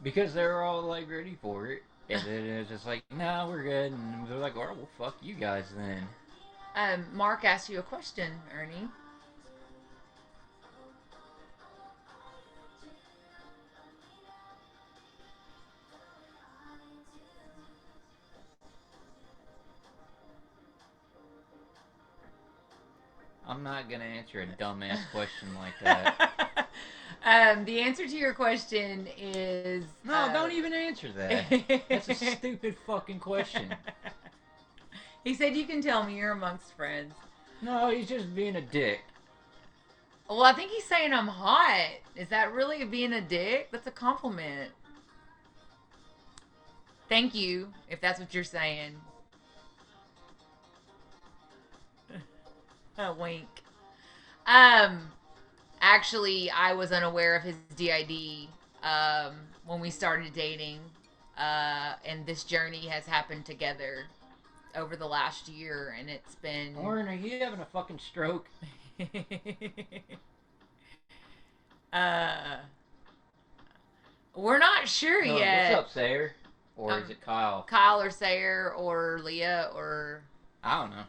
Speaker 1: because they're all like ready for it, and then it's just like, nah, we're good, and they're like, well, fuck you guys then.
Speaker 2: Mark asked you a question, Ernie.
Speaker 1: I'm not gonna answer a dumbass question like that.
Speaker 2: The answer to your question is
Speaker 1: No, don't even answer that. That's a stupid fucking question.
Speaker 2: He said you can tell me you're amongst friends.
Speaker 1: No, he's just being a dick.
Speaker 2: Well, I think he's saying I'm hot. Is that really being a dick? That's a compliment. Thank you, if that's what you're saying. A wink. Actually, I was unaware of his DID when we started dating, and this journey has happened together. over the last year, and it's been.
Speaker 1: Warren, are you having a fucking stroke?
Speaker 2: uh, we're not sure
Speaker 1: No,
Speaker 2: yet.
Speaker 1: what's up, Sayer? Or is it Kyle?
Speaker 2: Kyle or Sayer or Leah or
Speaker 1: I don't know.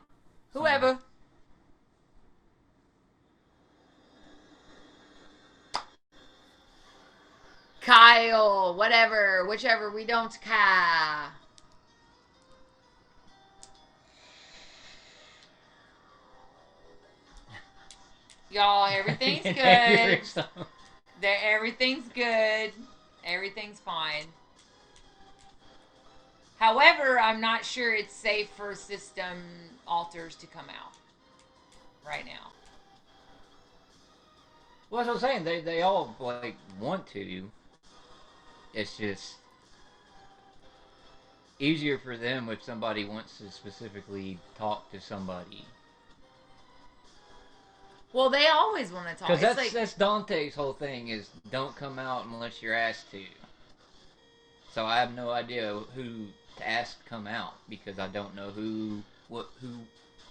Speaker 2: whoever. Kyle, whatever, whichever, we don't care. Y'all, everything's good. Everything's good. Everything's fine. However, I'm not sure it's safe for system alters to come out right now.
Speaker 1: Well, that's what I'm saying. They all like want to. It's just easier for them if somebody wants to specifically talk to somebody.
Speaker 2: Well, they always want to talk.
Speaker 1: Because that's Dante's whole thing is don't come out unless you're asked to. So I have no idea who to ask to come out because I don't know who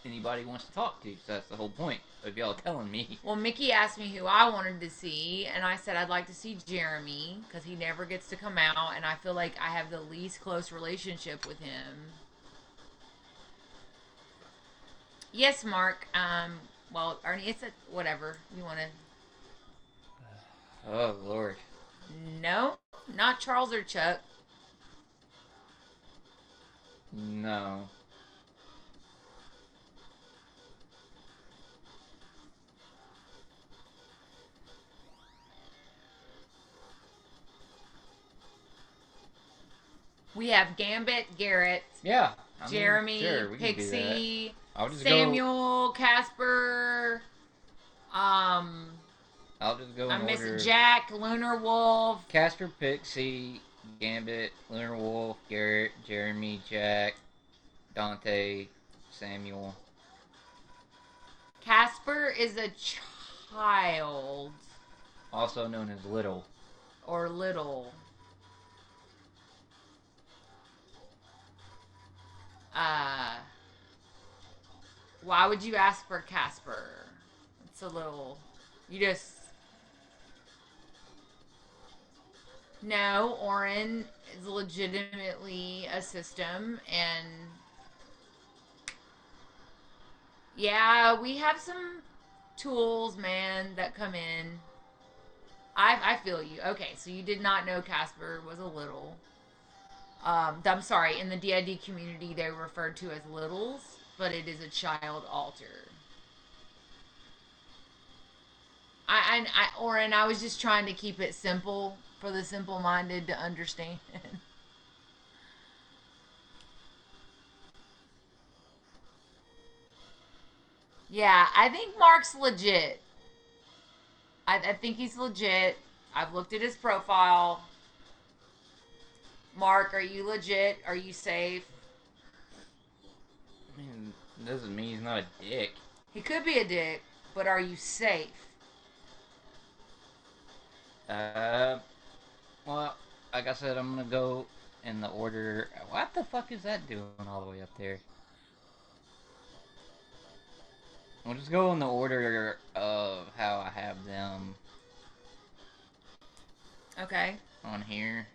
Speaker 1: anybody wants to talk to. So that's the whole point of y'all telling me.
Speaker 2: Well, Mickey asked me who I wanted to see, and I said I'd like to see Jeremy because he never gets to come out, and I feel like I have the least close relationship with him. Yes, Mark. Well, Ernie, it's whatever you want to.
Speaker 1: Oh Lord.
Speaker 2: No, not Charles or Chuck.
Speaker 1: No.
Speaker 2: We have Gambit, Garrett,
Speaker 1: Yeah.
Speaker 2: Jeremy,
Speaker 1: sure, we can do
Speaker 2: Pixie,
Speaker 1: that. I'll just
Speaker 2: Samuel, Casper.
Speaker 1: I'll just go in
Speaker 2: I'm
Speaker 1: order.
Speaker 2: missing Jack, Lunar Wolf.
Speaker 1: Casper, Pixie, Gambit, Lunar Wolf, Garrett, Jeremy, Jack, Dante, Samuel.
Speaker 2: Casper is a child.
Speaker 1: Also known as Little.
Speaker 2: Or little. Why would you ask for Casper? It's a little. You just. No, Orin is legitimately a system, and. Yeah, we have some tools, man, that come in. I feel you. Okay, so you did not know Casper was a little. I'm sorry, in the DID community, they're referred to as littles, but it is a child alter. Orin, I was just trying to keep it simple for the simple-minded to understand. Yeah, I think Mark's legit. I think he's legit. I've looked at his profile. Mark, are you legit? Are you safe?
Speaker 1: I mean, doesn't mean he's not a dick.
Speaker 2: He could be a dick, but are you safe?
Speaker 1: Well, like I said, I'm gonna go in the order. What the fuck is that doing all the way up there? We'll just go in the order of how I have them
Speaker 2: Okay.
Speaker 1: on here.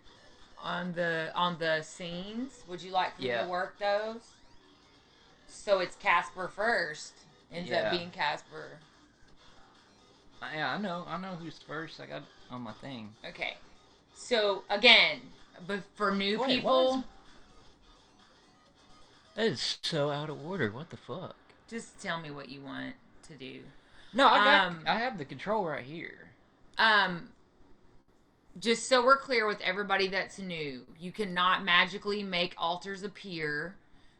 Speaker 2: On the scenes, would you like for me
Speaker 1: Yeah.
Speaker 2: to work those? So it's Casper first. Ends up
Speaker 1: Yeah.
Speaker 2: being Casper.
Speaker 1: Yeah, I know who's first. I got on my thing.
Speaker 2: Okay. So again, but for new
Speaker 1: Wait,
Speaker 2: people,
Speaker 1: what? That is so out of order. What the fuck?
Speaker 2: just tell me what you want to do.
Speaker 1: No, I have the control right here.
Speaker 2: Just so we're clear with everybody that's new, you cannot magically make alters appear.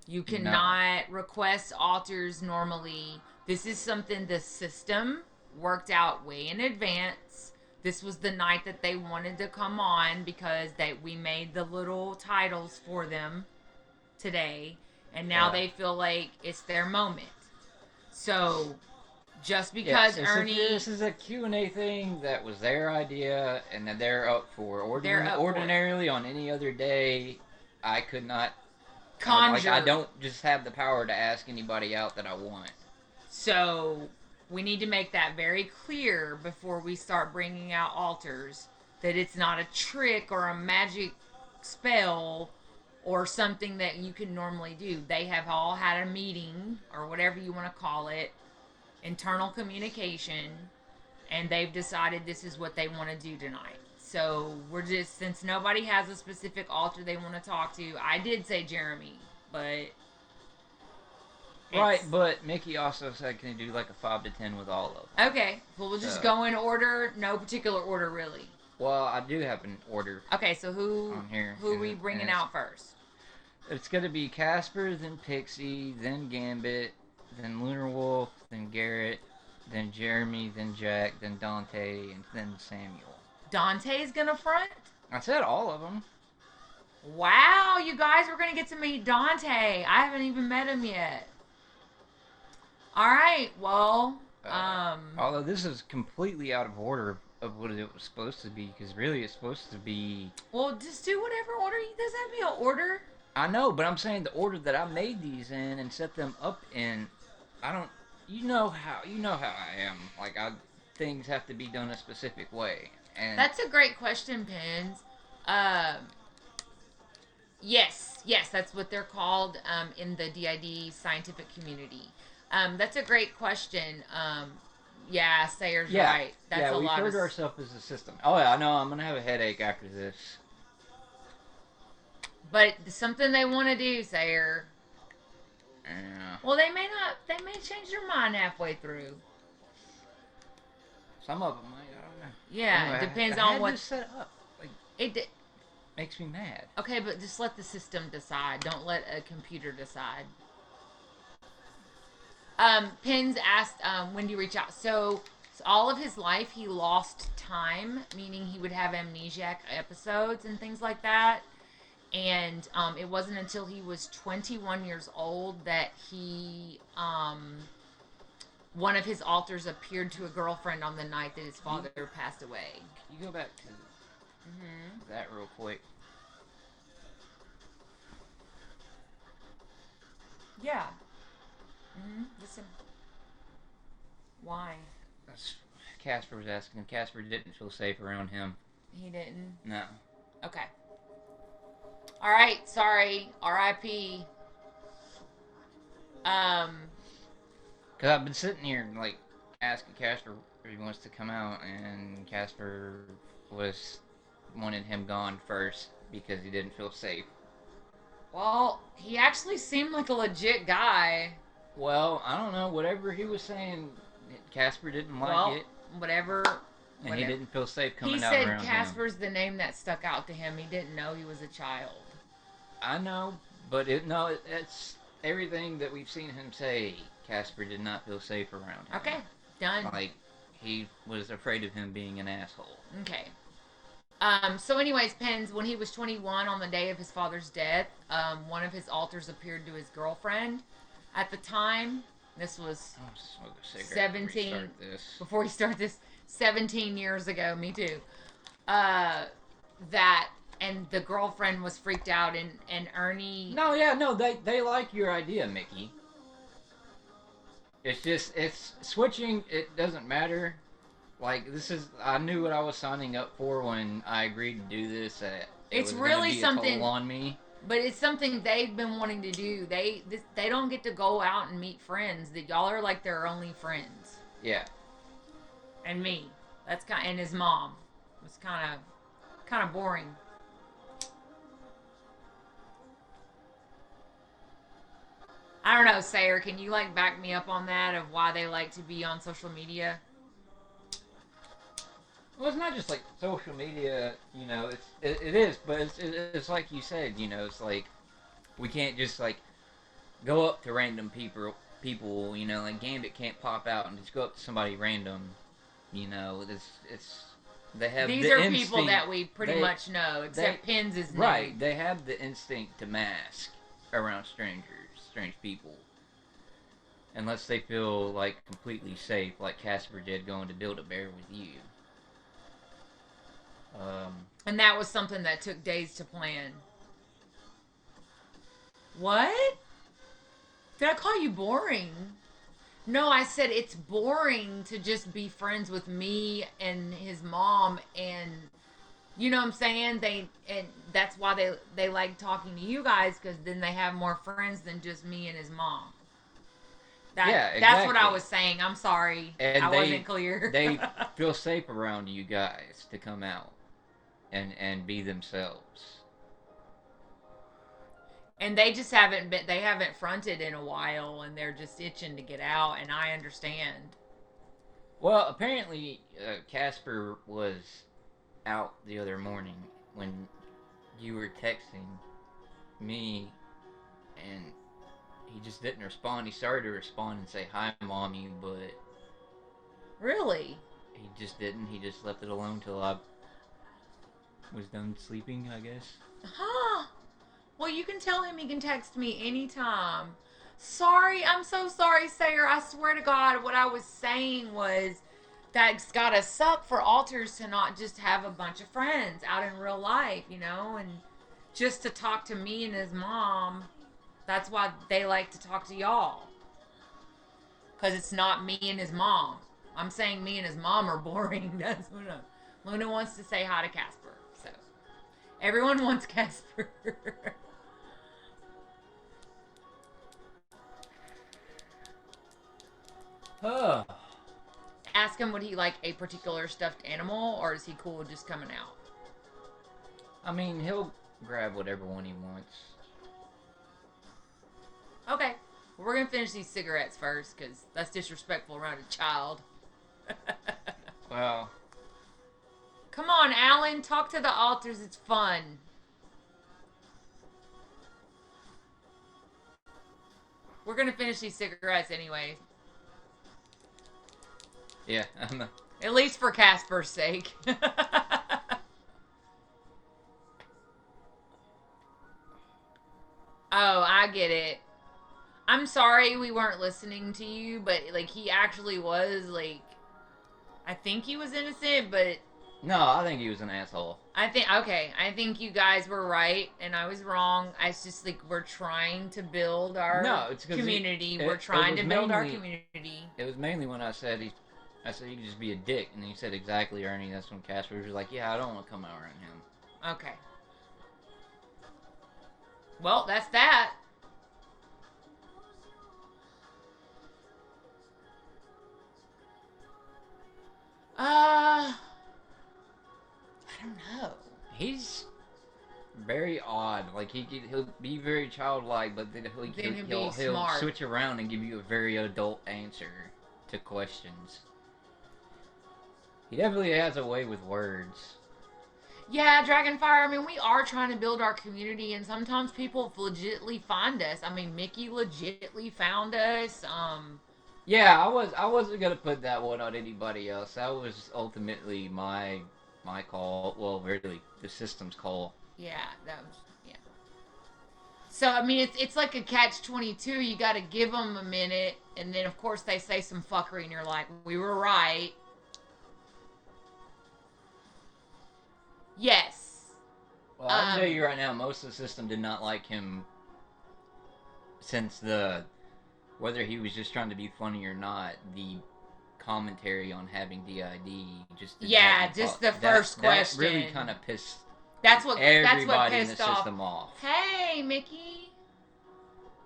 Speaker 2: You cannot request alters normally. This is something the system worked out way in advance. This was the night that they wanted to come on because we made the little titles for them today, and now they feel like it's their moment. So just because Ernie...
Speaker 1: This is a Q&A thing that was their idea and that they're up for. Ordinarily, on any other day, I could not
Speaker 2: Conjure.
Speaker 1: I don't just have the power to ask anybody out that I want.
Speaker 2: So we need to make that very clear before we start bringing out altars, that it's not a trick or a magic spell or something that you can normally do. They have all had a meeting, or whatever you want to call it, internal communication, and they've decided this is what they want to do tonight. So we're just, since nobody has a specific altar they want to talk to, I did say Jeremy, but
Speaker 1: Right, but Mickey also said, can you do like a 5 to 10 with all of them?
Speaker 2: okay, well, we'll just
Speaker 1: So-
Speaker 2: go in order. No particular order, really.
Speaker 1: Well, I do have an order
Speaker 2: Okay, so who
Speaker 1: on here.
Speaker 2: are we
Speaker 1: and
Speaker 2: bringing
Speaker 1: it's-
Speaker 2: out first?
Speaker 1: It's going to be Casper, then Pixie, then Gambit, then Lunar Wolf, then Garrett, then Jeremy, then Jack, then Dante, and then Samuel.
Speaker 2: Dante's gonna front?
Speaker 1: I said all of them.
Speaker 2: Wow, you guys, we're gonna get to meet Dante. I haven't even met him yet. Alright, well,
Speaker 1: Although this is completely out of order of what it was supposed to be, because really it's supposed to be...
Speaker 2: well, just do whatever order. Does that be an order?
Speaker 1: I know, but I'm saying the order that I made these in and set them up in, I don't... You know how I am. Like, things have to be done a specific way. And
Speaker 2: That's a great question, Pins. Yes, that's what they're called in the DID scientific community. That's a great question. Yeah, Sayer's right. That's a
Speaker 1: we
Speaker 2: lot
Speaker 1: refer to
Speaker 2: of...
Speaker 1: ourselves as a system. Oh yeah, I know. I'm gonna have a headache after this.
Speaker 2: But something they want to do, Sayer.
Speaker 1: Yeah.
Speaker 2: Well, they may not. They may change their mind halfway through.
Speaker 1: Some of them, I don't know.
Speaker 2: Yeah,
Speaker 1: Anyway,
Speaker 2: it depends
Speaker 1: I
Speaker 2: on
Speaker 1: had
Speaker 2: what
Speaker 1: this set up. Like,
Speaker 2: it.
Speaker 1: makes me mad.
Speaker 2: Okay, but just let the system decide. Don't let a computer decide. Pins asked, when do you reach out? So all of his life, he lost time, meaning he would have amnesiac episodes and things like that. And it wasn't until he was 21 years old that he, one of his altars appeared to a girlfriend on the night that his father passed away.
Speaker 1: Can you go back to that real quick?
Speaker 2: Yeah. Listen. Why?
Speaker 1: That's, Casper was asking. Casper didn't feel safe around him.
Speaker 2: He didn't.
Speaker 1: No.
Speaker 2: Okay. All right. Sorry. R.I.P.
Speaker 1: Because I've been sitting here, like, asking Casper if he wants to come out, and Casper wanted him gone first because he didn't feel safe.
Speaker 2: Well, he actually seemed like a legit guy.
Speaker 1: Well, I don't know. Whatever he was saying, Casper didn't like it,
Speaker 2: Whatever.
Speaker 1: and he didn't feel safe coming
Speaker 2: He
Speaker 1: out
Speaker 2: said
Speaker 1: around him.
Speaker 2: Casper's the name that stuck out to him. He didn't know he was a child.
Speaker 1: I know, but it's everything that we've seen him say. Casper did not feel safe around him.
Speaker 2: Okay. Done.
Speaker 1: Like, he was afraid of him being an asshole.
Speaker 2: Okay. So anyways, Pens, when he was 21 on the day of his father's death, one of his altars appeared to his girlfriend. At the time, this was
Speaker 1: I'm gonna smoke a cigarette
Speaker 2: 17
Speaker 1: before we start this.
Speaker 2: before we start this, 17 years ago, me too. And the girlfriend was freaked out, and Ernie...
Speaker 1: No, they like your idea, Mickey. It's switching, it doesn't matter. Like, I knew what I was signing up for when I agreed to do this.
Speaker 2: It's
Speaker 1: was
Speaker 2: really
Speaker 1: gonna be
Speaker 2: something-
Speaker 1: a toll on me.
Speaker 2: But it's something they've been wanting to do. They don't get to go out and meet friends. That y'all are like their only friends.
Speaker 1: Yeah.
Speaker 2: And me. That's and his mom. It's kind of boring. I don't know, Sayer. Can you like back me up on that of why they like to be on social media?
Speaker 1: Well, it's not just like social media, you know. It is, but it's like you said, you know. It's like we can't just like go up to random people, you know. Like Gambit can't pop out and just go up to somebody random, you know. They have
Speaker 2: These
Speaker 1: the
Speaker 2: are
Speaker 1: instinct,
Speaker 2: people that we pretty much know, except Pins is new.
Speaker 1: right. They have the instinct to mask around strange people, unless they feel like completely safe, like Casper did going to Build-A-Bear with you.
Speaker 2: And that was something that took days to plan. What? Did I call you boring? No, I said it's boring to just be friends with me and his mom, and you know what I'm saying? And that's why they like talking to you guys, because then they have more friends than just me and his mom.
Speaker 1: Yeah,
Speaker 2: That's what I
Speaker 1: exactly.
Speaker 2: was saying. I'm sorry.
Speaker 1: And
Speaker 2: I wasn't clear.
Speaker 1: they feel safe around you guys to come out and be themselves.
Speaker 2: And they just haven't fronted in a while, and they're just itching to get out, and I understand.
Speaker 1: Well, apparently Casper was out the other morning when you were texting me, and he just didn't respond. He started to respond and say hi, mommy, but
Speaker 2: Really?
Speaker 1: he just didn't. He just left it alone till I was done sleeping, I guess.
Speaker 2: Huh? Well, you can tell him he can text me anytime. Sorry, I'm so sorry, Sayer. I swear to God, what I was saying was that it's gotta suck for alters to not just have a bunch of friends out in real life, and just to talk to me and his mom. That's why they like to talk to y'all. Because it's not me and his mom. I'm saying me and his mom are boring. That's what Luna wants to say hi to Casper. So everyone wants Casper.
Speaker 1: Huh.
Speaker 2: Ask him, would he like a particular stuffed animal, or is he cool with just coming out?
Speaker 1: I mean, he'll grab whatever one he wants.
Speaker 2: Okay. Well, we're going to finish these cigarettes first, because that's disrespectful around a child.
Speaker 1: Well,
Speaker 2: Come on, Alan. Talk to the alters. It's fun. We're going to finish these cigarettes anyway.
Speaker 1: yeah.
Speaker 2: At least for Casper's sake. Oh, I get it. I'm sorry we weren't listening to you, but like he actually was like I think he was innocent, but
Speaker 1: No, I think he was an asshole.
Speaker 2: I think you guys were right and I was wrong. It's just like we're trying to build our
Speaker 1: No, it's 'cause
Speaker 2: community.
Speaker 1: it
Speaker 2: We're trying
Speaker 1: was
Speaker 2: to build our
Speaker 1: mainly-
Speaker 2: community.
Speaker 1: It was mainly when I said you could just be a dick, and he said exactly, Ernie. That's when Casper was like, yeah, I don't want to come out around him.
Speaker 2: Okay. Well, that's that. I don't know.
Speaker 1: He's very odd. Like he'll be very childlike, but then he'll
Speaker 2: smart.
Speaker 1: switch around and give you a very adult answer to questions. He definitely has a way with words.
Speaker 2: Yeah, Dragonfire, I mean, we are trying to build our community, and sometimes people legitly find us. I mean, Mickey legitly found us.
Speaker 1: Yeah, I wasn't gonna put that one on anybody else. That was ultimately my call. Well, really, the system's call.
Speaker 2: Yeah, that was, yeah. So, I mean, it's like a catch-22. You got to give them a minute, and then, of course, they say some fuckery, and you're like, we were right. Yes.
Speaker 1: Well, I can tell you right now, most of the system did not like him since whether he was just trying to be funny or not, the commentary on having DID just didn't
Speaker 2: Yeah,
Speaker 1: make me
Speaker 2: just
Speaker 1: talk.
Speaker 2: the first question.
Speaker 1: That really kind of pissed
Speaker 2: That's what
Speaker 1: everybody in the
Speaker 2: pissed off.
Speaker 1: system off.
Speaker 2: Hey, Mickey.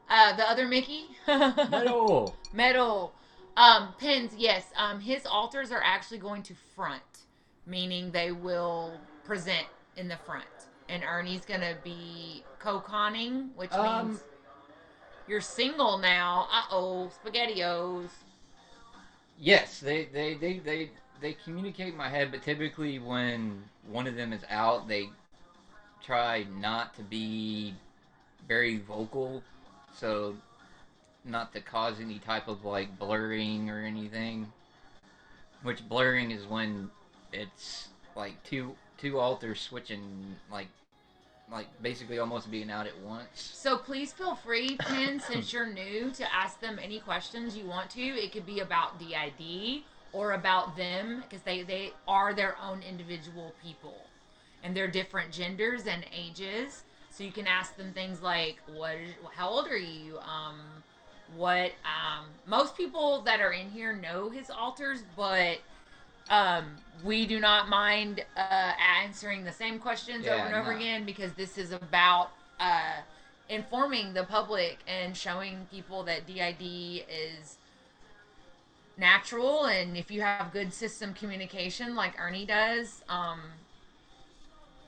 Speaker 2: The other Mickey.
Speaker 1: Metal.
Speaker 2: Metal. Pins. Yes. His altars are actually going to front, meaning they will present in the front, and Ernie's gonna be co-conning, which means you're single now. Spaghettios.
Speaker 1: Yes, they communicate in my head, but typically when one of them is out, they try not to be very vocal, so not to cause any type of like blurring or anything. Which blurring is when it's like two alters switching like basically almost being out at once.
Speaker 2: So please feel free, Pin, since you're new, to ask them any questions you want to. It could be about DID or about them, because they are their own individual people. And they're different genders and ages. So you can ask them things like, how old are you? Most people that are in here know his alters, but we do not mind answering the same questions over and over again, because this is about informing the public and showing people that DID is natural, and if you have good system communication like Ernie does,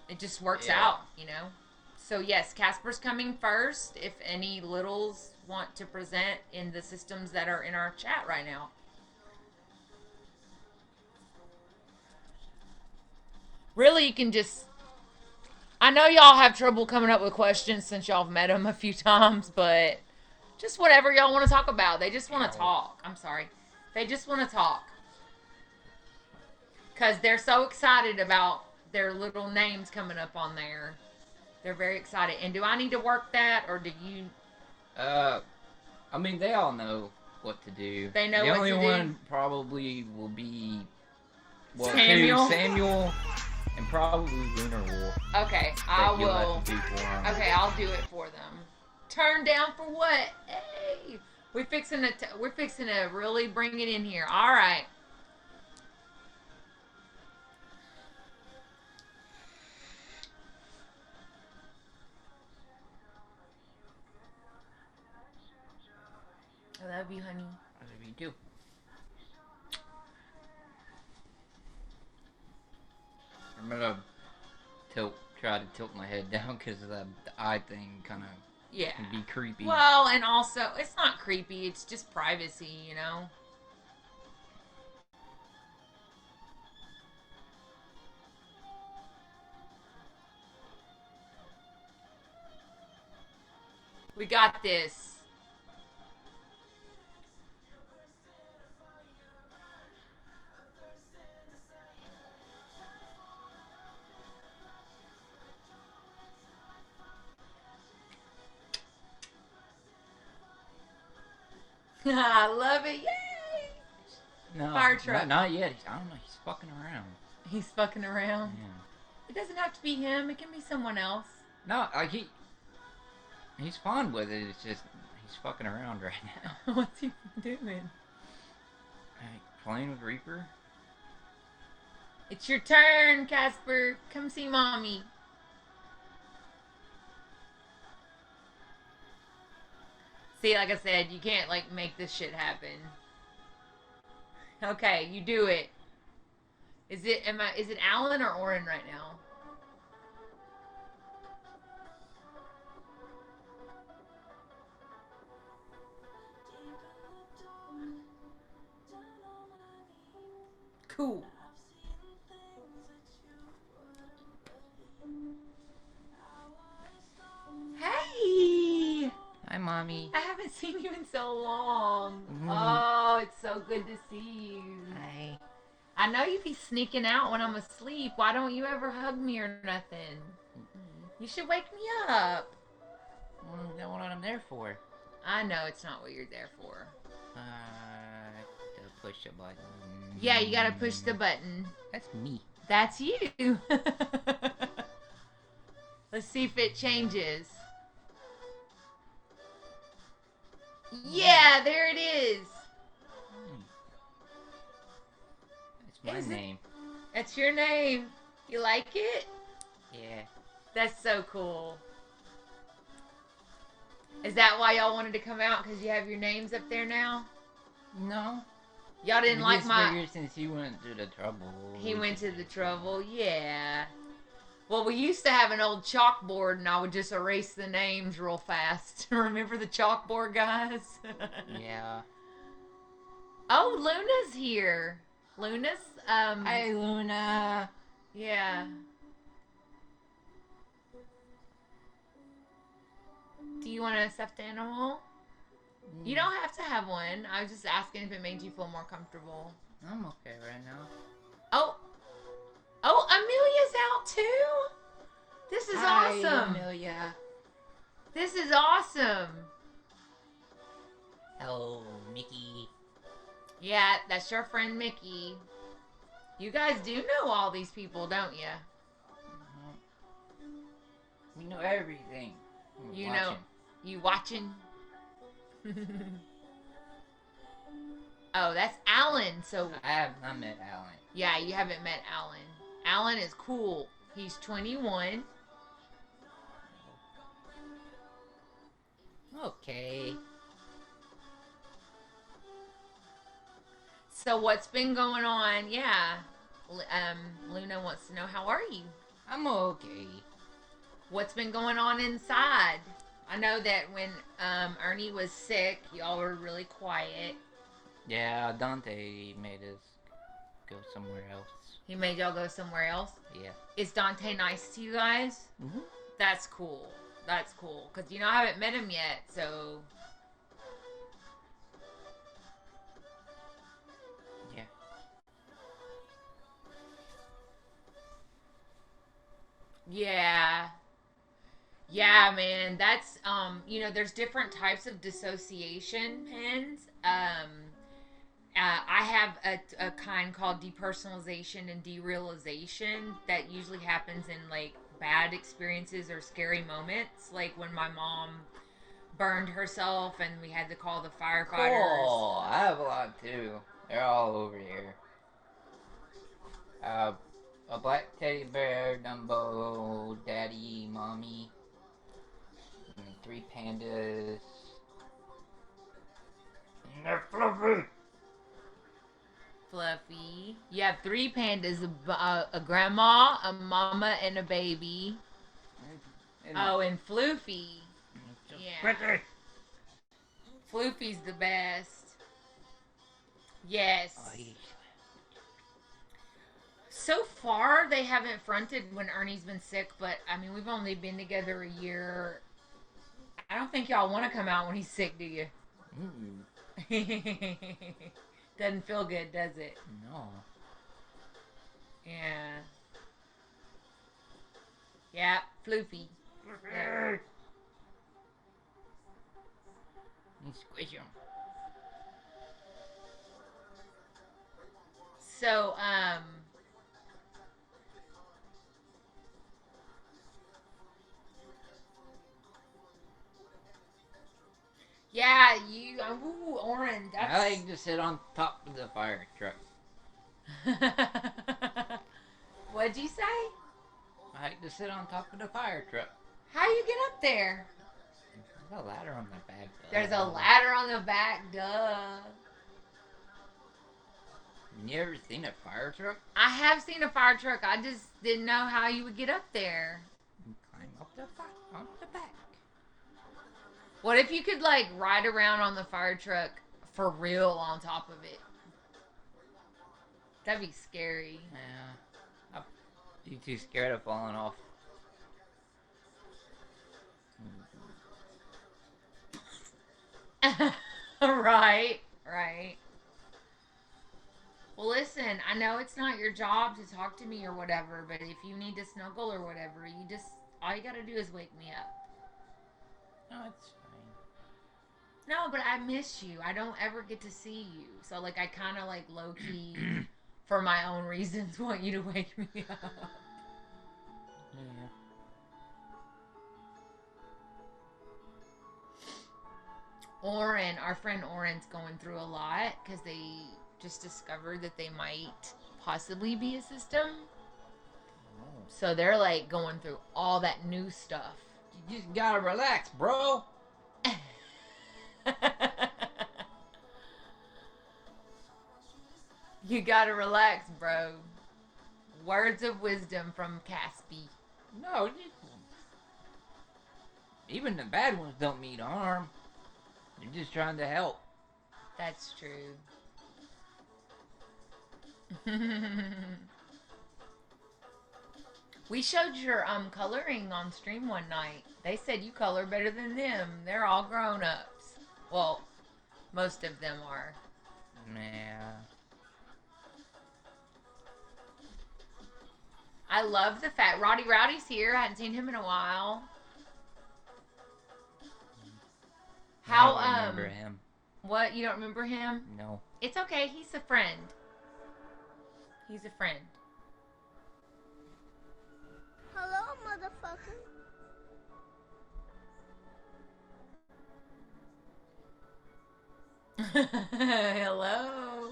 Speaker 2: it just works out, you know. So yes, Casper's coming first. If any littles want to present in the systems that are in our chat right now. Really, you can just... I know y'all have trouble coming up with questions since y'all have met him a few times, but just whatever y'all want to talk about. They just want to talk. I'm sorry. They just want to talk. Because they're so excited about their little names coming up on there. They're very excited. And do I need to work that, or do you...
Speaker 1: I mean, they all know what to do.
Speaker 2: They know
Speaker 1: the
Speaker 2: what to
Speaker 1: only
Speaker 2: do?
Speaker 1: one probably will be... Well,
Speaker 2: Samuel?
Speaker 1: Samuel and probably Lunar Wolf.
Speaker 2: Okay, I
Speaker 1: You'll
Speaker 2: will.
Speaker 1: have to do for 'em.
Speaker 2: Okay, I'll do it for them. Turn down for what? Hey, we're fixing to really bring it in here. All right. I love you, honey.
Speaker 1: I love you too. I'm gonna try to tilt my head down because the eye thing kind of can be creepy.
Speaker 2: Well, and also, it's not creepy. It's just privacy, you know? We got this. I love it. Yay!
Speaker 1: No,
Speaker 2: Fire truck.
Speaker 1: Not yet. I don't know. He's fucking around.
Speaker 2: He's fucking around.
Speaker 1: Yeah.
Speaker 2: It doesn't have to be him. It can be someone else.
Speaker 1: No, like he's fine with it. It's just he's fucking around right now.
Speaker 2: What's he doing?
Speaker 1: Like, playing with Reaper.
Speaker 2: It's your turn, Casper. Come see mommy. See, like I said, you can't, like, make this shit happen. Okay, you do it. Is it Alan or Oren right now? Cool. Hey!
Speaker 1: Hi, mommy.
Speaker 2: I haven't seen you in so long.
Speaker 1: Mm-hmm.
Speaker 2: Oh, it's so good to see you.
Speaker 1: Hi.
Speaker 2: I know you be sneaking out when I'm asleep. Why don't you ever hug me or nothing? You should wake me up.
Speaker 1: Well, that's what I'm there for.
Speaker 2: I know it's not what you're there for.
Speaker 1: To push a button.
Speaker 2: Yeah, you gotta push the button.
Speaker 1: That's me.
Speaker 2: That's you. Let's see if it changes. Yeah, there it is.
Speaker 1: That's my name.
Speaker 2: That's your name. You like it?
Speaker 1: Yeah.
Speaker 2: That's so cool. Is that why y'all wanted to come out? Because you have your names up there now?
Speaker 1: No.
Speaker 2: Y'all didn't like my...
Speaker 1: Figured since he went through the trouble.
Speaker 2: He went to the trouble, yeah. Well, we used to have an old chalkboard, and I would just erase the names real fast. Remember the chalkboard, guys?
Speaker 1: Yeah.
Speaker 2: Oh, Luna's here. Luna's,
Speaker 1: Hi, Luna.
Speaker 2: yeah. Do you want a stuffed animal? You don't have to have one. I was just asking if it made you feel more comfortable.
Speaker 1: I'm okay right now.
Speaker 2: Oh, Amelia's out too? This is awesome.
Speaker 1: Amelia.
Speaker 2: This is awesome.
Speaker 1: Hello, Mickey.
Speaker 2: Yeah, that's your friend Mickey. You guys do know all these people, don't you?
Speaker 1: We know everything. We're
Speaker 2: You
Speaker 1: watching.
Speaker 2: know, you watching? Oh, that's Alan. So,
Speaker 1: I have not met Alan.
Speaker 2: yeah, you haven't met Alan. Alan is cool. He's 21.
Speaker 1: Okay.
Speaker 2: So, what's been going on? Yeah. Luna wants to know, how are you?
Speaker 1: I'm okay.
Speaker 2: What's been going on inside? I know that when Ernie was sick, y'all were really quiet.
Speaker 1: Yeah, Dante made us go somewhere else.
Speaker 2: He made y'all go somewhere else.
Speaker 1: Yeah.
Speaker 2: Is Dante nice to you guys?
Speaker 1: Mm-hmm.
Speaker 2: That's cool. That's cool. Because, you know, I haven't met him yet, so...
Speaker 1: Yeah.
Speaker 2: Yeah. Yeah, man. That's, you know, there's different types of dissociation pens. I have a kind called depersonalization and derealization that usually happens in, like, bad experiences or scary moments. Like when my mom burned herself and we had to call the firefighters.
Speaker 1: Cool. I have a lot too. They're all over here. A black teddy bear, Dumbo, Daddy, Mommy, and 3 pandas. And they're fluffy.
Speaker 2: Fluffy. You have 3 pandas, a grandma, a mama, and a baby.
Speaker 1: And
Speaker 2: Oh, and Floofy.
Speaker 1: it's just
Speaker 2: Yeah.
Speaker 1: pretty.
Speaker 2: Floofy's the best. Yes.
Speaker 1: Oh, yeah.
Speaker 2: So far, they haven't fronted when Ernie's been sick, but I mean, we've only been together a year. I don't think y'all want to come out when he's sick, do you? Doesn't feel good, does it?
Speaker 1: No.
Speaker 2: Yeah. Yeah, Floofy. Yeah.
Speaker 1: You squish him.
Speaker 2: So, yeah, you, ooh, Oren, that's...
Speaker 1: I like to sit on top of the fire truck.
Speaker 2: What'd you say?
Speaker 1: I like to sit on top of the fire truck.
Speaker 2: How you get up there?
Speaker 1: There's a ladder on the back.
Speaker 2: There's a ladder on the back, duh.
Speaker 1: You ever seen a fire truck?
Speaker 2: I have seen a fire truck. I just didn't know how you would get up there.
Speaker 1: You climb up on the back.
Speaker 2: What if you could, like, ride around on the fire truck for real on top of it? That'd be scary.
Speaker 1: Yeah. You too scared of falling off.
Speaker 2: Right, right. Well, listen, I know it's not your job to talk to me or whatever, but if you need to snuggle or whatever, you just, all you gotta do is wake me up.
Speaker 1: No, it's fine.
Speaker 2: No, but I miss you. I don't ever get to see you. So, like, I kind of, like, low-key, for my own reasons, want you to wake me up.
Speaker 1: Yeah.
Speaker 2: Oren, our friend Oren's going through a lot because they just discovered that they might possibly be a system.
Speaker 1: Oh.
Speaker 2: So they're, like, going through all that new stuff.
Speaker 1: You just gotta relax, bro.
Speaker 2: You gotta relax, bro. Words of wisdom from Caspi.
Speaker 1: No, even the bad ones don't mean harm. They're just trying to help.
Speaker 2: That's true. We showed your coloring on stream one night. They said you color better than them. They're all grown ups. Well, most of them are.
Speaker 1: Yeah.
Speaker 2: I love the fact Roddy Rowdy's here. I hadn't seen him in a while. How
Speaker 1: I don't remember him.
Speaker 2: What, you don't remember him?
Speaker 1: No.
Speaker 2: It's okay. He's a friend. He's a friend.
Speaker 5: Hello, motherfucker.
Speaker 2: Hello.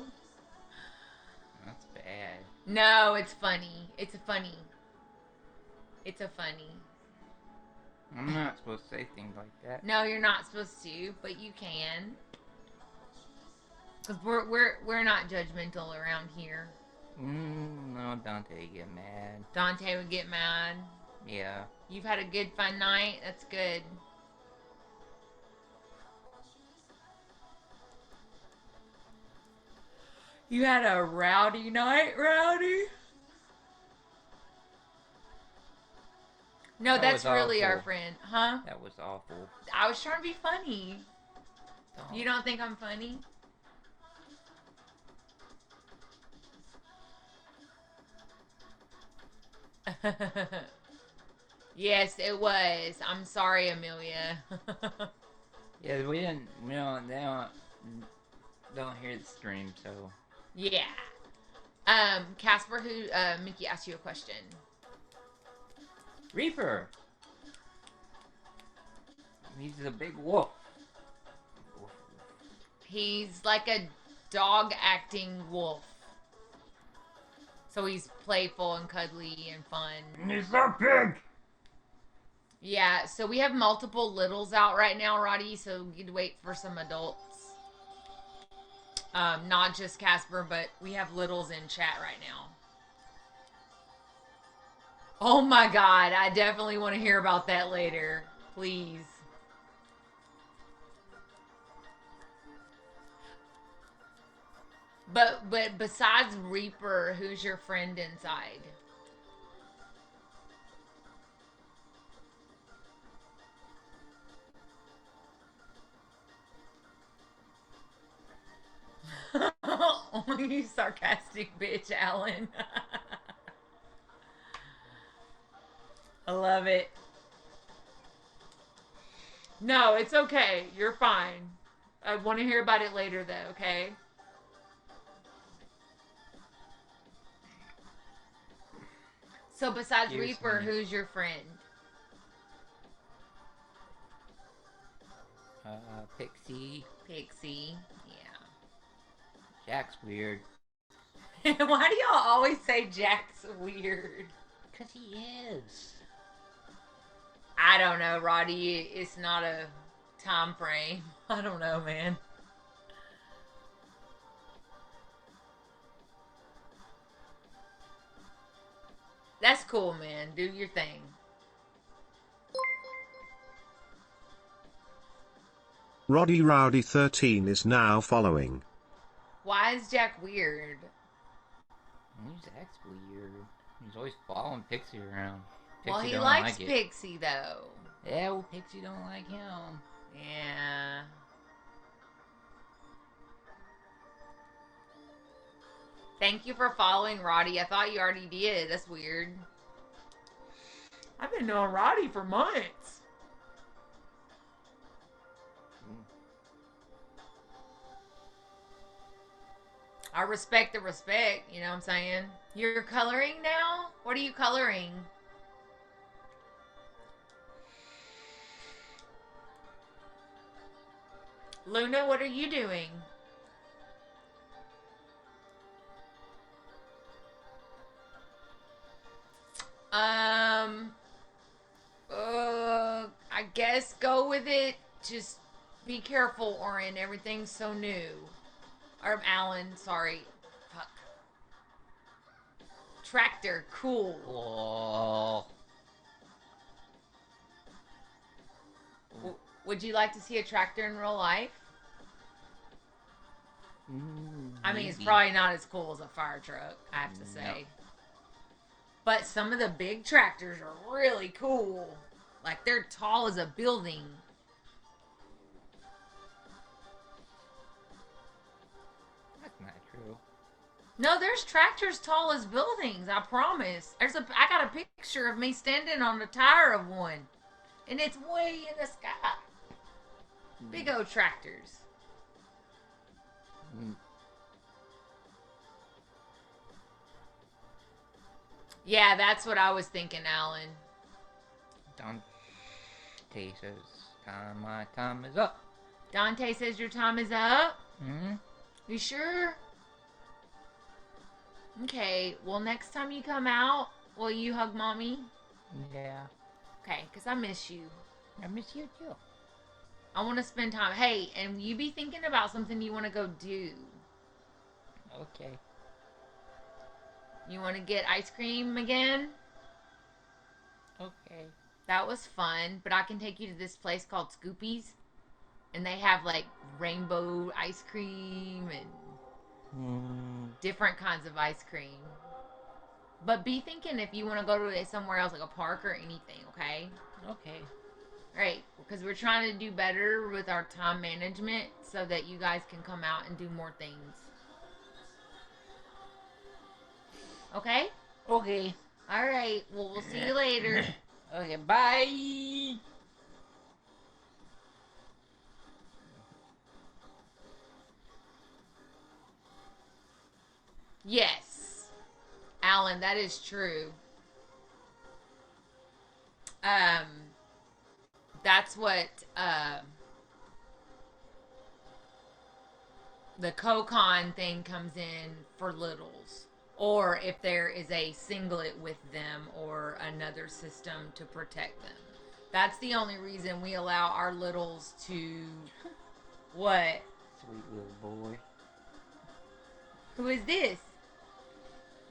Speaker 1: That's bad.
Speaker 2: No, it's funny. It's funny. It's a funny.
Speaker 1: I'm not supposed to say things like that.
Speaker 2: No, you're not supposed to, but you can. Cause we're not judgmental around here.
Speaker 1: No, Dante get mad.
Speaker 2: Dante would get mad.
Speaker 1: Yeah.
Speaker 2: You've had a good fun night. That's good. You had a rowdy night, Rowdy? No,
Speaker 1: That
Speaker 2: that's
Speaker 1: was
Speaker 2: really our
Speaker 1: awful.
Speaker 2: friend. Huh?
Speaker 1: That was awful.
Speaker 2: I was trying to be funny. You don't think I'm funny? Yes, it was. I'm sorry, Amelia.
Speaker 1: Yeah, they don't hear the stream, so.
Speaker 2: Yeah. Casper, Mickey asked you a question.
Speaker 1: Reaper! He's a big wolf.
Speaker 2: He's like a dog acting wolf. So he's playful and cuddly and fun.
Speaker 1: He's so big!
Speaker 2: Yeah, so we have multiple littles out right now, Roddy, so you'd wait for some adults. Not just Casper, but we have littles in chat right now. Oh my god, I definitely want to hear about that later. Please. But besides Reaper, who's your friend inside? Oh, you sarcastic bitch, Alan. I love it.
Speaker 3: No, it's okay. You're fine. I want to hear about it later, though, okay?
Speaker 2: So besides
Speaker 1: Here's
Speaker 2: Reaper,
Speaker 1: me.
Speaker 2: who's your friend?
Speaker 1: Pixie.
Speaker 2: Pixie.
Speaker 1: Jack's weird.
Speaker 2: Yeah. Why do y'all always say Jack's weird?
Speaker 1: Because he is.
Speaker 2: I don't know, Roddy. It's not a time frame. I don't know, man. That's cool, man. Do your thing.
Speaker 5: Roddy Rowdy 13 is now following.
Speaker 2: Why is Jack weird?
Speaker 1: Jack's weird. He's always following Pixie around. Pixie
Speaker 2: Well, he
Speaker 1: don't
Speaker 2: likes
Speaker 1: like it.
Speaker 2: Pixie, though.
Speaker 1: Yeah, well, Pixie don't like him.
Speaker 2: Yeah. Thank you for following, Roddy. I thought you already did. That's weird.
Speaker 3: I've been knowing Roddy for months.
Speaker 2: I respect the respect, you know what I'm saying? You're coloring now? What are you coloring? Luna, what are you doing? I guess go with it. Just be careful, Orin. Everything's so new. Or Alan, sorry. Fuck. Tractor, cool.
Speaker 1: Oh.
Speaker 2: Would you like to see a tractor in real life? I mean, it's
Speaker 1: Maybe.
Speaker 2: probably not as cool as a fire truck, I have to say. But some of the big tractors are really cool. Like, they're tall as a building.
Speaker 1: That's not true.
Speaker 2: No, there's tractors tall as buildings, I promise. I got a picture of me standing on the tire of one. And it's way in the sky. Big old tractors. Yeah, that's what I was thinking, Alan.
Speaker 1: Dante says, my time is up.
Speaker 2: Dante says your time is up.
Speaker 1: Hmm?
Speaker 2: You sure? Okay, well, next time you come out, will you hug mommy?
Speaker 1: Yeah.
Speaker 2: Okay, because I miss you.
Speaker 1: I miss you too.
Speaker 2: I want to spend time. Hey, and you be thinking about something you want to go do.
Speaker 1: Okay.
Speaker 2: You want to get ice cream again?
Speaker 1: Okay.
Speaker 2: That was fun, but I can take you to this place called Scoopies. And they have like rainbow ice cream and different kinds of ice cream. But be thinking if you want to go to somewhere else, like a park or anything, okay?
Speaker 1: Okay.
Speaker 2: All right, because we're trying to do better with our time management so that you guys can come out and do more things. Okay?
Speaker 1: Okay.
Speaker 2: All right, well, we'll see you later.
Speaker 1: Okay, bye.
Speaker 2: Yes, Alan, that is true. Um, that's what the co-con thing comes in for littles, or if there is a singlet with them or another system to protect them. That's the only reason we allow our littles to. What?
Speaker 1: Sweet little boy.
Speaker 2: Who is this?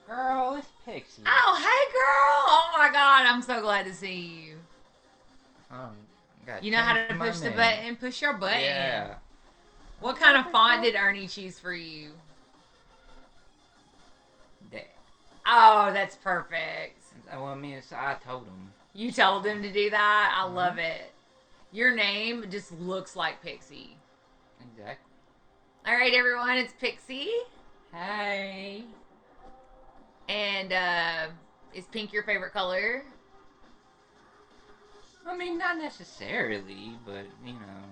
Speaker 1: Girl, it's Pixie.
Speaker 2: Oh, hey, girl! Oh my God, I'm so glad to see you. You know how to push the button? Push your button.
Speaker 1: Yeah.
Speaker 2: What kind of font did Ernie choose for you? Oh, that's perfect.
Speaker 1: Well, I mean, I told him.
Speaker 2: You told him to do that? I love it. Your name just looks like Pixie.
Speaker 1: Exactly.
Speaker 2: All right, everyone, it's Pixie.
Speaker 1: Hey.
Speaker 2: And is pink your favorite color?
Speaker 1: I mean, not necessarily, but, you know.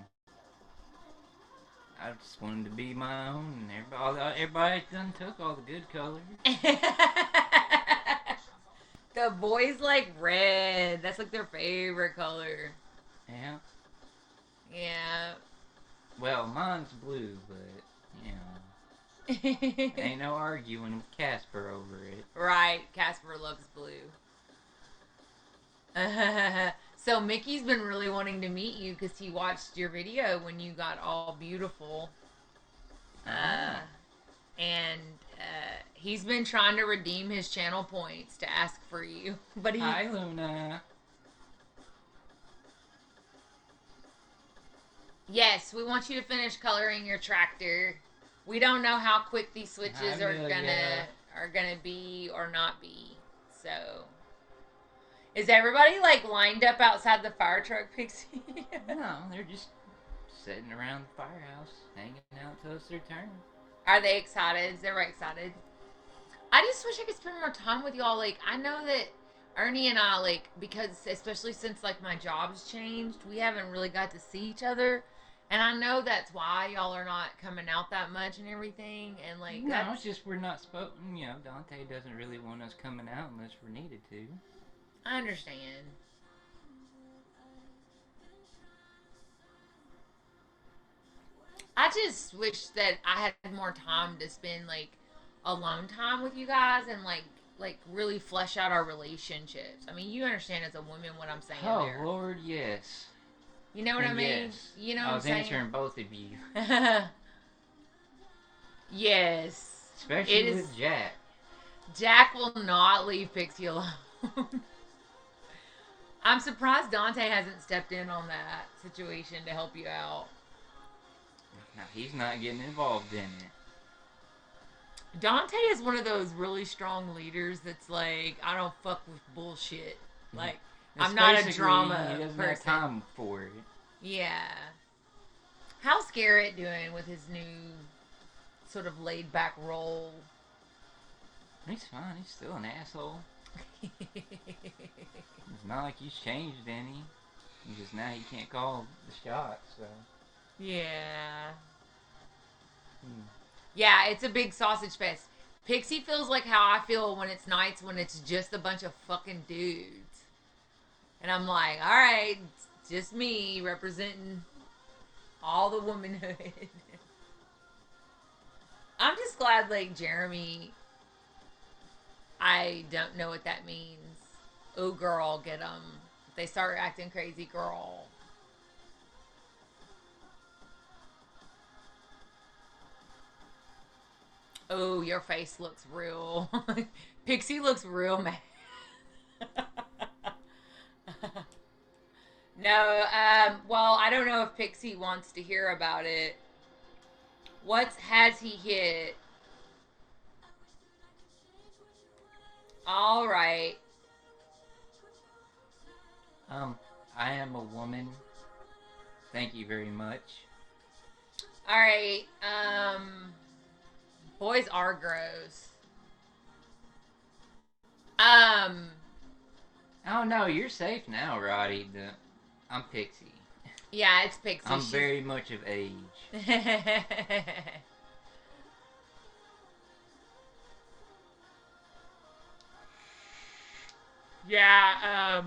Speaker 1: I just wanted to be my own. Everybody done took all the good colors.
Speaker 2: The boys like red. That's like their favorite color.
Speaker 1: Yeah.
Speaker 2: Yeah.
Speaker 1: Well, mine's blue, but, you know. Ain't no arguing with Casper over it.
Speaker 2: Right. Casper loves blue. So Mickey's been really wanting to meet you because he watched your video when you got all beautiful. And he's been trying to redeem his channel points to ask for you. But
Speaker 1: Hi, Luna.
Speaker 2: Yes, we want you to finish coloring your tractor. We don't know how quick these switches are gonna be or not be. So, is everybody like lined up outside the fire truck, Pixie?
Speaker 1: No, they're just sitting around the firehouse, hanging out till it's their turn.
Speaker 2: Are they excited? Is everybody excited? I just wish I could spend more time with y'all. Like, I know that Ernie and I, like, because especially since like my job's changed, we haven't really got to see each other. And I know that's why y'all are not coming out that much and everything. And like,
Speaker 1: No, it's just we're not supposed. You know, Dante doesn't really want us coming out unless we're needed to.
Speaker 2: I understand. I just wish that I had more time to spend like alone time with you guys and like really flesh out our relationships. I mean, you understand as a woman what I'm saying
Speaker 1: Oh
Speaker 2: there.
Speaker 1: Lord, yes.
Speaker 2: You know what I mean?
Speaker 1: Yes.
Speaker 2: You know
Speaker 1: I
Speaker 2: what I'm
Speaker 1: was
Speaker 2: saying?
Speaker 1: answering both of you,
Speaker 2: Yes.
Speaker 1: especially
Speaker 2: It is.
Speaker 1: with Jack.
Speaker 2: Jack will not leave Pixie alone. I'm surprised Dante hasn't stepped in on that situation to help you out.
Speaker 1: Now he's not getting involved in it.
Speaker 3: Dante is one of those really strong leaders that's like, I don't fuck with bullshit. Like, I'm not a
Speaker 1: Basically,
Speaker 3: drama
Speaker 1: He doesn't
Speaker 3: person.
Speaker 1: have time for it.
Speaker 2: Yeah. How's Garrett doing with his new sort of laid back role?
Speaker 1: He's fine. He's still an asshole. It's not like he's changed any. It's just now he can't call the shots. So.
Speaker 3: Yeah.
Speaker 2: Yeah, it's a big sausage fest. Pixie feels like how I feel when it's nights when it's just a bunch of fucking dudes. And I'm like, all right, it's just me representing all the womanhood. I'm just glad, like, Jeremy, I don't know what that means. Oh, girl, get them. If they start acting crazy, girl. Oh, your face looks real. Pixie looks real mad. No, well, I don't know if Pixie wants to hear about it. What has he hit? All right.
Speaker 1: I am a woman. Thank you very much.
Speaker 2: All right. Boys are gross.
Speaker 1: Oh no, you're safe now, Roddy. I'm Pixie.
Speaker 2: Yeah, it's Pixie.
Speaker 1: I'm very much of age.
Speaker 3: Yeah,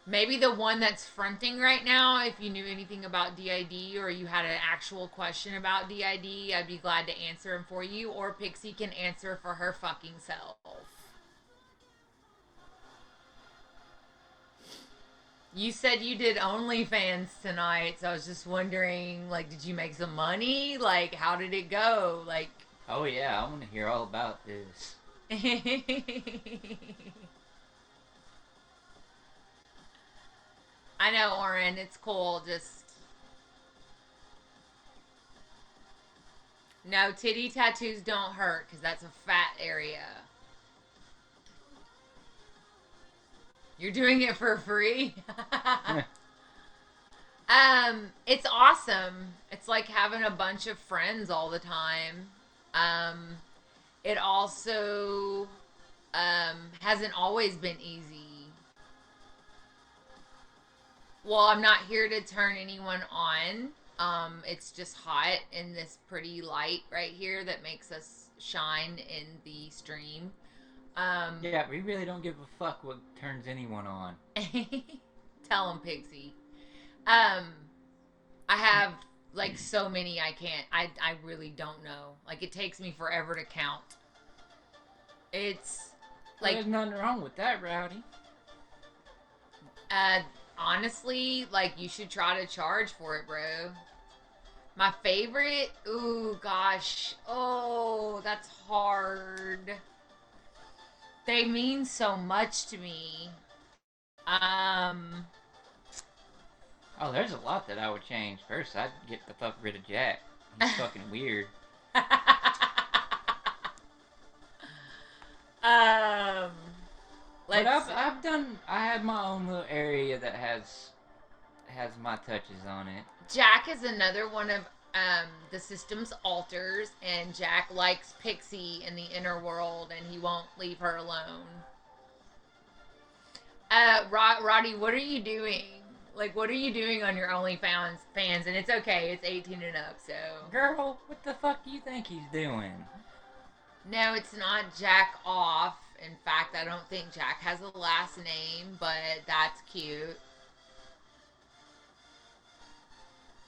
Speaker 2: Maybe the one that's fronting right now, if you knew anything about DID or you had an actual question about DID, I'd be glad to answer them for you. Or Pixie can answer for her fucking self. You said you did OnlyFans tonight, so I was just wondering, like, did you make some money? Like, how did it go? Like,
Speaker 1: Oh yeah, I want to hear all about this.
Speaker 2: I know, Oren, it's cool. Just no titty tattoos don't hurt because that's a fat area. You're doing it for free. It's awesome. It's like having a bunch of friends all the time. It also hasn't always been easy. Well, I'm not here to turn anyone on. It's just hot in this pretty light right here that makes us shine in the stream.
Speaker 1: Yeah, we really don't give a fuck what turns anyone on.
Speaker 2: Tell them, Pixie. I have like so many I can't. I really don't know. Like it takes me forever to count. It's
Speaker 1: Well,
Speaker 2: like
Speaker 1: there's nothing wrong with that, Rowdy.
Speaker 2: honestly, like you should try to charge for it, bro. My favorite, ooh gosh. Oh, that's hard. They mean so much to me. Um
Speaker 1: Oh, there's a lot that I would change. First, I'd get the fuck rid of Jack. He's fucking weird.
Speaker 2: um
Speaker 1: But
Speaker 2: let's
Speaker 1: I've done. I have my own little area that has my touches on it.
Speaker 2: Jack is another one of the system's alters, and Jack likes Pixie in the inner world, and he won't leave her alone. Roddy, what are you doing? Like, what are you doing on your OnlyFans? And it's okay, it's 18 and up, so.
Speaker 1: Girl, what the fuck do you think he's doing?
Speaker 2: No, it's not Jack off. In fact, I don't think Jack has a last name, but that's cute.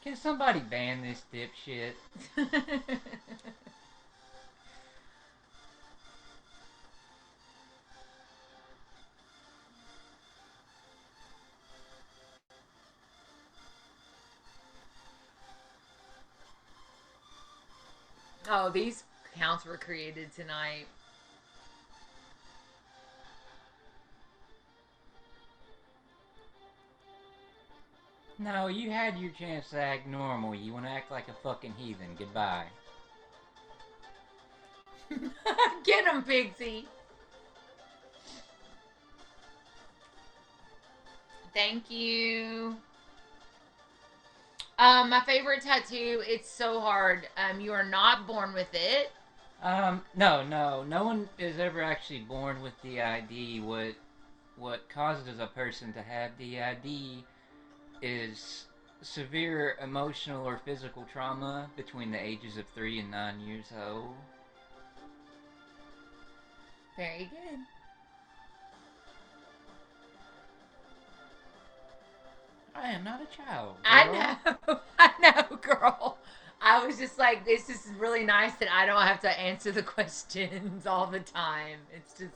Speaker 1: Can somebody ban this dipshit?
Speaker 2: Oh, these counts were created tonight.
Speaker 1: No, you had your chance to act normal. You want to act like a fucking heathen. Goodbye.
Speaker 2: Get him, Pixie. Thank you. My favorite tattoo, it's so hard. You are not born with it.
Speaker 1: No one is ever actually born with DID. What causes a person to have DID is severe emotional or physical trauma between the ages of 3 and 9 years old.
Speaker 2: Very good.
Speaker 1: I am not a child. Girl.
Speaker 2: I know, I know, girl. I was just like, this is really nice that I don't have to answer the questions all the time. It's just,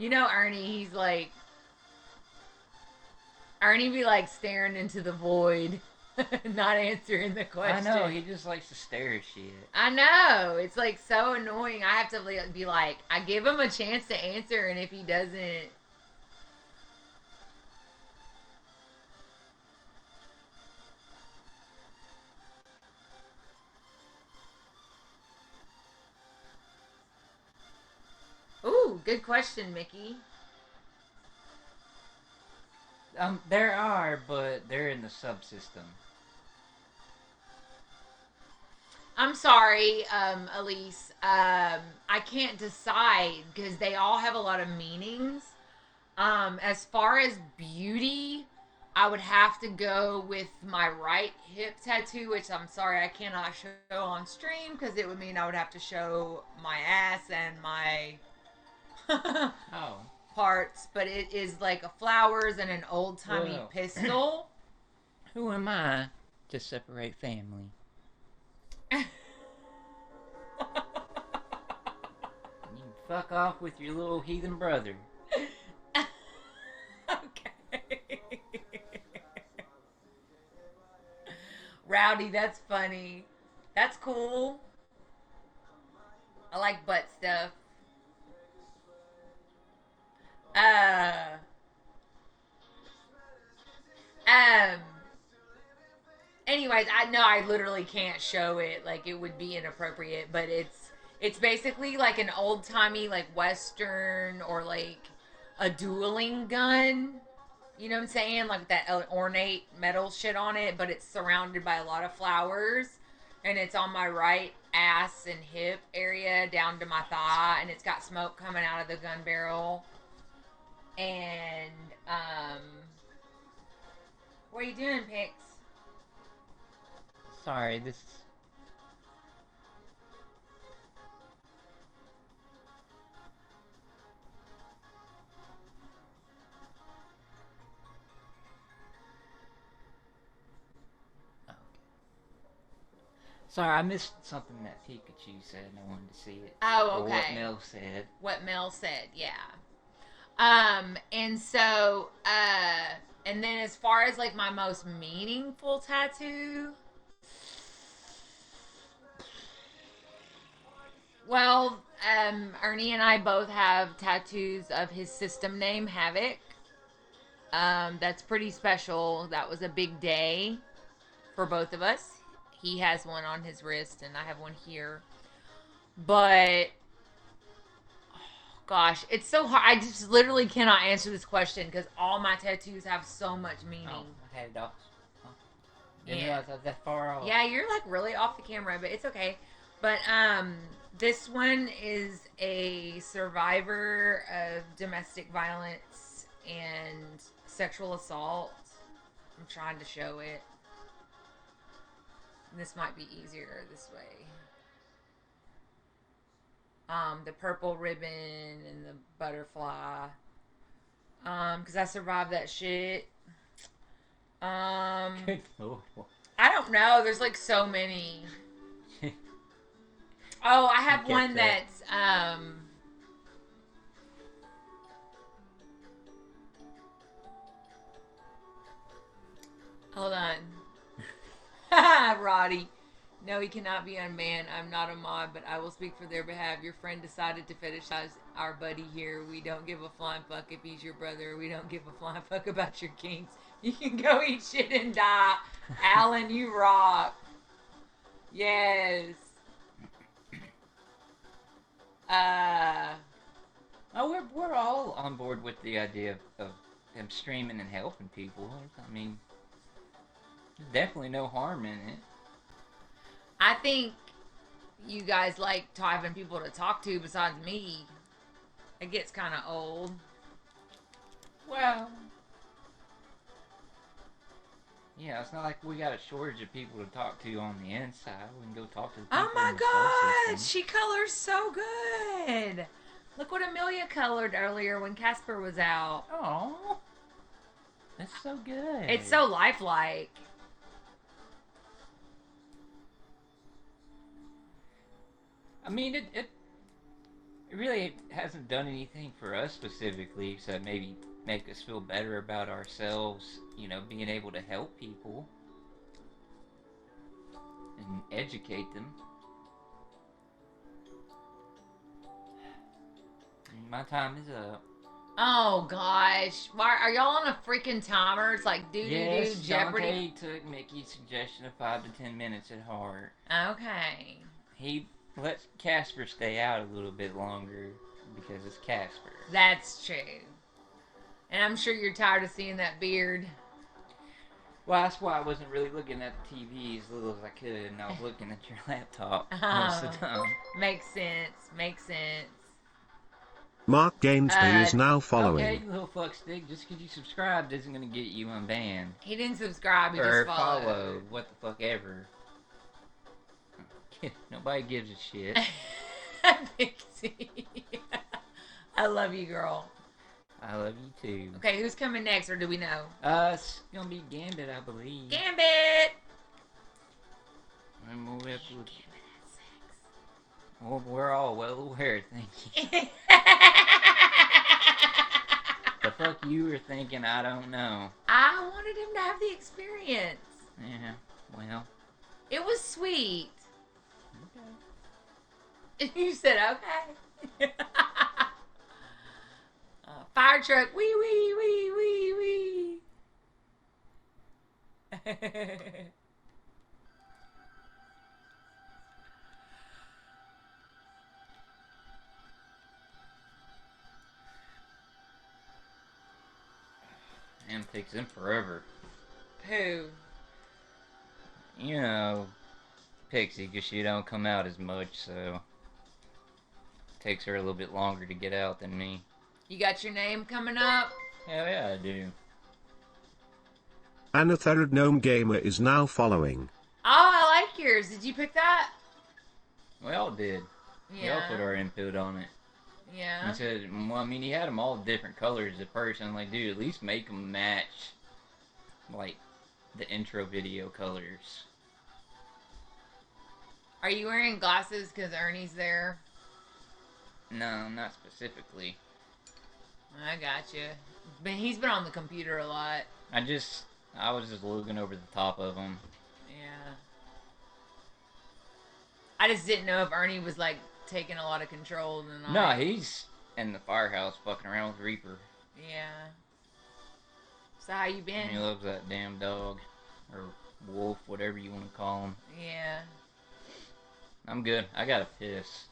Speaker 2: Ernie, he's like, Ernie be like staring into the void, not answering the
Speaker 1: I
Speaker 2: question.
Speaker 1: know, he just likes to stare at shit.
Speaker 2: I know. It's like so annoying. I have to be like, I give him a chance to answer, and if he doesn't. Ooh, good question, Mickey.
Speaker 1: There are, but they're in the subsystem.
Speaker 2: I'm sorry, Elise. I can't decide because they all have a lot of meanings. As far as beauty, I would have to go with my right hip tattoo, which I'm sorry I cannot show on stream because it would mean I would have to show my ass and my
Speaker 1: Oh.
Speaker 2: parts. But it is like a flowers and an old timey
Speaker 1: Whoa.
Speaker 2: pistol.
Speaker 1: Who am I to separate family? You can fuck off with your little heathen brother.
Speaker 2: Okay. Rowdy, that's funny. That's cool. I like butt stuff. Anyways, I know I literally can't show it. Like, it would be inappropriate, but it's basically like an old timey like western or like a dueling gun. You know what I'm saying? Like that ornate metal shit on it, but it's surrounded by a lot of flowers, and it's on my right ass and hip area down to my thigh, and it's got smoke coming out of the gun barrel. And what are you doing, Pix?
Speaker 1: Sorry, this. Okay. Sorry, I missed something that Pikachu said and I wanted to see it.
Speaker 2: Oh,
Speaker 1: Or what
Speaker 2: okay.
Speaker 1: Mel said.
Speaker 2: What Mel said, yeah. And so, and then as far as like my most meaningful tattoo, well, Ernie and I both have tattoos of his system name, Havoc. That's pretty special. That was a big day for both of us. He has one on his wrist, and I have one here. But gosh, it's so hard. I just literally cannot answer this question because all my tattoos have so much meaning.
Speaker 1: Oh, I had it off. Oh. Didn't
Speaker 2: Yeah.
Speaker 1: realize I was that far off.
Speaker 2: Yeah, you're like really off the camera, but it's okay. But this one is a survivor of domestic violence and sexual assault. I'm trying to show it. This might be easier this way. The purple ribbon and the butterfly. Because I survived that shit.
Speaker 1: Good lord.
Speaker 2: I don't know. There's like so many. Oh, I have
Speaker 1: Get
Speaker 2: one
Speaker 1: that.
Speaker 2: that's hold on. Roddy. No, he cannot be unmanned. I'm not a mod, but I will speak for their behalf. Your friend decided to fetishize our buddy here. We don't give a flying fuck if he's your brother. We don't give a flying fuck about your kinks. You can go eat shit and die. Alan, you rock. Yes.
Speaker 1: Oh, we're all on board with the idea of him streaming and helping people. I mean, there's definitely no harm in it.
Speaker 2: I think you guys like having people to talk to besides me. It gets kind of old.
Speaker 1: Well, yeah, it's not like we got a shortage of people to talk to on the inside. We can go talk to the people
Speaker 2: Oh my
Speaker 1: in the soul
Speaker 2: god,
Speaker 1: system.
Speaker 2: she colors so good. Look what Amelia colored earlier when Casper was out.
Speaker 1: Oh, that's so good.
Speaker 2: It's so lifelike.
Speaker 1: I mean, it really hasn't done anything for us specifically, except maybe make us feel better about ourselves. You know, being able to help people and educate them. My time is up.
Speaker 2: Oh gosh, why are y'all on a freaking timer? It's like do
Speaker 1: Yes,
Speaker 2: Jeopardy.
Speaker 1: Dante took Mickey's suggestion of 5 to 10 minutes at heart.
Speaker 2: Okay.
Speaker 1: He let Casper stay out a little bit longer because it's Casper.
Speaker 2: That's true. And I'm sure you're tired of seeing that beard.
Speaker 1: Well, that's why I wasn't really looking at the TV as little as I could, and I was looking at your laptop most of the time.
Speaker 2: Makes sense. Makes sense.
Speaker 5: Mark Gainsby is now
Speaker 1: Okay,
Speaker 5: following.
Speaker 1: you little fuckstick, just because you subscribed isn't going to get you unbanned.
Speaker 2: He didn't subscribe, he
Speaker 1: Or
Speaker 2: just followed.
Speaker 1: follow, what the fuck ever. Nobody gives a shit.
Speaker 2: Pixie. I love you, girl.
Speaker 1: I love you too.
Speaker 2: Okay, who's coming next, or do we know?
Speaker 1: It's gonna be Gambit, I believe.
Speaker 2: Gambit!
Speaker 1: And we'll have to... Well, we're all well aware, thank you. The fuck you were thinking, I don't know.
Speaker 2: I wanted him to have the experience.
Speaker 1: Yeah, well.
Speaker 2: It was sweet.
Speaker 1: Okay.
Speaker 2: You said okay. Fire truck, wee wee wee wee wee.
Speaker 1: And it takes them forever.
Speaker 2: Who?
Speaker 1: You know, Pixie, because she don't come out as much, so it takes her a little bit longer to get out than me.
Speaker 2: You got your name coming up?
Speaker 1: Hell yeah, I do.
Speaker 5: Anatherad Gnome Gamer is now following.
Speaker 2: Oh, I like yours. Did you pick that?
Speaker 1: We all did. We all put
Speaker 2: Yeah.
Speaker 1: our input on it.
Speaker 2: Yeah.
Speaker 1: He said, well, I mean, he had them all different colors at first. I'm like, dude, at least make them match, like, the intro video colors.
Speaker 2: Are you wearing glasses because Ernie's there?
Speaker 1: No, not specifically.
Speaker 2: I got you. But he's been on the computer a lot.
Speaker 1: I was just looking over the top of them.
Speaker 2: Yeah. I just didn't know if Ernie was like taking a lot of control tonight.
Speaker 1: No, he's in the firehouse fucking around with Reaper.
Speaker 2: Yeah. So how you been?
Speaker 1: He loves that damn dog. Or wolf, whatever you want to call him.
Speaker 2: Yeah.
Speaker 1: I'm good. I gotta piss.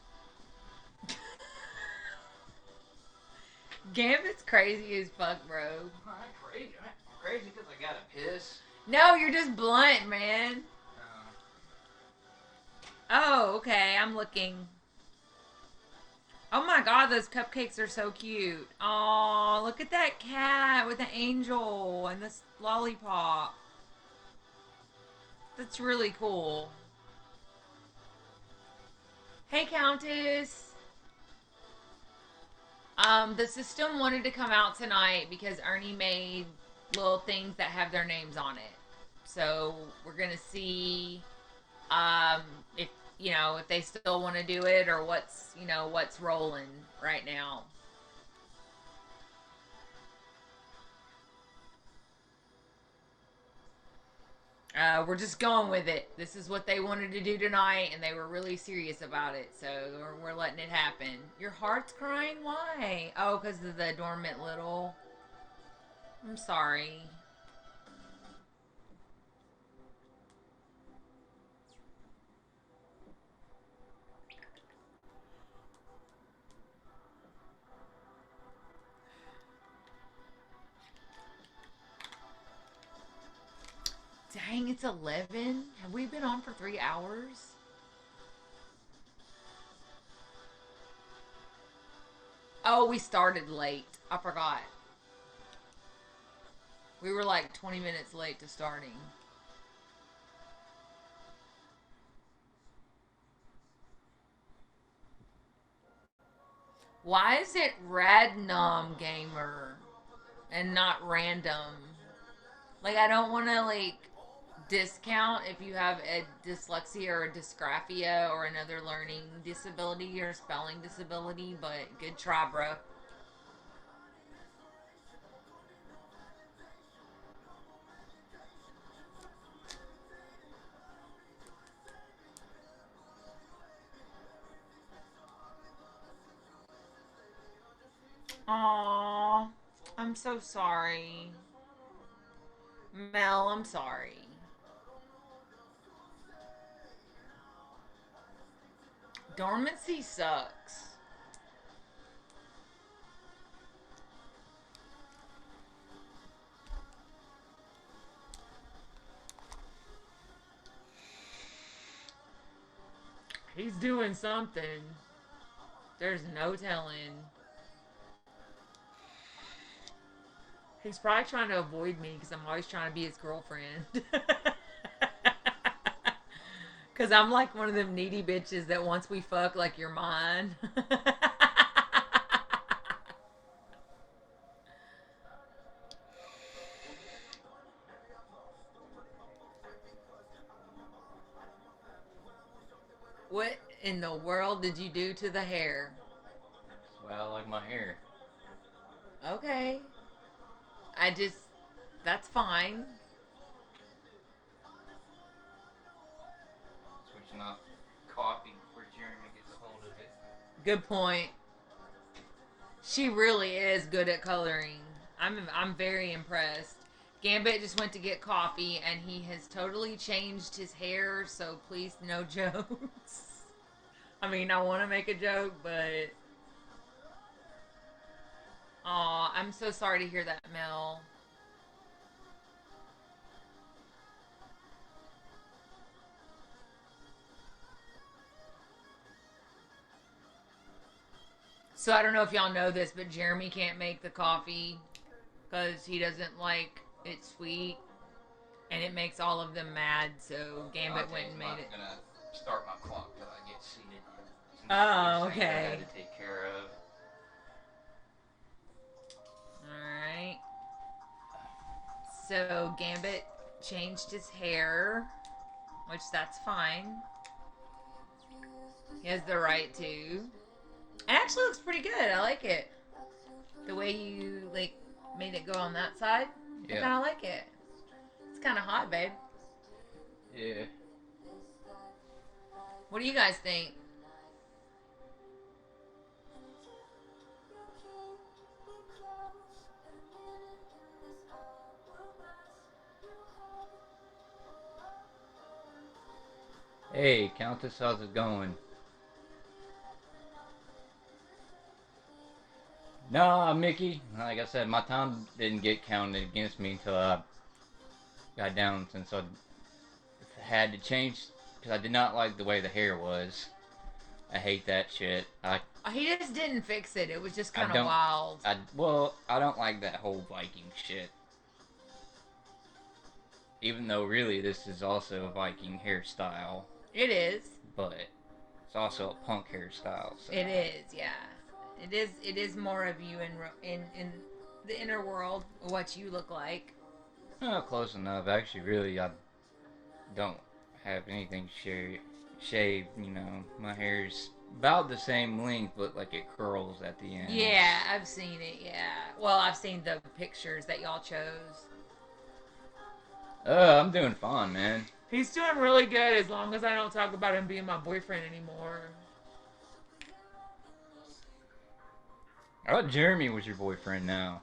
Speaker 2: Gambit's crazy as fuck, bro.
Speaker 1: I'm crazy because I gotta piss.
Speaker 2: No, you're just blunt, man. Oh, okay. I'm looking. Oh my god, those cupcakes are so cute. Oh, look at that cat with the angel and this lollipop. That's really cool. Hey, Countess. The system wanted to come out tonight because Ernie made little things that have their names on it. So we're gonna see if if they still want to do it or what's rolling right now. We're just going with it. This is what they wanted to do tonight, and they were really serious about it. So we're letting it happen. Your heart's crying? Why? Oh, because of the dormant little. I'm sorry. Dang, it's 11? Have we been on for 3 hours? Oh, we started late. I forgot. We were like 20 minutes late to starting. Why is it Radnom Gamer and not random? Like, I don't want to, like, discount if you have a dyslexia or a dysgraphia or another learning disability or spelling disability, but good try, bro. Aww, I'm so sorry. Mel, I'm sorry. Dormancy sucks.
Speaker 3: He's doing something. There's no telling. He's probably trying to avoid me because I'm always trying to be his girlfriend. Because I'm like one of them needy bitches that once we fuck, like, you're mine. What in the world did you do to the hair?
Speaker 1: Well, I like my hair.
Speaker 2: Okay. That's fine.
Speaker 1: Switching off coffee before Jeremy gets a hold of it.
Speaker 2: Good point. She really is good at coloring. I'm very impressed. Gambit just went to get coffee and he has totally changed his hair, so please no jokes. I mean, I want to make a joke, but aw, I'm so sorry to hear that, Mel. So I don't know if y'all know this, but Jeremy can't make the coffee because he doesn't like it sweet, and it makes all of them mad. So Gambit went and made it.
Speaker 1: I'm gonna start my clock till I get seated.
Speaker 2: Oh,
Speaker 1: There's things I
Speaker 2: okay.
Speaker 1: had to take care of.
Speaker 2: Alright. So Gambit changed his hair, which that's fine. He has the right to. It actually looks pretty good. I like it. The way you like made it go on that side. I
Speaker 1: Yeah.
Speaker 2: kind of like it. It's kind of hot, babe.
Speaker 1: Yeah.
Speaker 2: What do you guys think?
Speaker 1: Hey, Countess, how's it going? Nah, Mickey. Like I said, my time didn't get counted against me until I got down since I had to change because I did not like the way the hair was. I hate that shit.
Speaker 2: He just didn't fix it. It was just
Speaker 1: I
Speaker 2: kind of
Speaker 1: don't-
Speaker 2: wild.
Speaker 1: I don't like that whole Viking shit. Even though really this is also a Viking hairstyle,
Speaker 2: It is.
Speaker 1: but it's also a punk hairstyle. So.
Speaker 2: It is. Yeah. It is. It is more of you in the inner world, what you look like.
Speaker 1: Oh, close enough. Actually, really, I don't have anything shaved. You know, my hair's about the same length, but like it curls at the end.
Speaker 2: Yeah, I've seen it. Yeah. Well, I've seen the pictures that y'all chose.
Speaker 1: I'm doing fine, man.
Speaker 3: He's doing really good as long as I don't talk about him being my boyfriend anymore.
Speaker 1: I thought Jeremy was your boyfriend now.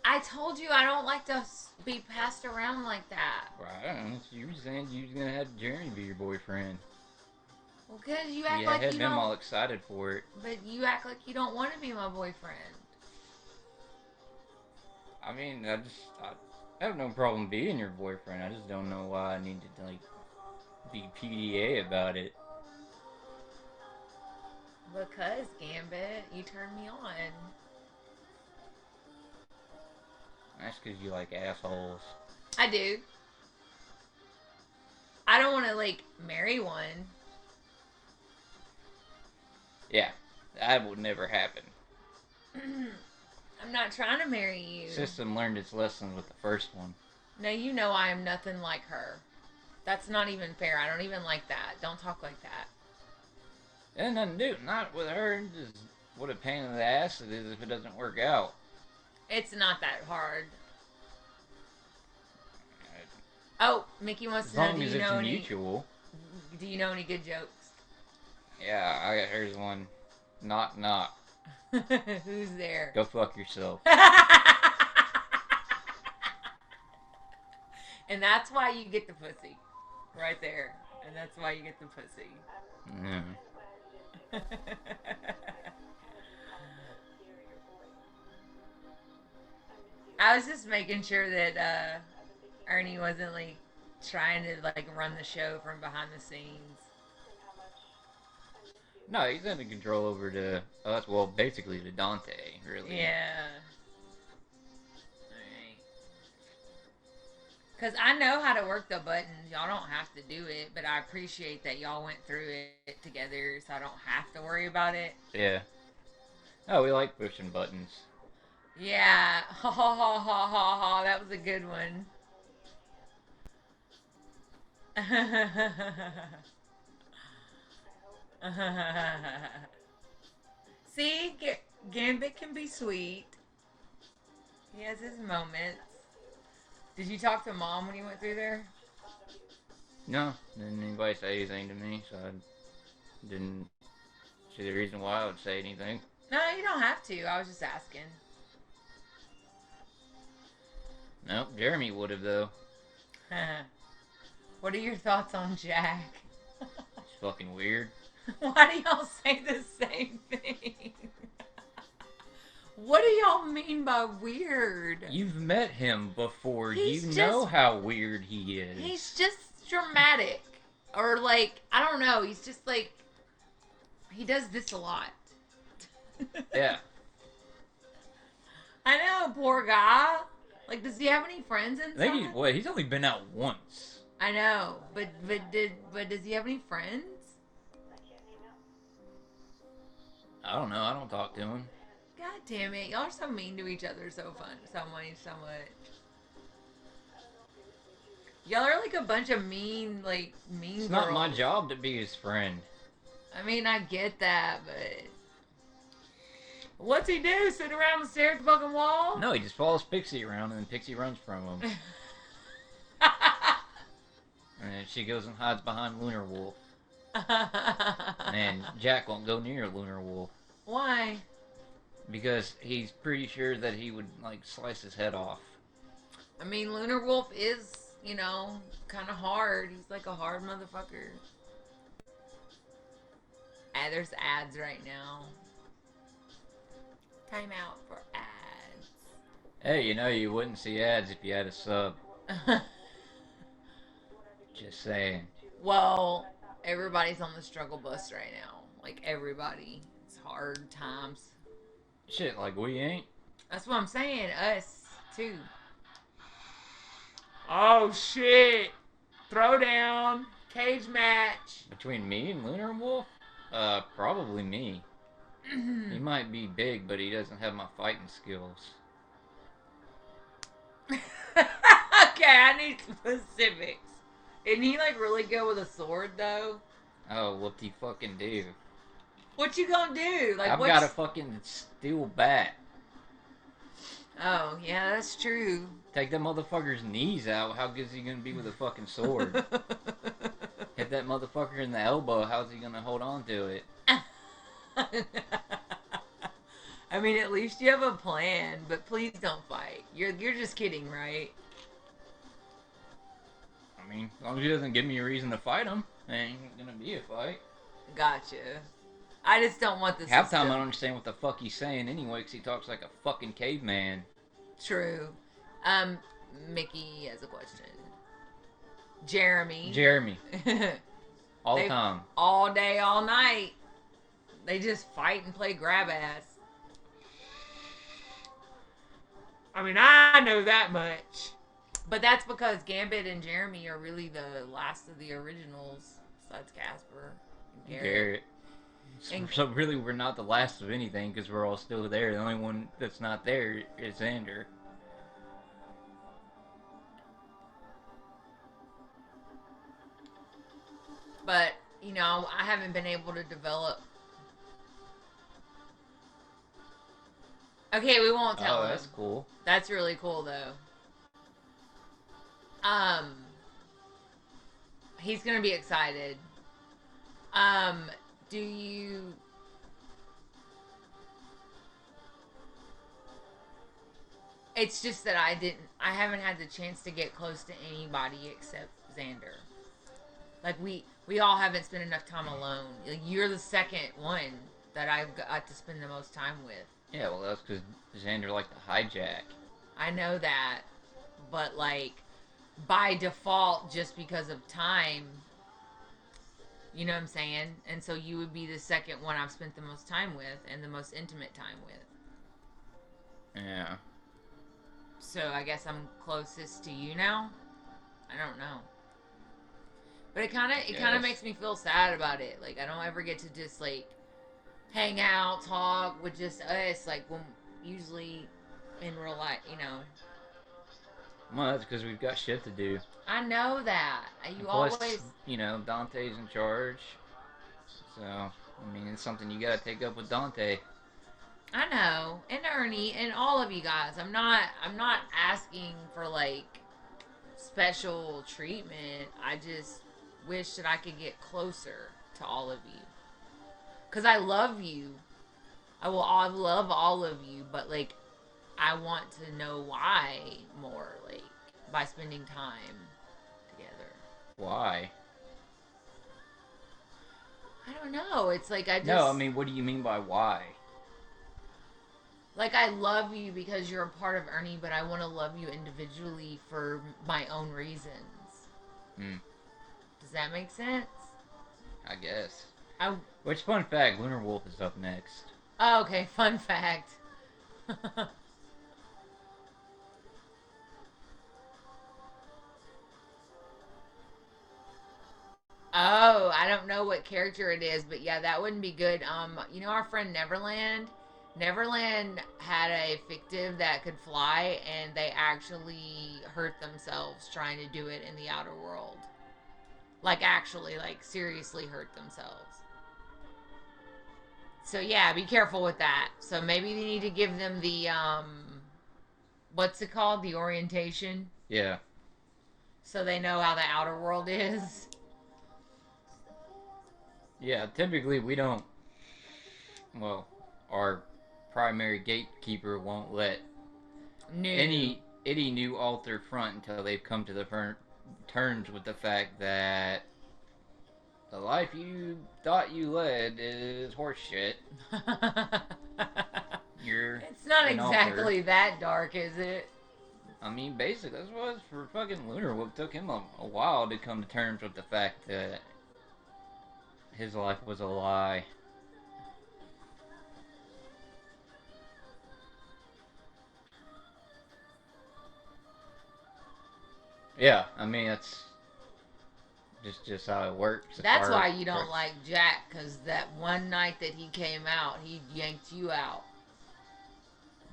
Speaker 2: I told you I don't like to be passed around like that.
Speaker 1: Right? You were saying you was gonna have Jeremy be your boyfriend.
Speaker 2: Well, cause you act
Speaker 1: Yeah,
Speaker 2: like
Speaker 1: had
Speaker 2: you
Speaker 1: them
Speaker 2: don't.
Speaker 1: all excited for it.
Speaker 2: But you act like you don't want to be my boyfriend.
Speaker 1: I mean, I have no problem being your boyfriend. I just don't know why I need to like be PDA about it.
Speaker 2: Because Gambit, you turned me on.
Speaker 1: That's because you like assholes.
Speaker 2: I do. I don't want to like marry one.
Speaker 1: Yeah, that would never happen.
Speaker 2: I'm not trying to marry you.
Speaker 1: System learned its lessons with the first one.
Speaker 2: No, you know I am nothing like her. That's not even fair. I don't even like that. Don't talk like that.
Speaker 1: And nothing to do. Not with her. Just what a pain in the ass it is if it doesn't work out.
Speaker 2: It's not that hard. Oh, Mickey wants
Speaker 1: As
Speaker 2: to know,
Speaker 1: long as it's mutual.
Speaker 2: Do you know any good jokes?
Speaker 1: Yeah, here's one. Knock, knock.
Speaker 2: Who's there?
Speaker 1: Go fuck yourself.
Speaker 2: And that's why you get the pussy. Right there. And that's why you get the pussy.
Speaker 1: Mm.
Speaker 2: I was just making sure that Ernie wasn't like trying to like run the show from behind the scenes.
Speaker 1: No, he's under control over to us. Well, basically to Dante, really.
Speaker 2: Yeah. Alright. Because I know how to work the buttons. Y'all don't have to do it, but I appreciate that y'all went through it together so I don't have to worry about it.
Speaker 1: Yeah. Oh, we like pushing buttons.
Speaker 2: Yeah. Ha ha ha ha ha ha. That was a good one. See, Gambit can be sweet. He has his moments. Did you talk to Mom when you went through there?
Speaker 1: No, didn't anybody say anything to me, so I didn't see the reason why I would say anything.
Speaker 2: No, you don't have to. I was just asking.
Speaker 1: Nope, Jeremy would have, though.
Speaker 2: What are your thoughts on Jack?
Speaker 1: It's fucking weird.
Speaker 2: Why do y'all say the same thing? What do y'all mean by weird?
Speaker 1: You've met him before.
Speaker 2: He's
Speaker 1: You
Speaker 2: just-
Speaker 1: know how weird he is.
Speaker 2: He's just dramatic. Or like, I don't know. He's just like, he does this a lot.
Speaker 1: Yeah.
Speaker 2: I know, poor guy. Like, does he have any friends
Speaker 1: I think
Speaker 2: inside?
Speaker 1: he's only been out once.
Speaker 2: I know, but does he have any friends?
Speaker 1: I don't know. I don't talk to him.
Speaker 2: God damn it! Y'all are so mean to each other, so much. Y'all are like a bunch of mean
Speaker 1: It's
Speaker 2: girls.
Speaker 1: not my job to be his friend.
Speaker 2: I mean, I get that, but
Speaker 3: What's he do? Sit around and stare at the fucking wall?
Speaker 1: No, he just follows Pixie around and then Pixie runs from him. And then she goes and hides behind Lunar Wolf. And Jack won't go near Lunar Wolf.
Speaker 2: Why?
Speaker 1: Because he's pretty sure that he would, like, slice his head off.
Speaker 2: I mean, Lunar Wolf is, kind of hard. He's like a hard motherfucker. There's ads right now. Time out for ads.
Speaker 1: Hey, you wouldn't see ads if you had a sub. Just saying.
Speaker 2: Well, everybody's on the struggle bus right now. Like, everybody. It's hard times.
Speaker 1: Shit, like we ain't.
Speaker 2: That's what I'm saying. Us, too.
Speaker 3: Oh shit! Throwdown, cage match.
Speaker 1: Between me and Lunar Wolf? Probably me. He might be big, but he doesn't have my fighting skills.
Speaker 2: Okay, I need specifics. Isn't he, like, really good with a sword, though?
Speaker 1: Oh, what he fucking do?
Speaker 2: What you gonna do? Like,
Speaker 1: I've got a fucking steel bat.
Speaker 2: Oh, yeah, that's true.
Speaker 1: Take that motherfucker's knees out, how good is he gonna be with a fucking sword? Hit that motherfucker in the elbow, how's he gonna hold on to it?
Speaker 2: I mean, at least you have a plan, but please don't fight. You're just kidding, right?
Speaker 1: I mean, as long as he doesn't give me a reason to fight him, there ain't gonna be a fight.
Speaker 2: Gotcha. I just don't want this.
Speaker 1: Half time I don't understand what the fuck he's saying anyway, because he talks like a fucking caveman.
Speaker 2: True. Mickey has a question. Jeremy.
Speaker 1: All
Speaker 2: They-
Speaker 1: the time.
Speaker 2: All day, all night. They just fight and play grab ass.
Speaker 3: I mean, I know that much.
Speaker 2: But that's because Gambit and Jeremy are really the last of the originals, besides Casper and Garrett. And-
Speaker 1: So really, we're not the last of anything because we're all still there. The only one that's not there is Xander.
Speaker 2: But, you know, I haven't been able to develop. Okay, we won't tell
Speaker 1: Oh,
Speaker 2: him.
Speaker 1: that's cool.
Speaker 2: That's really cool, though. Um, he's gonna be excited. Do you? It's just that I haven't had the chance to get close to anybody except Xander. Like we all haven't spent enough time alone. Like, you're the second one that I've got to spend the most time with.
Speaker 1: Yeah, well, that's because Xander liked to hijack.
Speaker 2: I know that, but like by default, just because of time, you know what I'm saying? And so you would be the second one I've spent the most time with and the most intimate time with.
Speaker 1: Yeah.
Speaker 2: So I guess I'm closest to you now. I don't know. But it kind of makes me feel sad about it. Like, I don't ever get to just like hang out, talk with just us, like when usually in real life, you know.
Speaker 1: Well, that's because we've got shit to do.
Speaker 2: I know that. You
Speaker 1: Plus,
Speaker 2: always,
Speaker 1: you know, Dante's in charge. So, I mean, it's something you gotta take up with Dante.
Speaker 2: I know, and Ernie and all of you guys. I'm not asking for like special treatment. I just wish that I could get closer to all of you. Cuz I love you. I love all of you, but like I want to know why more, like by spending time together.
Speaker 1: Why?
Speaker 2: I don't know. It's like I just
Speaker 1: No, I mean, what do you mean by why?
Speaker 2: like I love you because you're a part of Ernie, but I want to love you individually for my own reasons.
Speaker 1: Hmm.
Speaker 2: Does that make sense?
Speaker 1: I guess.
Speaker 2: I
Speaker 1: Which, fun fact, Lunar Wolf is up next.
Speaker 2: Oh, okay, fun fact. Oh, I don't know what character it is, but yeah, that wouldn't be good. You know our friend Neverland? Neverland had a fictive that could fly, and they actually hurt themselves trying to do it in the outer world. Like, actually, like, seriously hurt themselves. So yeah, be careful with that. So maybe they need to give them the what's it called? The orientation,
Speaker 1: Yeah.
Speaker 2: so they know how the outer world is.
Speaker 1: Yeah, typically we don't. Well, our primary gatekeeper won't let
Speaker 2: New.
Speaker 1: any new altar front until they've come to the terms with the fact that the life you thought you led is horseshit. You're
Speaker 2: It's not
Speaker 1: an
Speaker 2: exactly
Speaker 1: altar.
Speaker 2: that dark, is it?
Speaker 1: I mean, basically, that's what for fucking Lunar Wolf took him a while to come to terms with the fact that his life was a lie. Yeah, I mean that's just how it works.
Speaker 2: That's why you don't like Jack, because that one night that he came out, he yanked you out.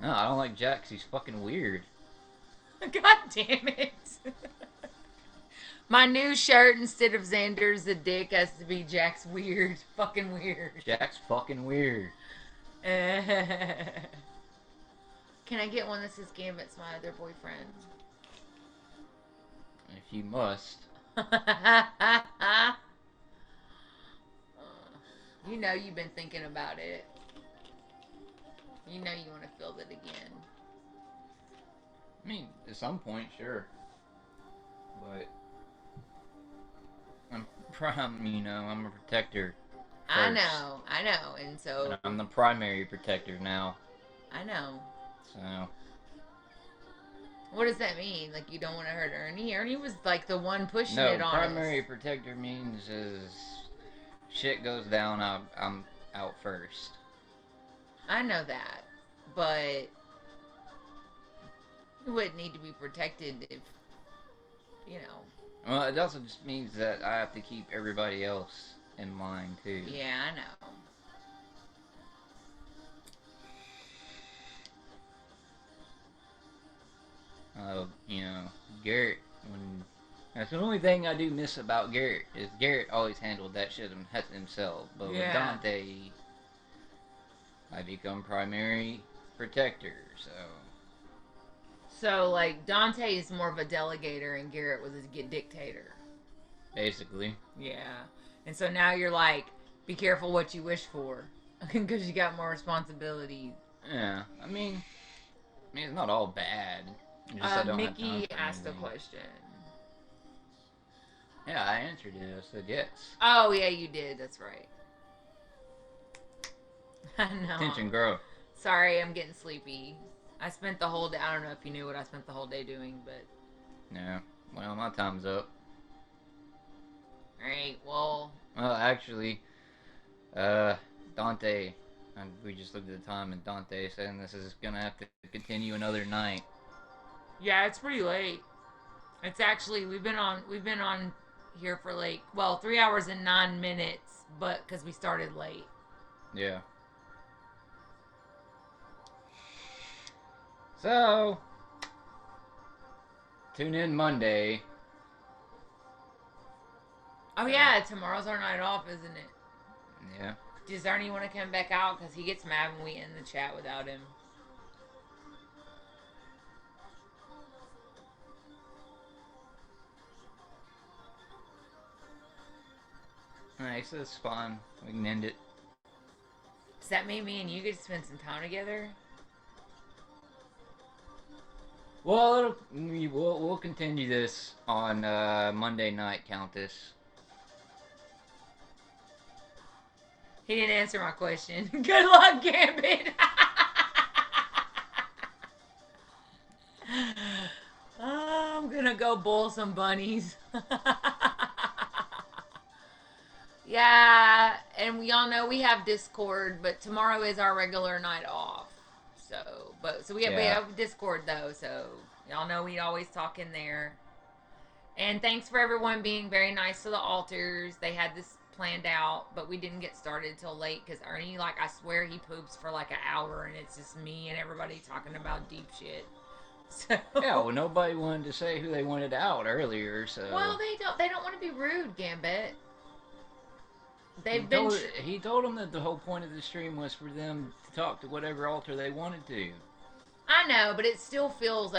Speaker 1: No, I don't like Jack 'cause he's fucking weird.
Speaker 2: God damn it. My new shirt, instead of Xander's the dick, has to be Jack's weird. Fucking weird.
Speaker 1: Jack's fucking weird.
Speaker 2: Can I get one that says Gambit's my other boyfriend?
Speaker 1: If you must.
Speaker 2: You know you've been thinking about it. You know you want to feel it again.
Speaker 1: I mean, at some point, sure. But I'm a protector.
Speaker 2: I
Speaker 1: First.
Speaker 2: know, and so
Speaker 1: And I'm the primary protector now.
Speaker 2: I know.
Speaker 1: So
Speaker 2: What does that mean? Like you don't want to hurt Ernie? Ernie was like the one pushing
Speaker 1: no,
Speaker 2: it on
Speaker 1: primary
Speaker 2: us.
Speaker 1: protector means is shit goes down, I'm out first.
Speaker 2: I know that, but you wouldn't need to be protected if, you know.
Speaker 1: Well, it also just means that I have to keep everybody else in mind too.
Speaker 2: Yeah, I know.
Speaker 1: You know, Garrett, when That's the only thing I do miss about Garrett is Garrett always handled that shit himself. But with
Speaker 3: Yeah.
Speaker 1: Dante, I become primary protector. So
Speaker 2: So, like, Dante is more of a delegator and Garrett was a dictator.
Speaker 1: basically,
Speaker 2: Yeah. And so now you're like, be careful what you wish for. Because you got more responsibilities.
Speaker 1: yeah. I mean, it's not all bad. It's just I don't have time
Speaker 2: Mickey
Speaker 1: for
Speaker 2: asked a
Speaker 1: anything.
Speaker 2: question.
Speaker 1: Yeah, I answered it. I said yes.
Speaker 2: Oh, yeah, you did. That's right. I know.
Speaker 1: Attention, girl.
Speaker 2: Sorry, I'm getting sleepy. I spent the whole day. I don't know if you knew what I spent the whole day doing, but.
Speaker 1: Yeah. Well, my time's up.
Speaker 2: Alright, well.
Speaker 1: Well, actually, Dante. We just looked at the time, and Dante saying this is gonna have to continue another night.
Speaker 3: Yeah, it's pretty late.
Speaker 2: It's actually, we've been on here for like, 3 hours and 9 minutes, but because we started late.
Speaker 1: Yeah. So, tune in Monday.
Speaker 2: Oh, yeah, tomorrow's our night off, isn't it?
Speaker 1: Yeah.
Speaker 2: Does Ernie want to come back out? Because he gets mad when we end the chat without him.
Speaker 1: Alright, so it's fun. We can end it.
Speaker 2: Does that mean me and you get to spend some time together?
Speaker 1: Well, we'll continue this on Monday night, Countess.
Speaker 2: He didn't answer my question. Good luck, Gambit. I'm gonna go boil some bunnies. Yeah, and we all know we have Discord, but tomorrow is our regular night off. So we have Discord though, so y'all know we always talk in there. And thanks for everyone being very nice to the altars. They had this planned out, but we didn't get started till late because Ernie, like, I swear he poops for like an hour, and it's just me and everybody talking about deep shit. So
Speaker 1: Yeah, well, nobody wanted to say who they wanted out earlier, so.
Speaker 2: well, they don't want to be rude, Gambit.
Speaker 1: He told them that the whole point of the stream was for them to talk to whatever altar they wanted to.
Speaker 2: I know, but it still feels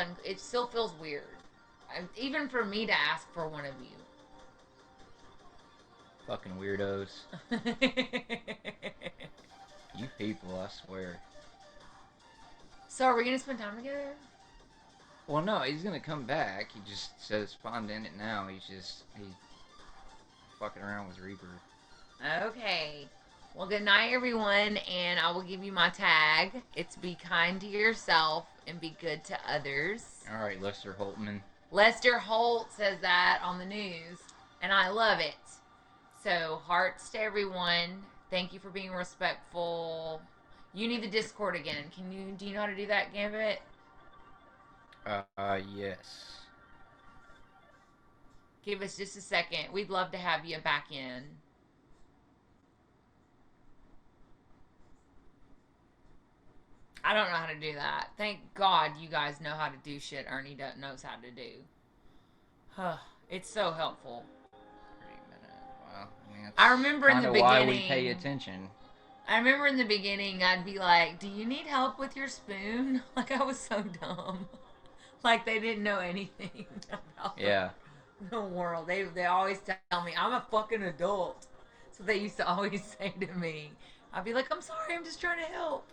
Speaker 2: weird, even for me to ask for one of you.
Speaker 1: Fucking weirdos. You people, I swear.
Speaker 2: So are we gonna spend time together?
Speaker 1: Well, no, he's gonna come back. He just says fun in it now. He's fucking around with Reaper.
Speaker 2: Okay. Well, good night, everyone, and I will give you my tag. It's be kind to yourself and be good to others.
Speaker 1: All right, Lester Holtman.
Speaker 2: Lester Holt says that on the news, and I love it. So, hearts to everyone. Thank you for being respectful. You need the Discord again. Do you know how to do that, Gambit?
Speaker 1: Yes.
Speaker 2: Give us just a second. We'd love to have you back in. I don't know how to do that. Thank God you guys know how to do shit Ernie knows how to do. It's so helpful.
Speaker 1: 3 minutes. Well, I mean,
Speaker 2: I remember in the beginning.
Speaker 1: Why we pay attention.
Speaker 2: I remember in the beginning, I'd be like, "Do you need help with your spoon?" Like I was so dumb. Like they didn't know anything about the world. They always tell me I'm a fucking adult. So they used to always say to me, I'd be like, "I'm sorry, I'm just trying to help."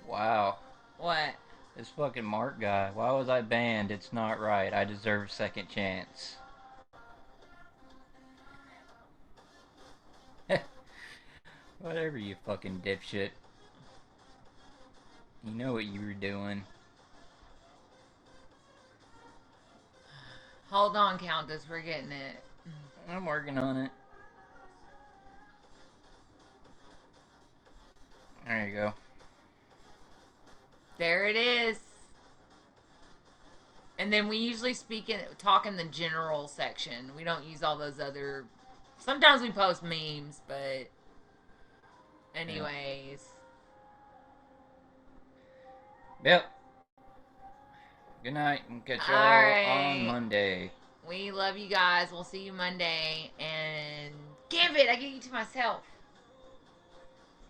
Speaker 1: Wow.
Speaker 2: What?
Speaker 1: This fucking Mark guy. Why was I banned? It's not right. I deserve second chance. Whatever, you fucking dipshit. You know what you were doing.
Speaker 2: Hold on, Countess. We're getting it.
Speaker 1: I'm working on it. There you go.
Speaker 2: There it is. And then we usually talk in the general section. We don't use all those other. Sometimes we post memes, but anyways.
Speaker 1: Yep. Good night. We'll catch y'all
Speaker 2: All right.
Speaker 1: on Monday.
Speaker 2: We love you guys. We'll see you Monday. And give it. I give you to myself.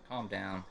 Speaker 1: Calm down.